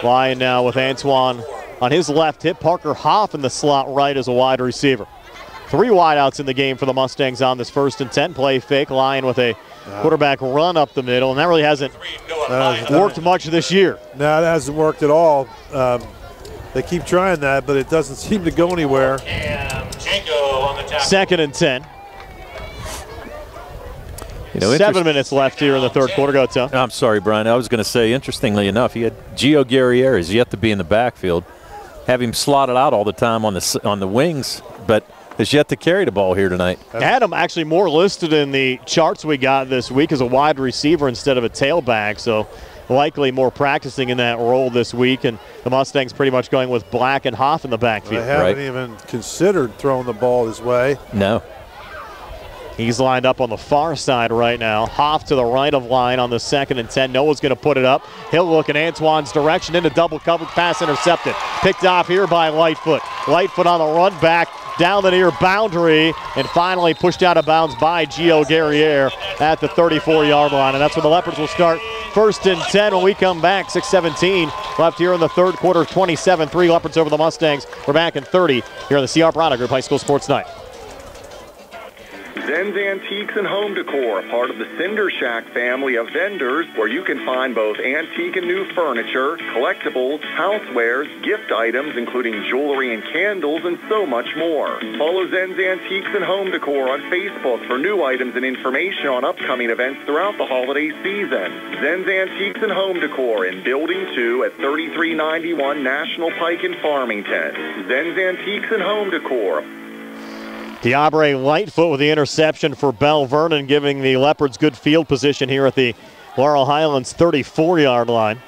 Lying now with Antoine on his left hip. Parker Hoff in the slot right as a wide receiver. 3 wideouts in the game for the Mustangs on this 1st and 10. Play fake, Lyon with a quarterback run up the middle, and that really hasn't worked much this year. No, it hasn't worked at all. They keep trying that, but it doesn't seem to go anywhere. 2nd and 10. 7 minutes left here in the third quarter. Go, Tom. I'm sorry, Brian. I was going to say, interestingly enough, he had Gio Guerriere is yet to be in the backfield. Have him slotted out all the time on the wings, but has yet to carry the ball here tonight. Adam actually more listed in the charts we got this week as a wide receiver instead of a tailback, so likely more practicing in that role this week, and the Mustangs pretty much going with Black and Hoff in the backfield. They haven't even considered throwing the ball his way. No. He's lined up on the far side right now. Hoff to the right of line on the 2nd and 10. Noah's going to put it up. He'll look in Antoine's direction into double coverage. Pass intercepted. Picked off here by Lightfoot. Lightfoot on the run back down the near boundary and finally pushed out of bounds by Gio Guerriere at the 34-yard line. And that's when the Leopards will start 1st and 10 when we come back. 6:17 left here in the third quarter. 27-3 Leopards over the Mustangs. We're back in 30 here on the CR Bridal Group High School Sports Night. Zen's Antiques and Home Decor, part of the Cinder Shack family of vendors, where you can find both antique and new furniture, collectibles, housewares, gift items, including jewelry and candles, and so much more. Follow Zen's Antiques and Home Decor on Facebook for new items and information on upcoming events throughout the holiday season. Zen's Antiques and Home Decor in Building 2 at 3391 National Pike in Farmington. Zen's Antiques and Home Decor. Diabre Lightfoot with the interception for Belle Vernon, giving the Leopards good field position here at the Laurel Highlands 34-yard line.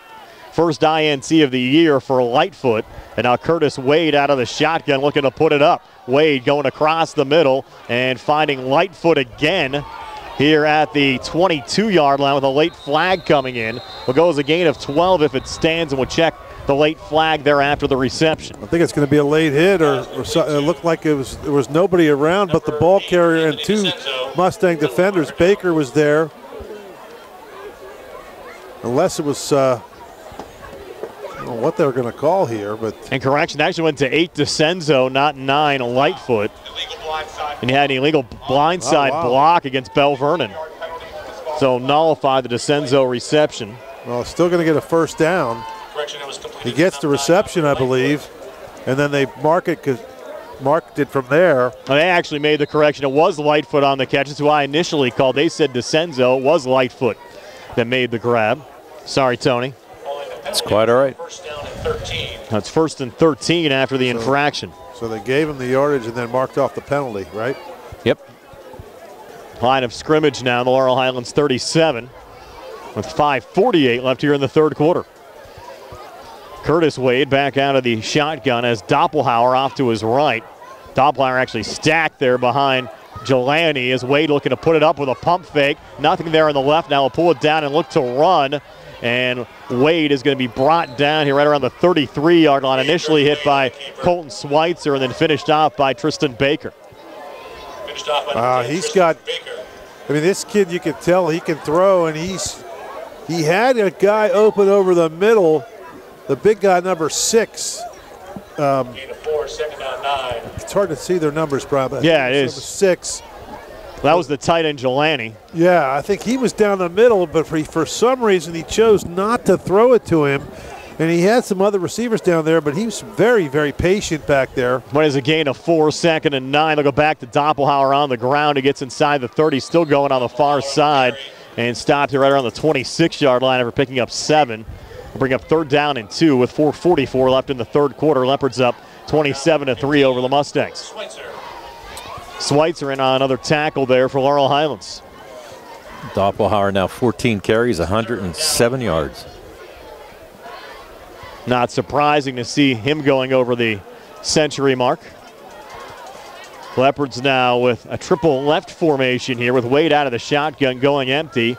First INT of the year for Lightfoot. And now Curtis Wade out of the shotgun looking to put it up. Wade going across the middle and finding Lightfoot again here at the 22-yard line with a late flag coming in. Will go as a gain of 12 if it stands, and we'll check the late flag there after the reception. I think it's going to be a late hit, or something. It looked like there was nobody around but the ball carrier and 2 Mustang defenders. Baker was there. Unless it was, I don't know what they were going to call here, but. And correction actually went to 8 DeCenzo, not 9 Lightfoot. And he had an illegal blindside block against Belle Vernon. So nullified the DeCenzo reception. Well, still going to get a first down. He gets the reception, I believe, and then they marked it from there. Well, they actually made the correction. It was Lightfoot on the catch. That's who I initially called. They said DeCenzo. It was Lightfoot that made the grab. Sorry, Tony. It's quite all right. That's 1st and 13 after the infraction. So they gave him the yardage and then marked off the penalty, right? Yep. Line of scrimmage now, the Laurel Highlands 37 with 5:48 left here in the third quarter. Curtis Wade back out of the shotgun as Doppelhauer off to his right. Doppelhauer actually stacked there behind Jelani as Wade looking to put it up with a pump fake. Nothing there on the left. Now he'll pull it down and look to run. And Wade is going to be brought down here right around the 33-yard line. Initially hit by Colton Schweitzer and then finished off by Tristan Baker. He's got, I mean, this kid, you can tell he can throw, and he had a guy open over the middle. The big guy, number 6. It's hard to see their numbers, probably. Yeah, it is. Number 6. That was the tight end, Jelani. Yeah, I think he was down the middle, but for some reason he chose not to throw it to him. And he had some other receivers down there, but he was very, very patient back there. But as a gain of 4, 2nd and 9. They'll go back to Doppelhauer on the ground. He gets inside the 30, still going on the far side, and stopped here right around the 26-yard line after picking up 7. We'll bring up 3rd down and 2 with 4:44 left in the third quarter. Leopards up 27-3 over the Mustangs. Schweitzer in on another tackle there for Laurel Highlands. Doppelhauer now 14 carries, 107 yards. Not surprising to see him going over the century mark. Leopards now with a triple left formation here with Wade out of the shotgun going empty.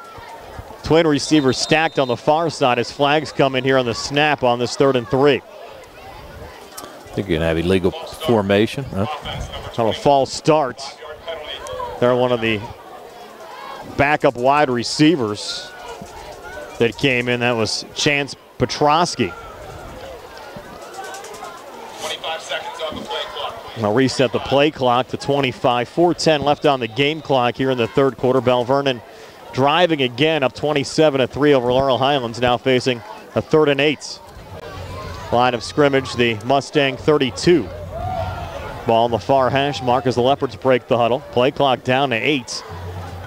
Twin receivers stacked on the far side as flags come in here on the snap on this 3rd and 3. I think you're going to have illegal formation. Huh? On a false start. They're one of the backup wide receivers that came in. That was Chance Petrosky. 25 seconds on the play clock. I'll reset the play clock to 25. 4:10 left on the game clock here in the third quarter. Belle Vernon driving again, up 27-3 over Laurel Highlands, now facing a 3rd and 8. Line of scrimmage, the Mustang 32. Ball in the far hash mark as the Leopards break the huddle. Play clock down to 8.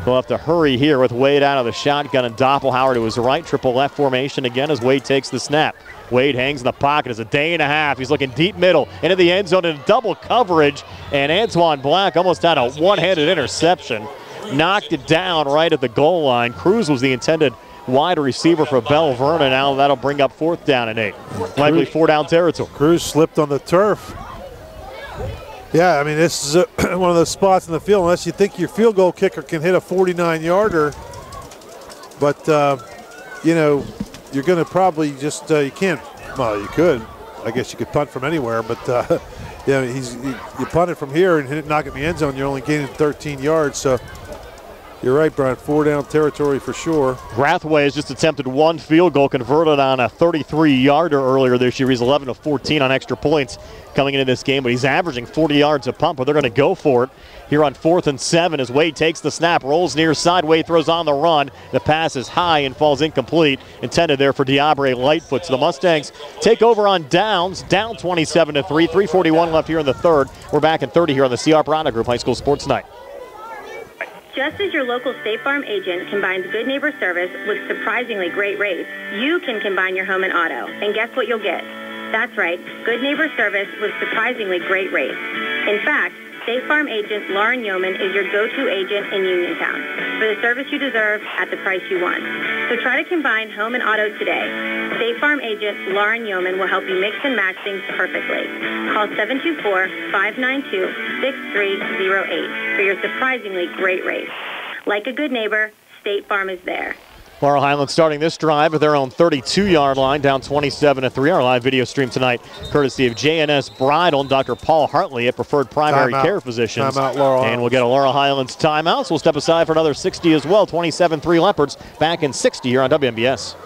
They'll have to hurry here with Wade out of the shotgun and Doppelhauer to his right. Triple left formation again as Wade takes the snap. Wade hangs in the pocket. It's a day and a half. He's looking deep middle into the end zone in double coverage. And Antoine Black almost had a one-handed interception. Knocked it down right at the goal line. Cruz was the intended wide receiver for Belle Vernon. Now that'll bring up 4th down and 8. Likely 4-down territory. Cruz slipped on the turf. Yeah, I mean, this is one of those spots in the field, unless you think your field goal kicker can hit a 49-yarder. But, you know, you're going to probably just, you can't, well, you could. I guess you could punt from anywhere, but, yeah, you punt it from here and hit it, knock it in the end zone, you're only gaining 13 yards. So you're right, Brian, 4-down territory for sure. Grathway has just attempted one field goal, converted on a 33-yarder earlier this year. He's 11 of 14 on extra points coming into this game, but he's averaging 40 yards a punt, but they're going to go for it here on 4th and 7 as Wade takes the snap, rolls near side. Wade throws on the run. The pass is high and falls incomplete. Intended there for Diabre Lightfoot. So the Mustangs take over on downs, down 27-3. 3:41 left here in the third. We're back in 30 here on the CR Bridal Group High School Sports Night. Just as your local State Farm agent combines good neighbor service with surprisingly great rates, you can combine your home and auto. And guess what you'll get? That's right, good neighbor service with surprisingly great rates. In fact, State Farm agent Lauren Yeoman is your go-to agent in Uniontown for the service you deserve at the price you want. So try to combine home and auto today. State Farm agent Lauren Yeoman will help you mix and match things perfectly. Call 724-592-6308 for your surprisingly great rates. Like a good neighbor, State Farm is there. Laurel Highlands starting this drive at their own 32-yard line, down 27-3. Our live video stream tonight, courtesy of J&S Bridal and Dr. Paul Hartley at Preferred Primary Care Physicians. Timeout, Laurel and we'll get a Laurel Highlands timeout, so we'll step aside for another 60 as well. 27-3 Leopards back in 60 here on WMBS.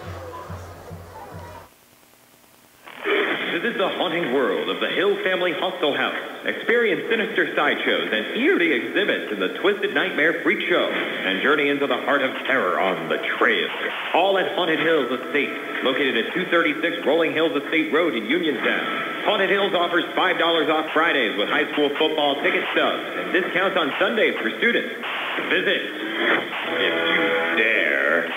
Visit the haunting world of the Hill Family Hostel House. Experience sinister sideshows and eerie exhibits in the Twisted Nightmare Freak Show. And journey into the heart of terror on the trail. All at Haunted Hills Estate, located at 236 Rolling Hills Estate Road in Uniontown. Haunted Hills offers $5 off Fridays with high school football ticket stubs and discounts on Sundays for students. Visit, if you dare.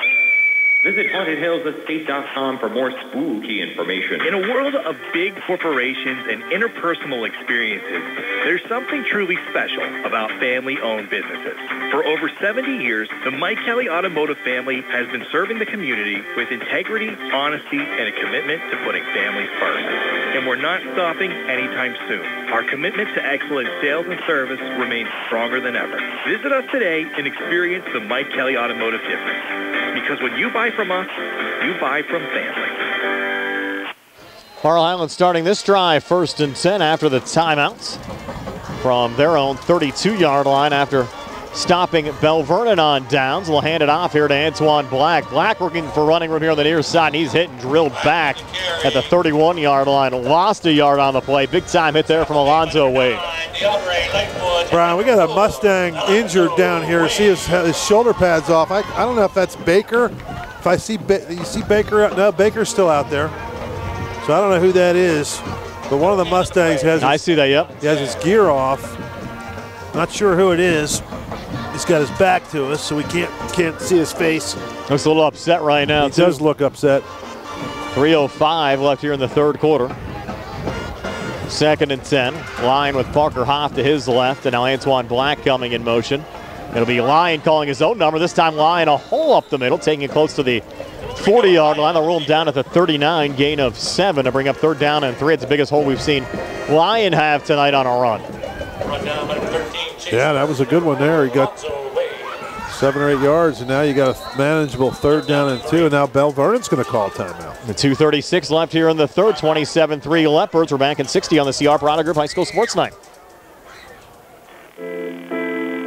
Visit HauntedHillsEstate.com for more spooky information. In a world of big corporations and interpersonal experiences, there's something truly special about family-owned businesses. For over 70 years, the Mike Kelly Automotive family has been serving the community with integrity, honesty, and a commitment to putting families first. And we're not stopping anytime soon. Our commitment to excellent sales and service remains stronger than ever. Visit us today and experience the Mike Kelly Automotive difference. Because when you buy from us, you buy from family. Laurel Highlands starting this drive 1st and 10 after the timeouts from their own 32-yard line after stopping Belle Vernon on downs. We'll hand it off here to Antoine Black. Black looking for running room here on the near side, and he's hit and drilled back at the 31-yard line. Lost a yard on the play. Big time hit there from Alonzo Wade. Brian, we got a Mustang injured down here. See his shoulder pads off. I don't know if that's Baker. If I see, you see Baker out? No, Baker's still out there. So I don't know who that is. But one of the Mustangs has. I see that. Yep. He has his gear off. Not sure who it is. He's got his back to us, so we can't see his face. Looks a little upset right now. He does look upset. 3:05 left here in the third quarter. 2nd and 10. Lyon with Parker Hoff to his left, and now Antoine Black coming in motion. It'll be Lyon calling his own number. This time Lyon a hole up the middle, taking it close to the 40-yard line. They'll roll him down at the 39, gain of 7 to bring up 3rd down and 3. It's the biggest hole we've seen Lyon have tonight on a run. Yeah, that was a good one there. He got 7 or 8 yards, and now you got a manageable 3rd down and 2. And now Belle Vernon's going to call timeout. The 2:36 left here in the third. 27-3 Leopards. We're back in 60 on the CR Bridal Group High School Sports Night.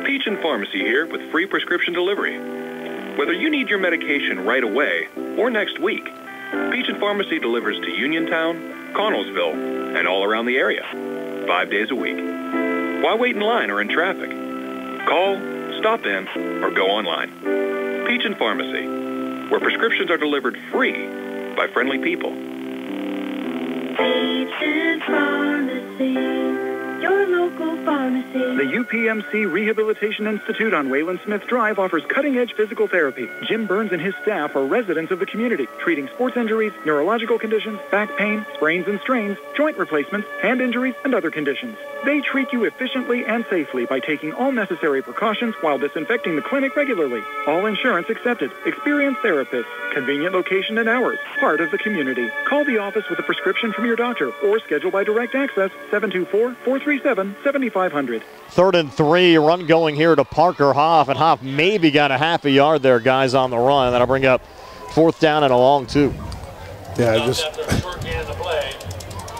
Peach & Pharmacy here with free prescription delivery. Whether you need your medication right away or next week, Peach & Pharmacy delivers to Uniontown, Connellsville, and all around the area, 5 days a week. Why wait in line or in traffic? Call, stop in, or go online. Peach & Pharmacy, where prescriptions are delivered free by friendly people. Peach & Pharmacy, your local pharmacy. The UPMC Rehabilitation Institute on Wayland Smith Drive offers cutting-edge physical therapy. Jim Burns and his staff are residents of the community, treating sports injuries, neurological conditions, back pain, sprains and strains, joint replacements, hand injuries, and other conditions. They treat you efficiently and safely by taking all necessary precautions while disinfecting the clinic regularly. All insurance accepted. Experienced therapists. Convenient location and hours. Part of the community. Call the office with a prescription from your doctor or schedule by direct access 724-437-7500. 3rd and 3, run going here to Parker Hoff, and Hoff maybe got a half a yard there, guys, on the run. That'll bring up 4th down and a long 2. Yeah,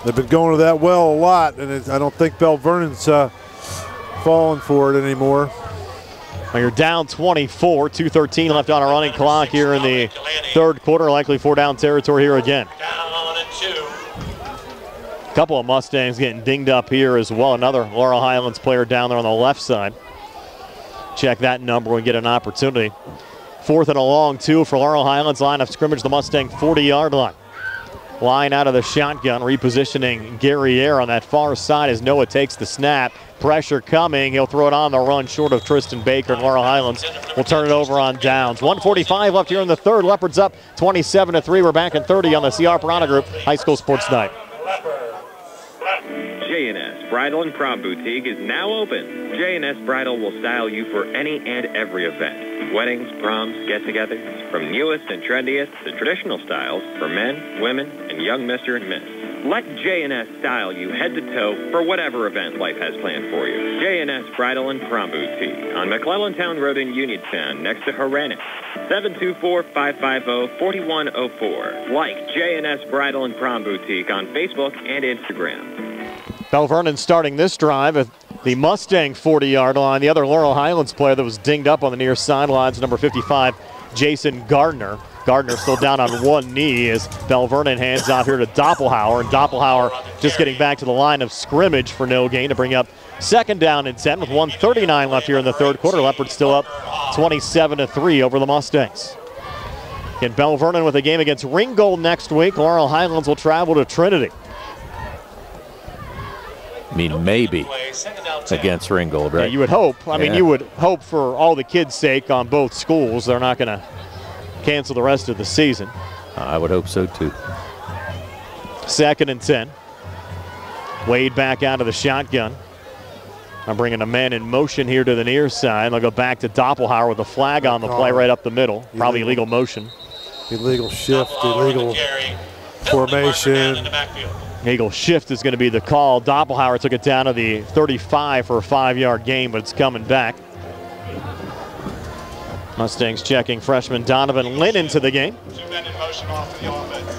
they've been going to that well a lot, and I don't think Belle Vernon's falling for it anymore. Well, you're down 24, 2:13 left on a running clock here in the 3rd quarter. Likely 4-down territory here again. A couple of Mustangs getting dinged up here as well. Another Laurel Highlands player down there on the left side. Check that number when we get an opportunity. 4th and a long 2 for Laurel Highlands. Line of scrimmage, the Mustang 40-yard line. Line out of the shotgun, repositioning Guerriere on that far side as Noah takes the snap. Pressure coming. He'll throw it on the run short of Tristan Baker, and Laurel Highlands will turn it over on downs. 1:45 left here in the 3rd. Leopards up 27-3. We're back in 30 on the CR Piranha Group High School Sports Night. J&S Bridal and Prom Boutique is now open. J&S Bridal will style you for any and every event. Weddings, proms, get-togethers. From newest and trendiest to traditional styles for men, women, and young Mr. and Miss. Let J&S style you head to toe for whatever event life has planned for you. J&S Bridal and Prom Boutique on McClellantown Road in Uniontown next to Haranet. 724-550-4104. Like J&S Bridal and Prom Boutique on Facebook and Instagram. Belle Vernon starting this drive at the Mustang 40-yard line. The other Laurel Highlands player that was dinged up on the near sidelines, number 55, Jason Gardner. Gardner still down on one knee as Belle Vernon hands off here to Doppelhauer. And Doppelhauer just getting back to the line of scrimmage for no gain to bring up 2nd down and 10 with 1:39 left here in the 3rd quarter. Leopards still up 27-3 over the Mustangs. And Belle Vernon with a game against Ringgold next week. Laurel Highlands will travel to Trinity. I mean, maybe against Ringgold, right? Yeah, you would hope. I mean, you would hope for all the kids' sake on both schools. They're not going to cancel the rest of the season. I would hope so, too. 2nd and 10. Wade back out of the shotgun. I'm bringing a man in motion here to the near side. They'll go back to Doppelhauer with a flag on the play right up the middle. Probably illegal motion. Illegal shift, illegal formation. Illegal shift is going to be the call. Doppelhauer took it down to the 35 for a 5-yard gain, but it's coming back. Mustangs checking freshman Donovan Lynn into the game.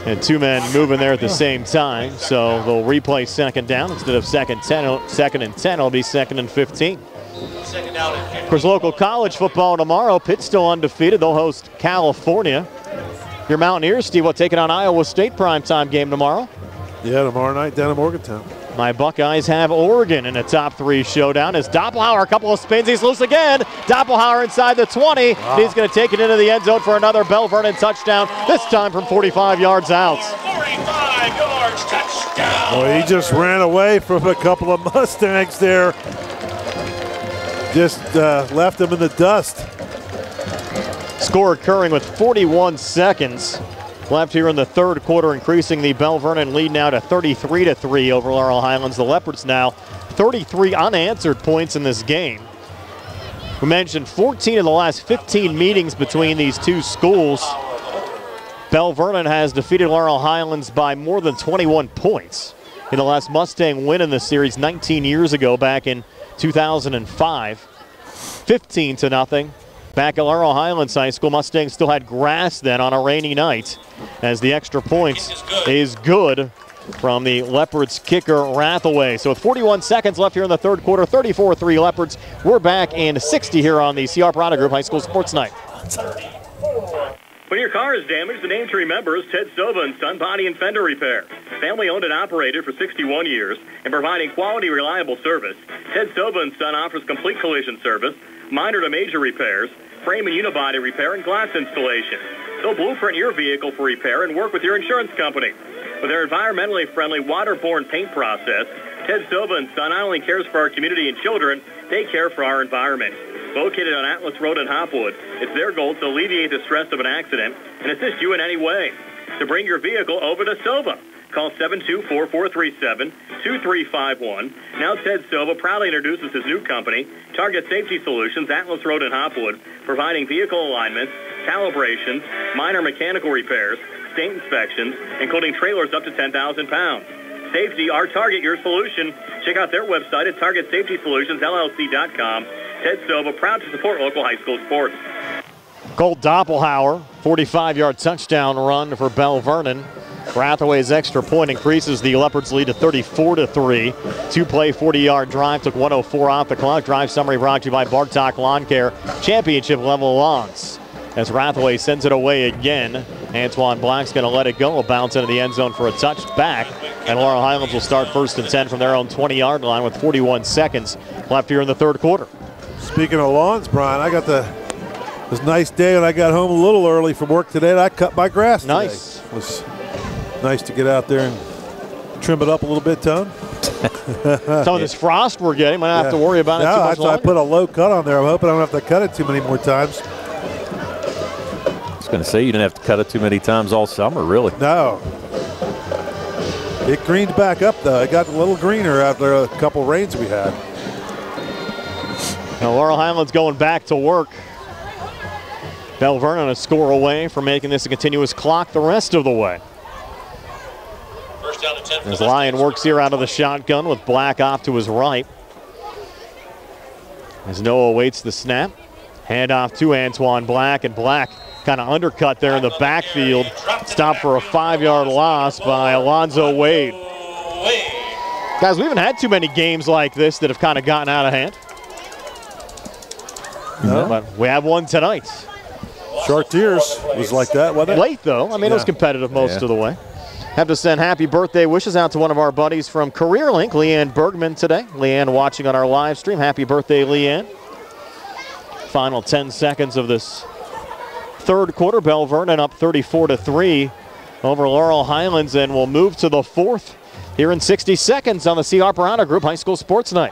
And 2 men moving there at the same time, so they'll replay 2nd down. Instead of 2nd and 10, it'll be 2nd and 15. Of course, local college football tomorrow. Pitt's still undefeated. They'll host California. Your Mountaineers, Steve, will take it on Iowa State primetime game tomorrow. Yeah, tomorrow night down in Morgantown. My Buckeyes have Oregon in a top 3 showdown as Doppelhauer, a couple of spins, he's loose again. Doppelhauer inside the 20. Wow. He's going to take it into the end zone for another Belle Vernon touchdown, this time from 45 yards out. 45 yards, touchdown. Well, he just ran away from a couple of Mustangs there. Just left them in the dust. Score occurring with 41 seconds left here in the 3rd quarter, increasing the Belle Vernon lead now to 33-3 over Laurel Highlands. The Leopards now 33 unanswered points in this game. We mentioned 14 of the last 15 meetings between these two schools. Belle Vernon has defeated Laurel Highlands by more than 21 points in the last Mustang win in the series 19 years ago back in 2005. 15-0. Back at Laurel Highlands High School, Mustangs still had grass then on a rainy night as the extra points is good from the Leopards kicker Rathaway. So with 41 seconds left here in the 3rd quarter, 34-3 Leopards. We're back in 60 here on the CR Piranha Group High School Sports Night. When your car is damaged, the name to remember is Ted Silva and Son Body and Fender Repair. Family owned and operated for 61 years and providing quality, reliable service. Ted Silva and Son offers complete collision service, minor to major repairs, frame and unibody repair, and glass installation. They'll blueprint your vehicle for repair and work with your insurance company. With their environmentally friendly waterborne paint process, Ted Silva and Son not only cares for our community and children, they care for our environment. Located on Atlas Road in Hopwood, it's their goal to alleviate the stress of an accident and assist you in any way. To bring your vehicle over to Silva, call 724-437-2351. Now Ted Silva proudly introduces his new company, Target Safety Solutions, Atlas Road in Hopwood, providing vehicle alignments, calibrations, minor mechanical repairs, state inspections, including trailers up to 10,000 pounds. Safety, our target, your solution. Check out their website at TargetSafetySolutionsLLC.com. Ted Silva, proud to support local high school sports. Colt Doppelhauer, 45-yard touchdown run for Belle Vernon. Rathaway's extra point increases the Leopards' lead to 34-3. Two-play, 40-yard drive took 1:04 off the clock. Drive summary brought to you by Bartok Lawn Care, championship-level lawns. As Rathaway sends it away again, Antoine Black's going to let it go. A bounce into the end zone for a touchback. And Laurel Highlands will start 1st and 10 from their own 20-yard line with 41 seconds left here in the third quarter. Speaking of lawns, Brian, I got it was a nice day when I got home a little early from work today, and I cut my grass today. Nice. It was nice to get out there and trim it up a little bit, Tone. Some of this frost we're getting, might not have to worry about it too much longer. I put a low cut on there. I'm hoping I don't have to cut it too many more times. I was going to say you didn't have to cut it too many times all summer, really. No. It greened back up, though. It got a little greener after a couple rains we had. Now Laurel Highlands going back to work. Belle Vernon a score away from making this a continuous clock the rest of the way. First down to 10 As Lyon works here out of the shotgun with Black off to his right. As Noah awaits the snap. Handoff to Antoine Black, and Black kind of undercut there in the backfield. Stopped for a 5-yard loss by Alonzo Wade. Guys, we haven't had too many games like this that have kind of gotten out of hand. No. But we have one tonight. Chartiers was like that, wasn't it? Late, though. I mean, it was competitive most of the way. Have to send happy birthday wishes out to one of our buddies from CareerLink, Leanne Bergman, today. Leanne watching on our live stream. Happy birthday, Leanne. Final 10 seconds of this third quarter. Belle Vernon up 34-3 over Laurel Highlands, and we'll move to the fourth here in 60 seconds on the C. Harper Honor Group High School Sports Night.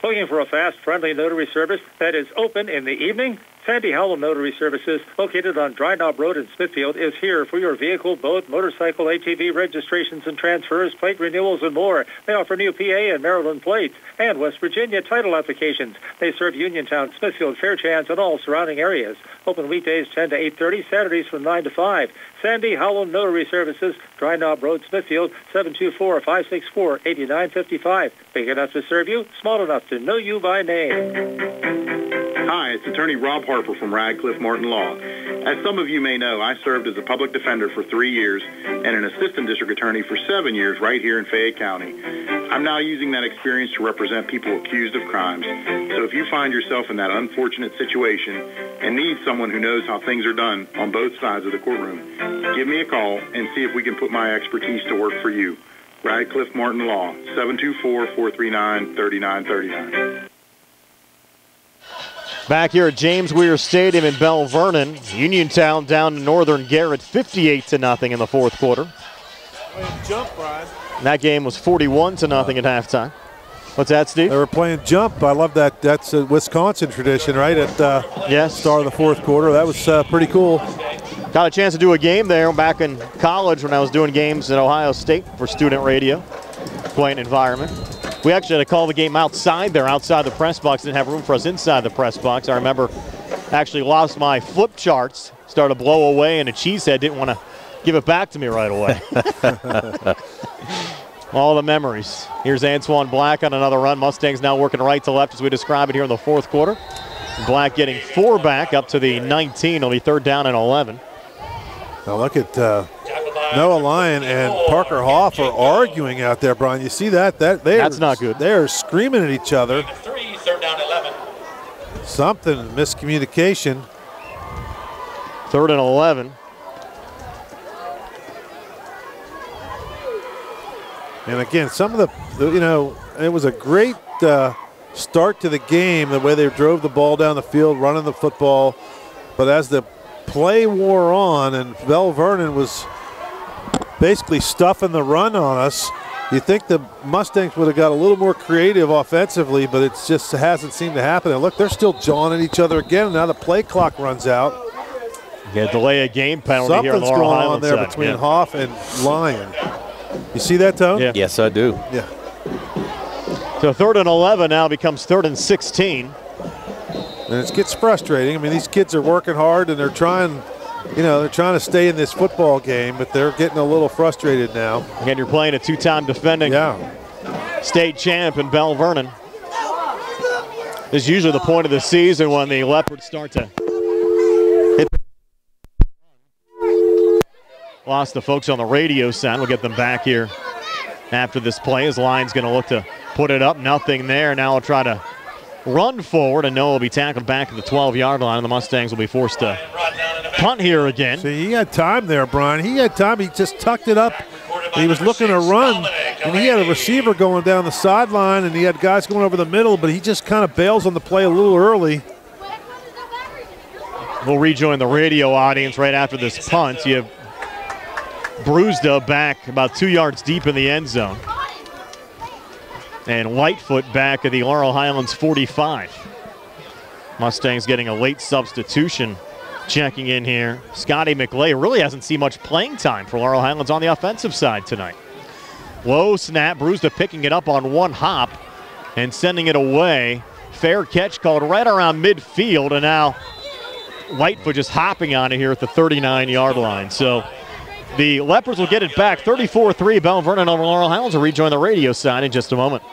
Looking for a fast, friendly notary service that is open in the evening? Sandy Howell Notary Services, located on Dry Knob Road in Smithfield, is here for your vehicle, boat, motorcycle, ATV registrations and transfers, plate renewals, and more. They offer new PA and Maryland plates and West Virginia title applications. They serve Uniontown, Smithfield, Fairchance, and all surrounding areas. Open weekdays 10 to 8:30, Saturdays from 9 to 5. Sandy Howell Notary Services, Dry Knob Road, Smithfield, 724-564-8955. Big enough to serve you, small enough to know you by name. Hi, it's attorney Rob Harper from Radcliffe Martin Law. As some of you may know, I served as a public defender for 3 years and an assistant district attorney for 7 years right here in Fayette County. I'm now using that experience to represent people accused of crimes. So if you find yourself in that unfortunate situation and need someone who knows how things are done on both sides of the courtroom, give me a call and see if we can put my expertise to work for you. Radcliffe Martin Law, 724-439-3939. Back here at James Weir Stadium in Belle Vernon, Uniontown down to Northern Garrett 58-0 in the fourth quarter. Jump, Brian. And that game was 41-0 at halftime. What's that, Steve? They were playing jump. I love that. That's a Wisconsin tradition, right? At start of the fourth quarter. That was pretty cool. Got a chance to do a game there back in college when I was doing games at Ohio State for student radio. Quite an environment. We actually had to call the game outside there, outside the press box. Didn't have room for us inside the press box. I remember actually lost my flip charts, started to blow away, and a cheesehead didn't want to give it back to me right away. All the memories. Here's Antoine Black on another run. Mustangs now working right to left as we describe it here in the fourth quarter. Black getting 4 back up to the 19. It'll be 3rd down and 11. Now look at Noah Lyon and Parker Hoff are arguing out there, Brian. You see that? That's not good. They're screaming at each other. 3, 3rd down 11. Something, miscommunication. 3rd and 11. And again, some of the, it was a great start to the game, the way they drove the ball down the field, running the football. But as the play wore on and Belle Vernon was basically stuffing the run on us, you think the Mustangs would have got a little more creative offensively, but it just hasn't seemed to happen. And look, they're still jawing at each other again. And now the play clock runs out. Yeah, delay a game penalty Something's here on the Laurel going on Highlands there side. between Hoff and Lyon. You see that, Tone? Yeah. Yes, I do. Yeah. So 3rd and 11 now becomes 3rd and 16. And it gets frustrating. I mean, these kids are working hard and they're trying, they're trying to stay in this football game, but they're getting a little frustrated now. Again, you're playing a 2-time defending state champ in Belle Vernon. This is usually the point of the season when the Leopards start to hit. Lost the folks on the radio side. We'll get them back here after this play as Lyon's going to look to put it up. Nothing there. Now we'll try to run forward, and Noah will be tackled back at the 12-yard line, and the Mustangs will be forced to punt here again. See, he had time there, Brian. He had time. He just tucked it up. He was looking to run, and he had a receiver going down the sideline, and he had guys going over the middle, but he just kind of bails on the play a little early. We'll rejoin the radio audience right after this punt. You have Brewsda back about 2 yards deep in the end zone. And Lightfoot back at the Laurel Highlands 45. Mustangs getting a late substitution checking in here. Scotty McLay really hasn't seen much playing time for Laurel Highlands on the offensive side tonight. Low snap, Brewsda picking it up on one hop and sending it away. Fair catch called right around midfield, and now Lightfoot just hopping on it here at the 39-yard line. So the Leopards will get it back. 34-3, Belle Vernon over Laurel Highlands. Will rejoin the radio side in just a moment.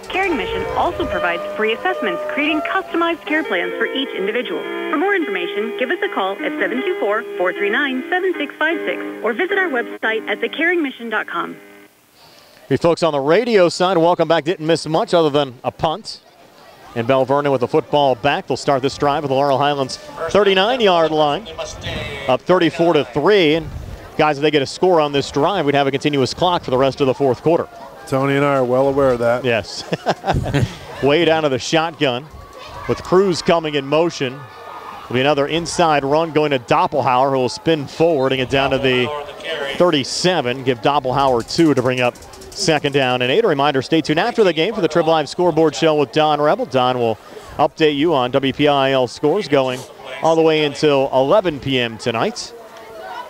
Caring Mission also provides free assessments, creating customized care plans for each individual. For more information, give us a call at 724-439-7656 or visit our website at thecaringmission.com. You folks on the radio side, welcome back. Didn't miss much other than a punt. And Belle Vernon with the football back. They'll start this drive with the Laurel Highlands 39-yard line. Up 34-3. And guys, if they get a score on this drive, we'd have a continuous clock for the rest of the fourth quarter. Tony and I are well aware of that. Yes. Way down to the shotgun with Cruz coming in motion. Will be another inside run going to Doppelhauer, who will spin forward and get down to the 37. Give Doppelhauer 2 to bring up 2nd down and 8. A reminder, stay tuned after the game for the Trib Live Scoreboard Show with Don Rebel. Don will update you on WPIAL scores going all the way until 11 p.m. tonight.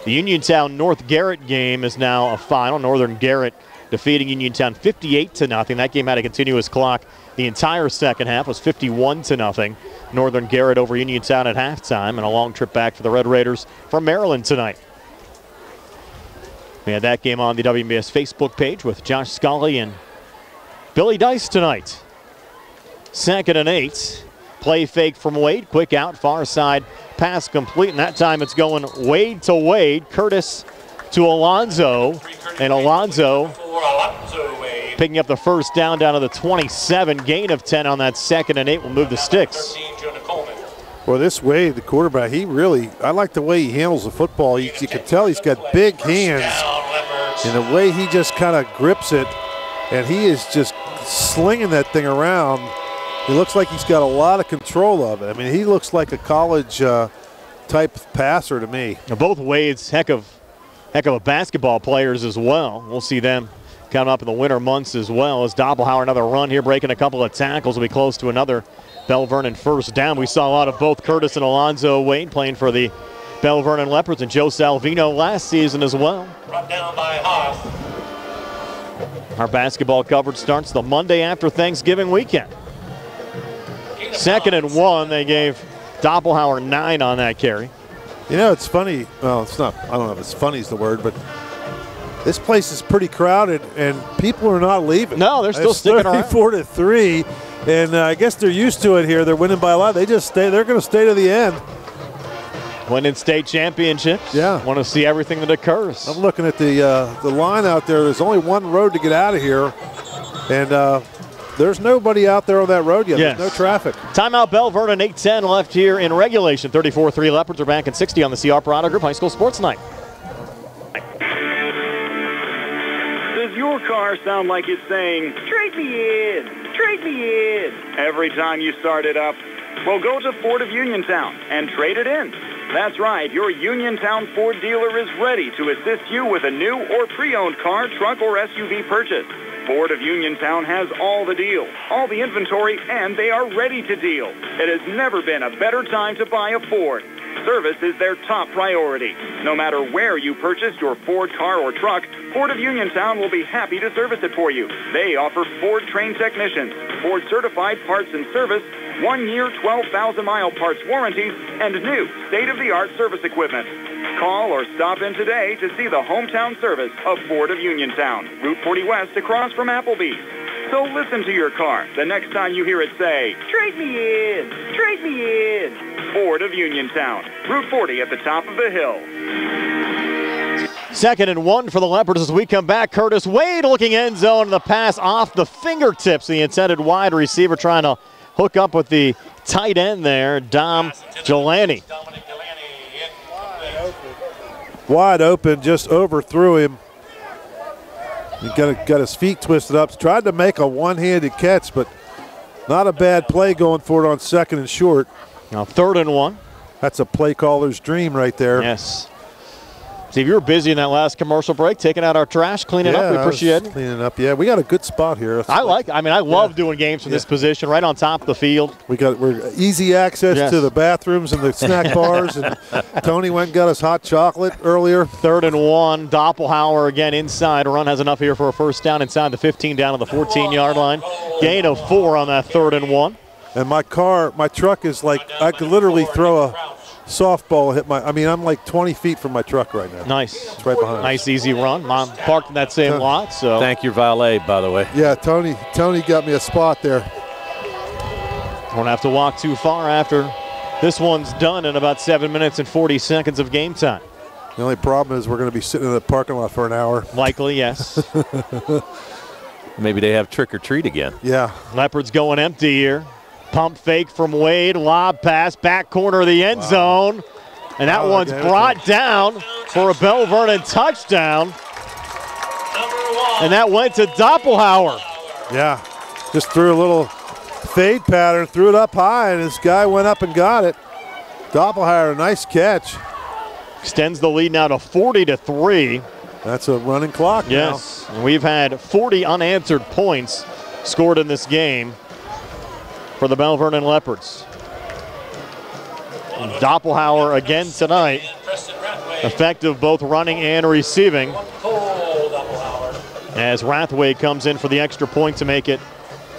The Uniontown North Garrett game is now a final. Northern Garrett defeating Uniontown 58-0. That game had a continuous clock. The entire second half was 51-0. Northern Garrett over Uniontown at halftime, and a long trip back for the Red Raiders from Maryland tonight. We had that game on the WBS Facebook page with Josh Scully and Billy Dice tonight. 2nd and 8. Play fake from Wade. Quick out, far side pass complete, and that time it's going Wade to Wade. Curtis to Alonzo, and Alonzo picking up the first down to the 27. Gain of 10 on that 2nd and 8 will move the sticks. Well, this Wade, the quarterback, I like the way he handles the football. You can tell he's got big hands, and the way he just kind of grips it, and he is just slinging that thing around. He looks like he's got a lot of control of it. I mean, he looks like a college type passer to me. Now, both Wade's heck of a basketball players as well. We'll see them coming up in the winter months as well. As Doppelhauer, another run here, breaking a couple of tackles. Will be close to another Belle Vernon first down. We saw a lot of both Curtis and Alonzo Wade playing for the Belle Vernon Leopards, and Joe Salvino last season as well. Brought down by Hoff. Our basketball coverage starts the Monday after Thanksgiving weekend. 2nd and 1. They gave Doppelhauer 9 on that carry. You know, it's funny. Well, it's not. I don't know if it's funny is the word, but this place is pretty crowded, and people are not leaving. No, they're still sticking around. 34-3, and I guess they're used to it here. They're winning by a lot. They just stay. They're going to stay to the end. Winning state championships. Yeah. Want to see everything that occurs. I'm looking at the line out there. There's only one road to get out of here, and there's nobody out there on that road yet. Yes. There's no traffic. Timeout Belle Vernon, 8:10 left here in regulation. 34-3 Leopards are back in 60 on the CR Bridal Group High School Sports Night. Does your car sound like it's saying, trade me in, trade me in, every time you start it up? Well, go to Ford of Uniontown and trade it in. That's right, your Uniontown Ford dealer is ready to assist you with a new or pre-owned car, truck, or SUV purchase. Ford of Uniontown has all the deals, all the inventory, and they are ready to deal. It has never been a better time to buy a Ford. Service is their top priority. No matter where you purchased your Ford car or truck, Ford of Uniontown will be happy to service it for you. They offer Ford-trained technicians, Ford-certified parts and service, 1-year, 12,000-mile parts warranties, and new state-of-the-art service equipment. Call or stop in today to see the hometown service of Ford of Uniontown, Route 40 West across from Applebee's. So listen to your car the next time you hear it say, trade me in, trade me in. Ford of Uniontown, Route 40 at the top of the hill. 2nd and 1 for the Leopards as we come back. Curtis Wade looking end zone. The pass off the fingertips. The intended wide receiver trying to hook up with the tight end there, Dom Gelani. Wide open, just overthrew him. He got his feet twisted up. Tried to make a one-handed catch, but not a bad play going for it on 2nd and short. Now 3rd and 1. That's a play caller's dream right there. Yes. Steve, you were busy in that last commercial break, taking out our trash, cleaning up. We appreciate it. Cleaning up, yeah. We got a good spot here. I love doing games from this position, right on top of the field. We're easy access to the bathrooms and the snack bars. And Tony went and got us hot chocolate earlier. 3rd and 1. Doppelhauer again inside. Run has enough here for a first down inside the 15, down to the 14-yard line. Gain of 4 on that 3rd and 1. And my truck is like, I could literally throw a softball hit I'm like 20 feet from my truck right now. Nice. It's right behind us. Nice, easy run. Mom parked in that same lot, so. Thank your valet, by the way. Yeah, Tony got me a spot there. Won't have to walk too far after this one's done in about 7 minutes and 40 seconds of game time. The only problem is we're going to be sitting in the parking lot for an hour. Likely, yes. Maybe they have trick or treat again. Yeah. Leopards going empty here. Pump fake from Wade, lob pass, back corner of the end zone. And that one's brought down for a Belle Vernon touchdown. And that went to Doppelhauer. Yeah, just threw a little fade pattern, threw it up high, and this guy went up and got it. Doppelhauer, nice catch. Extends the lead now to 40-3. That's a running clock now. Yes, we've had 40 unanswered points scored in this game for the Belle Vernon Leopards. Doppelhauer again tonight, effective both running and receiving, as Rathway comes in for the extra point to make it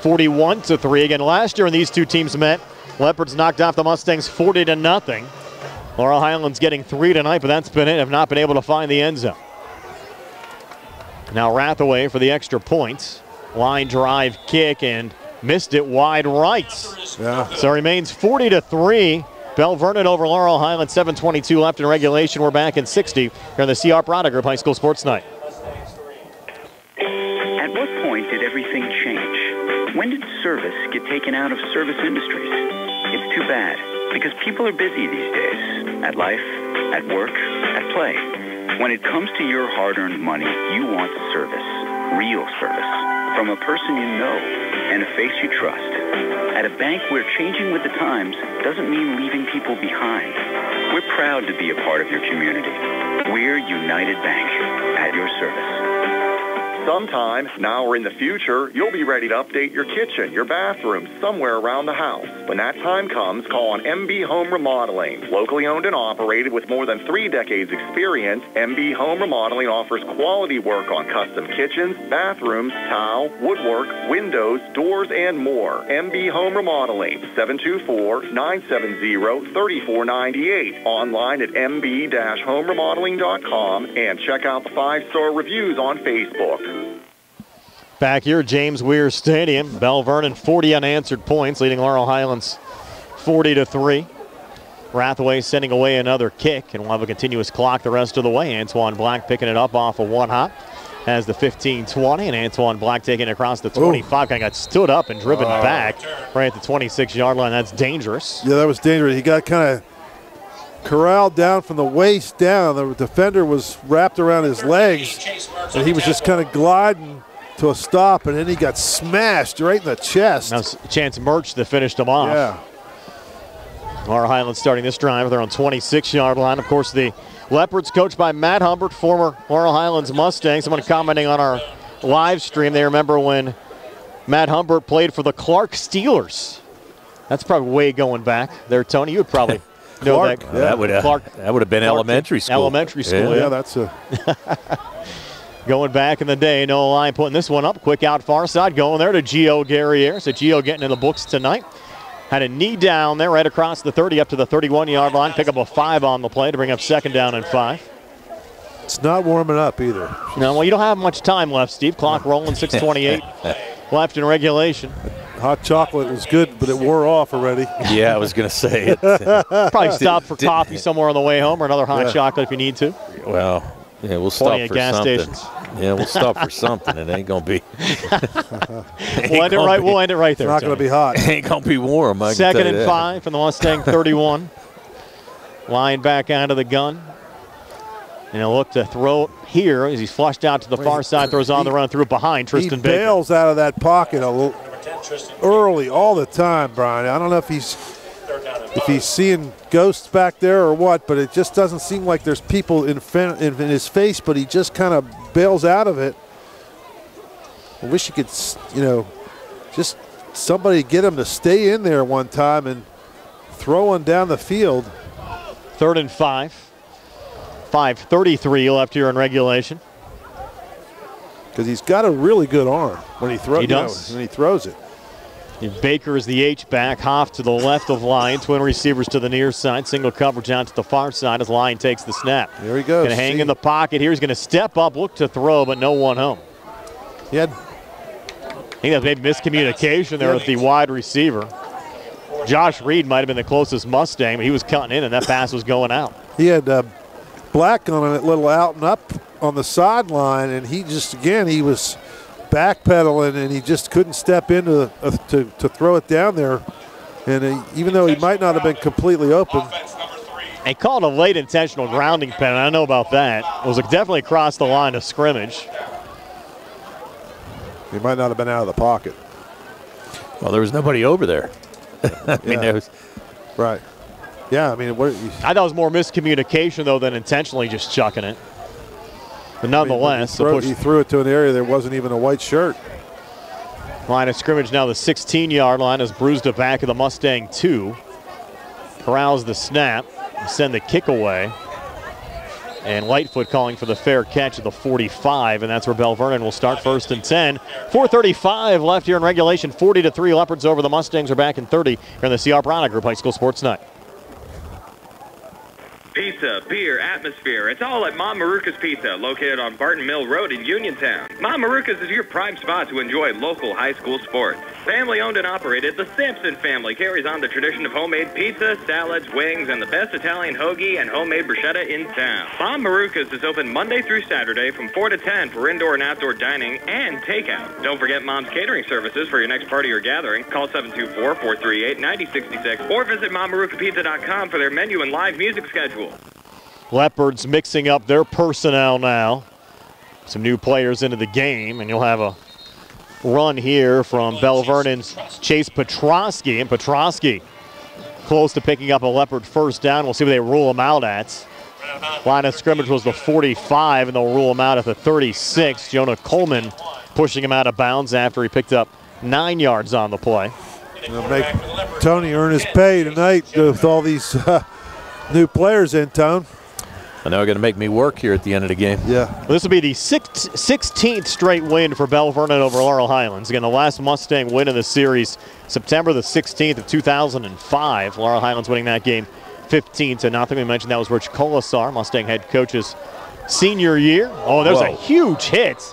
41-3. Again, last year when these two teams met, Leopards knocked off the Mustangs 40-0. Laurel Highlands getting 3 tonight, but that's been it. Have not been able to find the end zone. Now Rathway for the extra point. Line drive kick and missed it wide right. Yeah. So it remains 40-3. Belle Vernon over Laurel Highlands, 7:22 left in regulation. We're back in 60 here on the CR Bridal Group High School Sports Night. At what point did everything change? When did service get taken out of service industries? It's too bad, because people are busy these days. At life, at work, at play. When it comes to your hard-earned money, you want service. Real service. From a person you know and a face you trust. At a bank where changing with the times doesn't mean leaving people behind. We're proud to be a part of your community. We're United Bank, at your service. Sometime, now or in the future, you'll be ready to update your kitchen, your bathroom, somewhere around the house. When that time comes, call on MB Home Remodeling. Locally owned and operated with more than 3 decades experience, MB Home Remodeling offers quality work on custom kitchens, bathrooms, tile, woodwork, windows, doors, and more. MB Home Remodeling, 724-970-3498. Online at mb-homeremodeling.com and check out the 5-star reviews on Facebook. Back here at James Weir Stadium, Belle Vernon 40 unanswered points, leading Laurel Highlands 40-3. Rathaway sending away another kick, and we'll have a continuous clock the rest of the way. Antoine Black picking it up off of one hop. Has the 15-20, and Antoine Black taking it across the 25. Kind of got stood up and driven back right at the 26-yard line. That's dangerous. Yeah, that was dangerous. He got kind of corralled down from the waist down. The defender was wrapped around his legs, and he was just kind of gliding to a stop, and then he got smashed right in the chest. Now Chance Murch that finished him off. Yeah. Laurel Highlands starting this drive. They're on 26-yard line. Of course, the Leopards coached by Matt Humbert, former Laurel Highlands Mustang. Someone commenting on our live stream, they remember when Matt Humbert played for the Clark Steelers. That's probably way going back there, Tony. You would probably know Clark, that. That would have been elementary school. Elementary school, yeah. That's a going back in the day. Noah Lyon putting this one up. Quick out far side. Going there to Gio Guerriere. So Gio getting in the books tonight. Had a knee down there right across the 30 up to the 31-yard line. Pick up a 5 on the play to bring up 2nd down and 5. It's not warming up either. No, well, you don't have much time left, Steve. Clock rolling, 6:28 left in regulation. Hot chocolate was good, but it wore off already. Yeah, I was going to say it. Probably stop for coffee somewhere on the way home or another hot chocolate if you need to. Well, yeah, we'll stop for gas something. Stations. Yeah, we'll stop for something. It ain't going to be. We'll end it right there. It's not going to be hot. It ain't going to be warm. 2nd and 5 from the Mustang 31. Line back out of the gun. And he'll look to throw here as he's flushed out to the far side, throws on the run through behind Tristan Baker. He bails out of that pocket a little early all the time, Brian. I don't know if he's seeing ghosts back there or what, but it just doesn't seem like there's people in his face, but he just kind of bails out of it. I wish you could, just somebody get him to stay in there one time and throw one down the field. 3rd and 5. 5:33 left here in regulation. Because he's got a really good arm when he throws. He does. When he throws it. Baker is the H-back. Hoff to the left of Lyon. Twin receivers to the near side. Single coverage out to the far side as Lyon takes the snap. There he goes. Going to hang in the pocket here. He's going to step up, look to throw, but no one home. He had, I think that's maybe miscommunication there with the wide receiver. Josh Reed might have been the closest Mustang, but he was cutting in, and that pass was going out. He had Black on a little out and up on the sideline, and he just, again, he was backpedaling, and he just couldn't step in to throw it down there. And even though he might not have been completely open. They called a late intentional grounding penalty. I know about that. It was definitely across the line of scrimmage. He might not have been out of the pocket. Well, there was nobody over there. I mean, there was. Right. Yeah, I mean, I thought it was more miscommunication, though, than intentionally just chucking it. But nonetheless, he threw it to an area there wasn't even a white shirt. Line of scrimmage now the 16-yard line has bruised it back of the Mustang 2. Corrals the snap, send the kick away. And Lightfoot calling for the fair catch at the 45, and that's where Belle Vernon will start 1st and 10. 4:35 left here in regulation. 40-3 Leopards over the Mustangs are back in 30 here in the C.R. Brana Group High School Sports Night. Pizza, beer, atmosphere. It's all at Mom Maruka's Pizza, located on Barton Mill Road in Uniontown. Mom Maruka's is your prime spot to enjoy local high school sports. Family owned and operated, the Sampson family carries on the tradition of homemade pizza, salads, wings, and the best Italian hoagie and homemade bruschetta in town. Mom Maruka's is open Monday through Saturday from 4 to 10 for indoor and outdoor dining and takeout. Don't forget Mom's catering services for your next party or gathering. Call 724-438-9066 or visit MomMarukaPizza.com for their menu and live music schedule. Leopards mixing up their personnel now. Some new players into the game, and you'll have a run here from Belle Vernon's Chase Petrosky. And Petrosky close to picking up a Leopard first down. We'll see what they rule him out at. Line of scrimmage was the 45, and they'll rule him out at the 36. Jonah Coleman pushing him out of bounds after he picked up 9 yards on the play. It'll make Tony earn his pay tonight with all these new players in town. I know they're going to make me work here at the end of the game. Yeah. Well, this will be the 16th straight win for Belle Vernon over Laurel Highlands. Again, the last Mustang win in the series, September the 16th of 2005. Laurel Highlands winning that game 15-0. We mentioned that was Rich Colasar, Mustang head coach's senior year. Oh, there's a huge hit.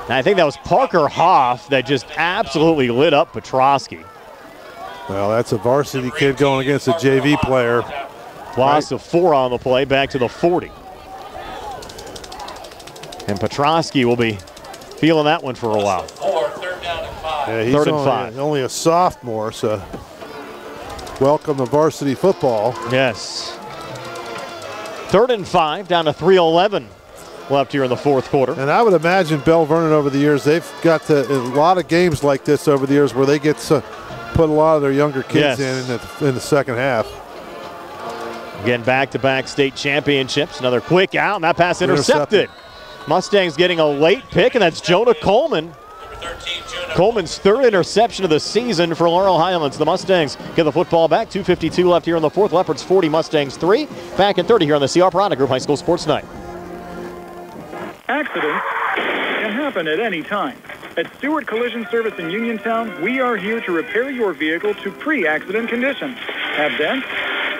And I think that was Parker Hoff that just absolutely lit up Petrosky. Well, that's a varsity kid going against a JV player. Loss of 4 on the play, back to the 40. And Petrosky will be feeling that one for a while. 3rd down and 5. Yeah, he's 3rd and 5. Only a sophomore, so welcome to varsity football. Yes. 3rd and 5, down to 3:11 left here in the 4th quarter. And I would imagine Belle Vernon over the years, they've got to, a lot of games like this over the years where they get to put a lot of their younger kids in the second half. Again, back-to-back state championships. Another quick out, and that pass intercepted. Mustangs getting a late pick, and that's Jonah Coleman. Coleman's 3rd interception of the season for Laurel Highlands. The Mustangs get the football back. 2:52 left here in the 4th. Leopards 40, Mustangs 3. Back in 30 here on the CR Piranha Group High School Sports Night. Accidents can happen at any time. At Stewart Collision Service in Uniontown, we are here to repair your vehicle to pre-accident condition. Have dents?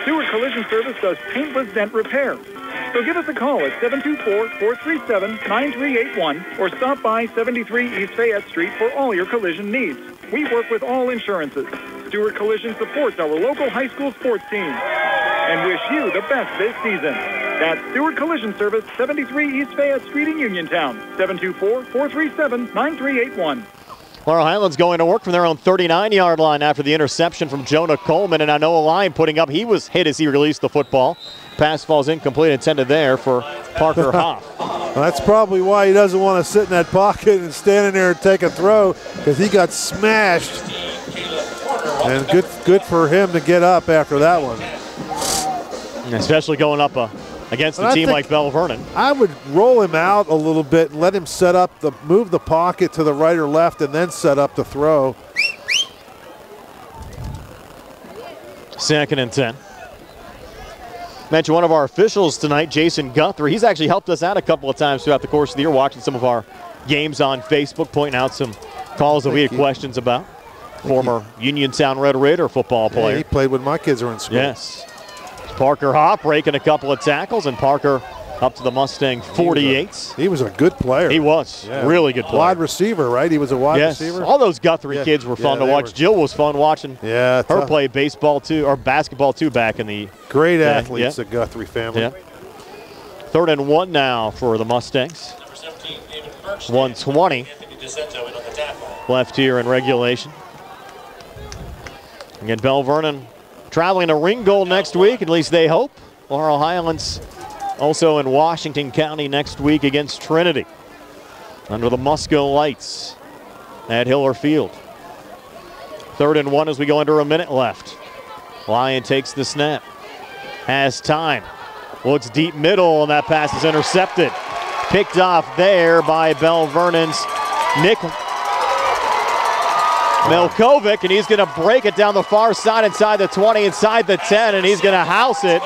Stewart Collision Service does paintless dent repair. So give us a call at 724-437-9381 or stop by 73 East Fayette Street for all your collision needs. We work with all insurances. Stewart Collision supports our local high school sports team and wish you the best this season. That's Stewart Collision Service, 73 East Fayette Street in Uniontown, 724-437-9381. Laurel Highlands going to work from their own 39-yard line after the interception from Jonah Coleman, and I know a line putting up. He was hit as he released the football. Pass falls incomplete, intended there for Parker Hoff. Well, that's probably why he doesn't want to sit in that pocket and stand in there and take a throw, because he got smashed. And good for him to get up after that one. Especially going up against a team like Belle Vernon. I would roll him out a little bit and let him set up move the pocket to the right or left and then set up the throw. 2nd and 10. Mention one of our officials tonight, Jason Guthrie. He's actually helped us out a couple of times throughout the course of the year, watching some of our games on Facebook, pointing out some calls that we had questions about. Former Uniontown Red Raider football player. Yeah, he played when my kids were in school. Yes. Parker Hoff breaking a couple of tackles, and Parker up to the Mustang 48. He was a good player. He was. Yeah. Really good player. Wide receiver, right? He was a wide receiver. All those Guthrie kids were fun to watch. Jill was fun watching her play baseball too, or basketball too, back in the great athletes, the Guthrie family. Yeah. 3rd and 1 now for the Mustangs. 1:20 left here in regulation. Again, Belle Vernon traveling to Ringgold next week, at least they hope. Laurel Highlands also in Washington County next week against Trinity under the Musco lights at Hiller Field. 3rd and 1 as we go under a minute left. Lyon takes the snap, has time, looks deep middle, and that pass is intercepted. Picked off there by Belle Vernon's Nick Milkovic, and he's going to break it down the far side inside the 20, inside the 10, and he's going to house it.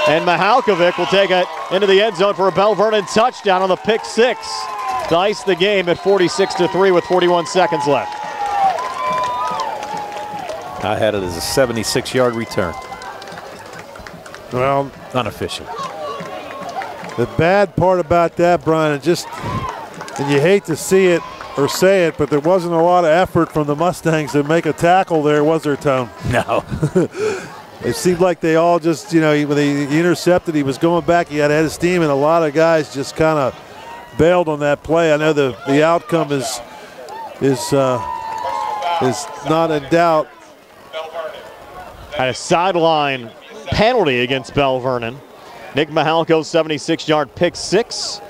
And Mihalkovic will take it into the end zone for a Belle Vernon touchdown on the pick 6 to ice the game at 46-3 with 41 seconds left. I had it as a 76-yard return. Well, unofficial. The bad part about that, Brian, and you hate to see it or say it, but there wasn't a lot of effort from the Mustangs to make a tackle there, was there, Tone? No. It seemed like they all just, when he intercepted, he was going back, he had his steam, and a lot of guys just kind of bailed on that play. I know the outcome is not in doubt. Had a sideline penalty against Belle Vernon. Nick Mihalko's 76-yard pick 6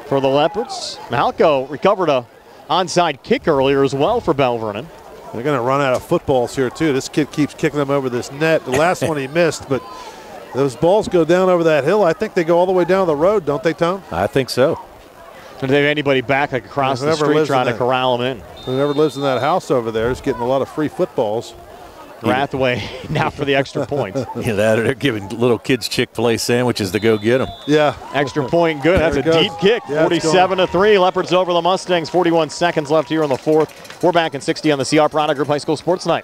for the Leopards. Mihalko recovered a onside kick earlier as well for Belle Vernon. They're going to run out of footballs here, too. This kid keeps kicking them over this net. The last one he missed, but those balls go down over that hill. I think they go all the way down the road, don't they, Tom? I think so. If they have anybody back across the street trying to corral them in. Whoever lives in that house over there is getting a lot of free footballs. Rathway now for the extra point. Yeah, they're giving little kids Chick-fil-A sandwiches to go get them. Yeah. Extra point good. That's a deep kick. 47-3. Leopards over the Mustangs. 41 seconds left here in the 4th. We're back in 60 on the CR Piranha Group High School Sports Night.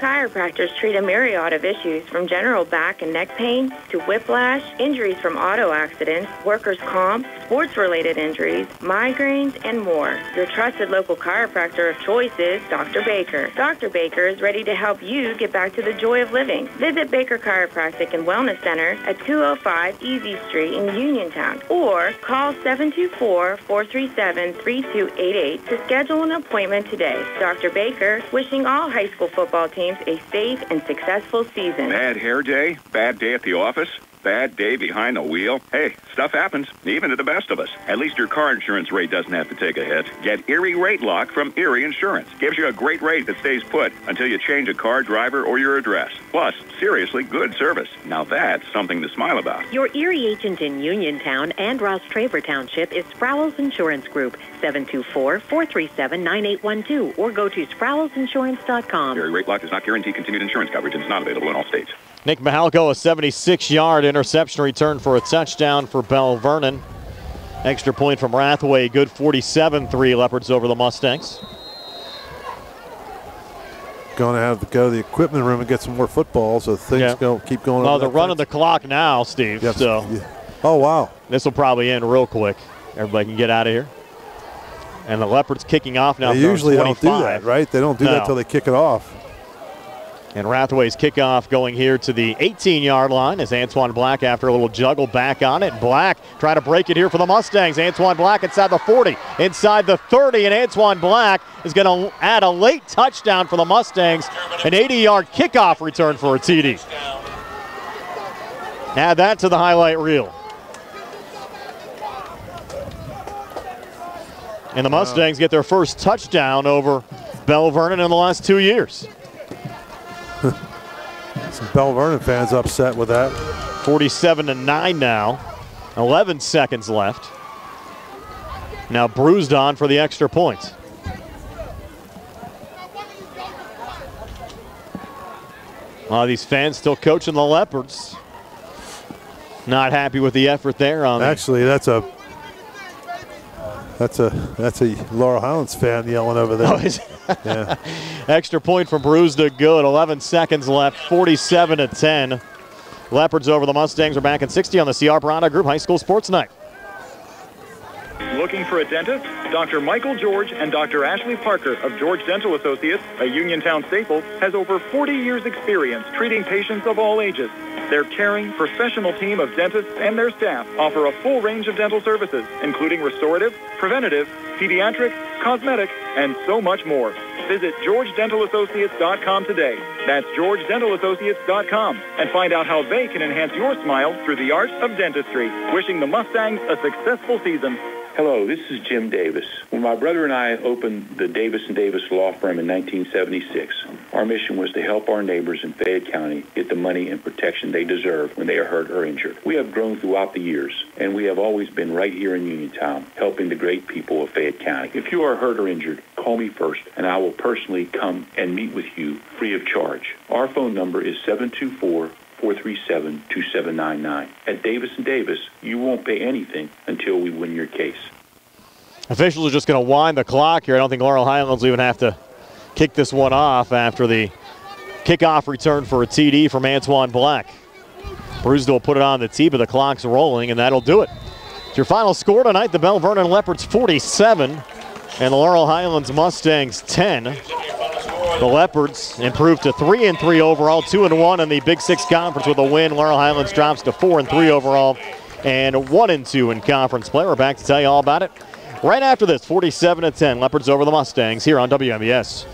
chiropractors treat a myriad of issues from general back and neck pain to whiplash, injuries from auto accidents, workers' comp, sports-related injuries, migraines, and more. Your trusted local chiropractor of choice is Dr. Baker. Dr. Baker is ready to help you get back to the joy of living. Visit Baker Chiropractic and Wellness Center at 205 Easy Street in Uniontown or call 724-437-3288 to schedule an appointment today. Dr. Baker, wishing all high school football teams a safe and successful season. Bad hair day? Bad day at the office? Bad day behind the wheel? Hey, stuff happens, even to the best of us. At least your car insurance rate doesn't have to take a hit. Get Erie Rate Lock from Erie Insurance. Gives you a great rate that stays put until you change a car, driver, or your address. Plus, seriously good service. Now that's something to smile about. Your Erie agent in Uniontown and Ross Traver Township is Sprowls Insurance Group, 724-437-9812, or go to sprowlsinsurance.com. Erie Rate Lock does not guarantee continued insurance coverage and is not available in all states. Nick Mihalko, a 76-yard interception return for a touchdown for Belle Vernon. Extra point from Rathway, good 47-3 Leopards over the Mustangs. Going to have to go to the equipment room and get some more football, so things keep going. Well, they're running the clock now, Steve. Yep. So, oh, wow. This will probably end real quick. Everybody can get out of here. And the Leopards kicking off now. They usually don't do that, right? They don't do that until they kick it off. And Rathway's kickoff going here to the 18-yard line as Antoine Black, after a little juggle, back on it. Black trying to break it here for the Mustangs. Antoine Black inside the 40, inside the 30, and Antoine Black is going to add a late touchdown for the Mustangs. An 80-yard kickoff return for a TD. Add that to the highlight reel. And the Mustangs get their first touchdown over Belle Vernon in the last 2 years. Some Belle Vernon fans upset with that. 47-9 now. 11 seconds left. Now Bruised on for the extra point. A lot of these fans still coaching the Leopards. Not happy with the effort there. Actually, that's a Laurel Highlands fan yelling over there. Oh, is it? Yeah. Extra point from Bruised, good. 11 seconds left. 47-10. Leopards over the Mustangs are back in 60 on the CR Bridal Group High School Sports Night. Looking for a dentist? Dr. Michael George and Dr. Ashley Parker of George Dental Associates, a Uniontown staple, has over 40 years experience treating patients of all ages. Their caring, professional team of dentists and their staff offer a full range of dental services, including restorative, preventative, pediatric, cosmetic, and so much more. Visit GeorgeDentalAssociates.com today. That's GeorgeDentalAssociates.com, and find out how they can enhance your smile through the art of dentistry. Wishing the Mustangs a successful season. Hello, this is Jim Davis. When my brother and I opened the Davis & Davis Law Firm in 1976, our mission was to help our neighbors in Fayette County get the money and protection they deserve when they are hurt or injured. We have grown throughout the years, and we have always been right here in Uniontown, helping the great people of Fayette County. If you are hurt or injured, call me first, and I will personally come and meet with you free of charge. Our phone number is 724-437-2799. At Davis & Davis, you won't pay anything until we win your case. Officials are just going to wind the clock here. I don't think Laurel Highlands will even have to kick this one off after the kickoff return for a TD from Antoine Black. Bruised will put it on the tee, but the clock's rolling, and that'll do it. It's your final score tonight, the Belle Vernon Leopards 47 and the Laurel Highlands Mustangs 10. The Leopards improved to 3-3 overall, 2-1 in the Big Six Conference with a win. Laurel Highlands drops to 4-3 overall and 1-2 in conference play. We're back to tell you all about it right after this. 47-10, Leopards over the Mustangs here on WMBS.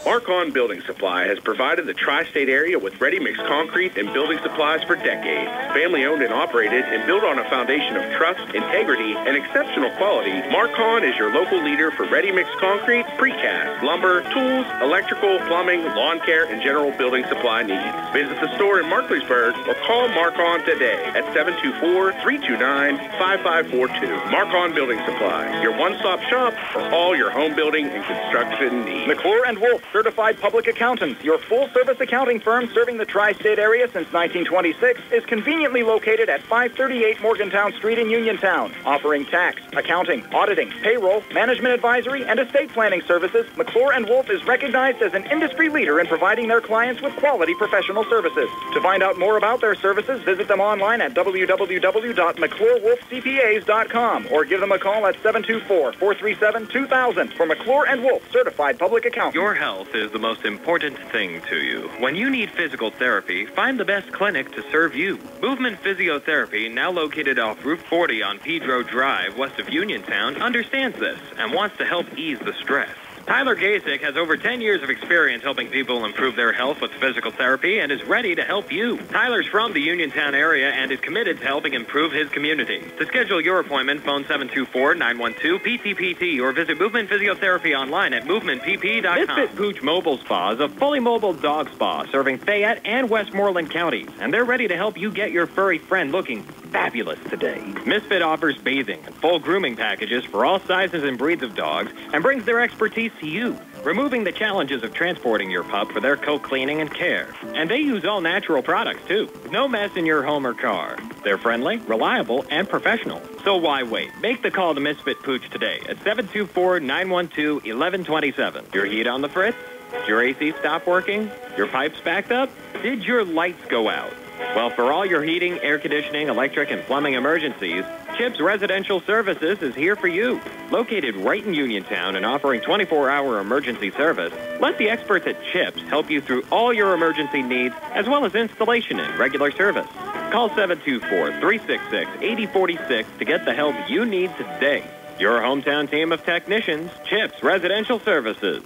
Marcon Building Supply has provided the tri-state area with ready-mix concrete and building supplies for decades. Family-owned and operated and built on a foundation of trust, integrity, and exceptional quality, Marcon is your local leader for ready-mix concrete, precast, lumber, tools, electrical, plumbing, lawn care, and general building supply needs. Visit the store in Markleysburg or call Marcon today at 724-329-5542. Marcon Building Supply, your one-stop shop for all your home building and construction needs. McClure and Wolf, Certified Public Accountants, your full-service accounting firm serving the tri-state area since 1926, is conveniently located at 538 Morgantown Street in Uniontown. Offering tax, accounting, auditing, payroll, management advisory, and estate planning services, McClure & Wolf is recognized as an industry leader in providing their clients with quality professional services. To find out more about their services, visit them online at www.mcclurewolfcpas.com or give them a call at 724-437-2000 for McClure & Wolf Certified Public Accountant. Your health is the most important thing to you. When you need physical therapy, find the best clinic to serve you. Movement Physiotherapy, now located off Route 40 on Pedro Drive, west of Uniontown, understands this and wants to help ease the stress. Tyler Gasick has over 10 years of experience helping people improve their health with physical therapy and is ready to help you. Tyler's from the Uniontown area and is committed to helping improve his community. To schedule your appointment, phone 724-912-PTPT or visit Movement Physiotherapy online at movementpp.com. Misfit Pooch Mobile Spa is a fully mobile dog spa serving Fayette and Westmoreland counties, and they're ready to help you get your furry friend looking fabulous today. Misfit offers bathing and full grooming packages for all sizes and breeds of dogs and brings their expertise to you, removing the challenges of transporting your pup for their co-cleaning and care. And they use all natural products, too. No mess in your home or car. They're friendly, reliable, and professional. So why wait? Make the call to Misfit Pooch today at 724-912-1127. Your heat on the fritz? Did your AC stop working? Your pipes backed up? Did your lights go out? Well, for all your heating, air conditioning, electric, and plumbing emergencies, CHIPS Residential Services is here for you. Located right in Uniontown and offering 24-hour emergency service, let the experts at CHIPS help you through all your emergency needs, as well as installation and regular service. Call 724-366-8046 to get the help you need today. Your hometown team of technicians, CHIPS Residential Services.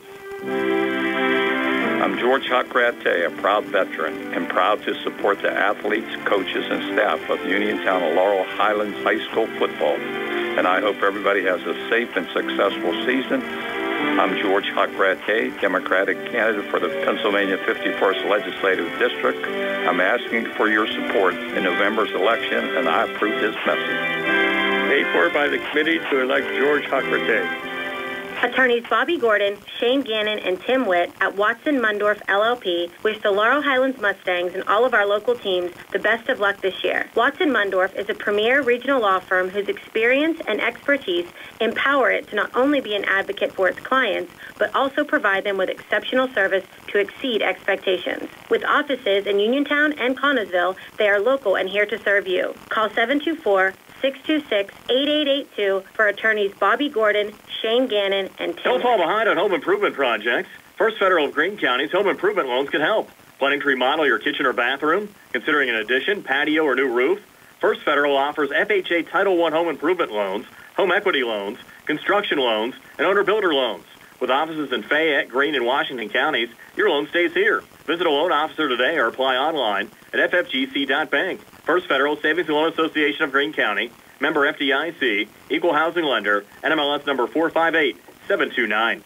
I'm George Huckrate, a proud veteran, and proud to support the athletes, coaches, and staff of Uniontown and Laurel Highlands High School football. And I hope everybody has a safe and successful season. I'm George Huckrate, Democratic candidate for the Pennsylvania 51st Legislative District. I'm asking for your support in November's election, and I approve this message. Paid for by the committee to elect George Huckrate. Attorneys Bobby Gordon, Shane Gannon, and Tim Witt at Watson Mundorf LLP wish the Laurel Highlands Mustangs and all of our local teams the best of luck this year. Watson Mundorf is a premier regional law firm whose experience and expertise empower it to not only be an advocate for its clients, but also provide them with exceptional service to exceed expectations. With offices in Uniontown and Connellsville, they are local and here to serve you. Call 724-626-8882 for attorneys Bobby Gordon, Shane Gannon, and Tim. Don't fall behind on home improvement projects. First Federal of Greene County's home improvement loans can help. Planning to remodel your kitchen or bathroom? Considering an addition, patio, or new roof? First Federal offers FHA Title I home improvement loans, home equity loans, construction loans, and owner-builder loans. With offices in Fayette, Greene, and Washington counties, your loan stays here. Visit a loan officer today or apply online at ffgc.bank. First Federal Savings and Loan Association of Greene County, member FDIC, equal housing lender, NMLS number 458729.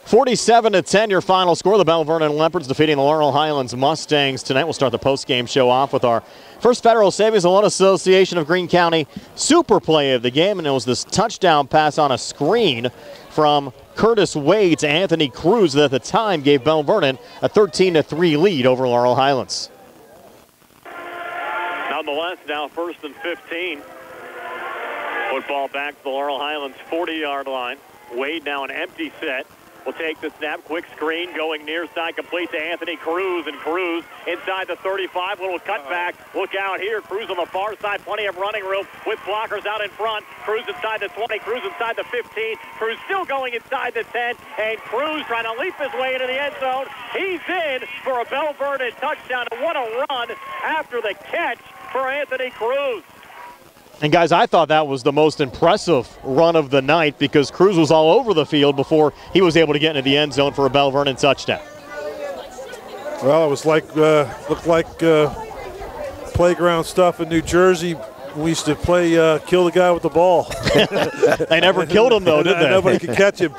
47-10, your final score. The Belle Vernon Leopards defeating the Laurel Highlands Mustangs tonight. We'll start the post-game show off with our First Federal Savings and Loan Association of Greene County super play of the game, and it was this touchdown pass on a screen from Curtis Wade to Anthony Cruz that at the time gave Belle Vernon a 13-3 lead over Laurel Highlands. Nonetheless, now 1st and 15. Football back to the Laurel Highlands 40-yard line. Wade now an empty set. Will take the snap, quick screen, going near side, complete to Anthony Cruz, and Cruz inside the 35, little cutback. Look out here, Cruz on the far side, plenty of running room with blockers out in front. Cruz inside the 20, Cruz inside the 15, Cruz still going inside the 10, and Cruz trying to leap his way into the end zone. He's in for a Belle Vernon touchdown, and what a run after the catch for Anthony Cruz. And, guys, I thought that was the most impressive run of the night because Cruz was all over the field before he was able to get into the end zone for a Belle Vernon touchdown. Well, it was like looked like playground stuff in New Jersey. We used to play kill the guy with the ball. They never killed him, though, did they? Nobody could catch him.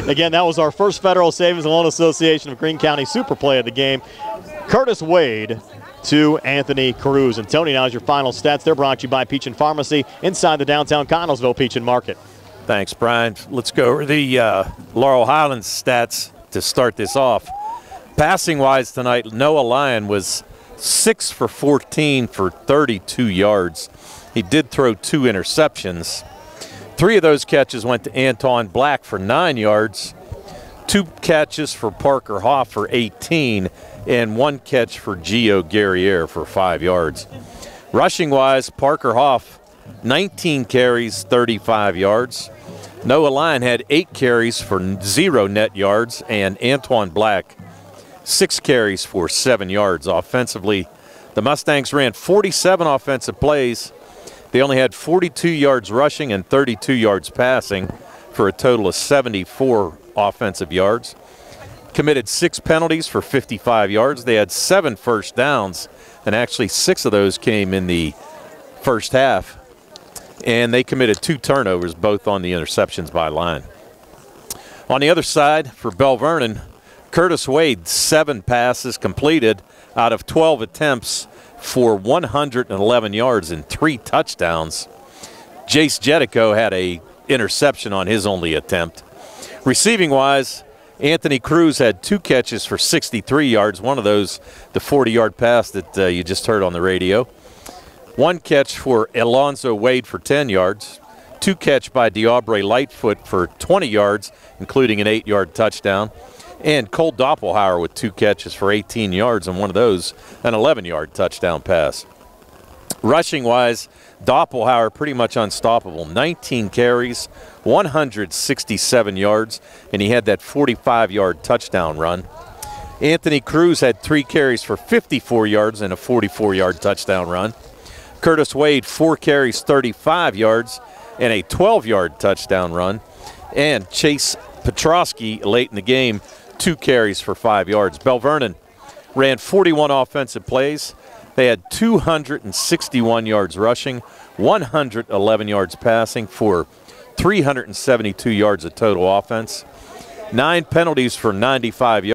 Again, that was our First Federal Savings and Loan Association of Greene County super play of the game. Curtis Wade to Anthony Cruz. And Tony, now is your final stats. They're brought to you by Peach & Pharmacy inside the downtown Connellsville Peach & Market. Thanks, Brian. Let's go over the Laurel Highlands stats to start this off. Passing-wise tonight, Noah Lyon was 6 for 14 for 32 yards. He did throw 2 interceptions. 3 of those catches went to Antoine Black for 9 yards, 2 catches for Parker Hoff for 18, and 1 catch for Gio Guerriere for 5 yards. Rushing-wise, Parker Hoff, 19 carries, 35 yards. Noah Lyon had 8 carries for 0 net yards, and Antoine Black, 6 carries for 7 yards. Offensively, the Mustangs ran 47 offensive plays. They only had 42 yards rushing and 32 yards passing for a total of 74 offensive yards. Committed 6 penalties for 55 yards. They had 7 first downs, and actually 6 of those came in the first half. And they committed 2 turnovers, both on the interceptions by Lyon. On the other side, for Belle Vernon, Curtis Wade, 7 passes completed out of 12 attempts for 111 yards and 3 touchdowns. Jace Jetico had an interception on his only attempt. Receiving-wise, Anthony Cruz had 2 catches for 63 yards, one of those the 40-yard pass that you just heard on the radio. 1 catch for Alonzo Wade for 10 yards. 2 catch by Diabre Lightfoot for 20 yards, including an 8-yard touchdown. And Cole Doppelhauer with 2 catches for 18 yards, and one of those an 11-yard touchdown pass. Rushing-wise, Doppelhauer pretty much unstoppable. 19 carries, 167 yards, and he had that 45-yard touchdown run. Anthony Cruz had 3 carries for 54 yards and a 44-yard touchdown run. Curtis Wade, 4 carries, 35 yards, and a 12-yard touchdown run. And Chase Petrosky, late in the game, 2 carries for 5 yards. Belle Vernon ran 41 offensive plays. They had 261 yards rushing, 111 yards passing for 372 yards of total offense. 9 penalties for 95 yards.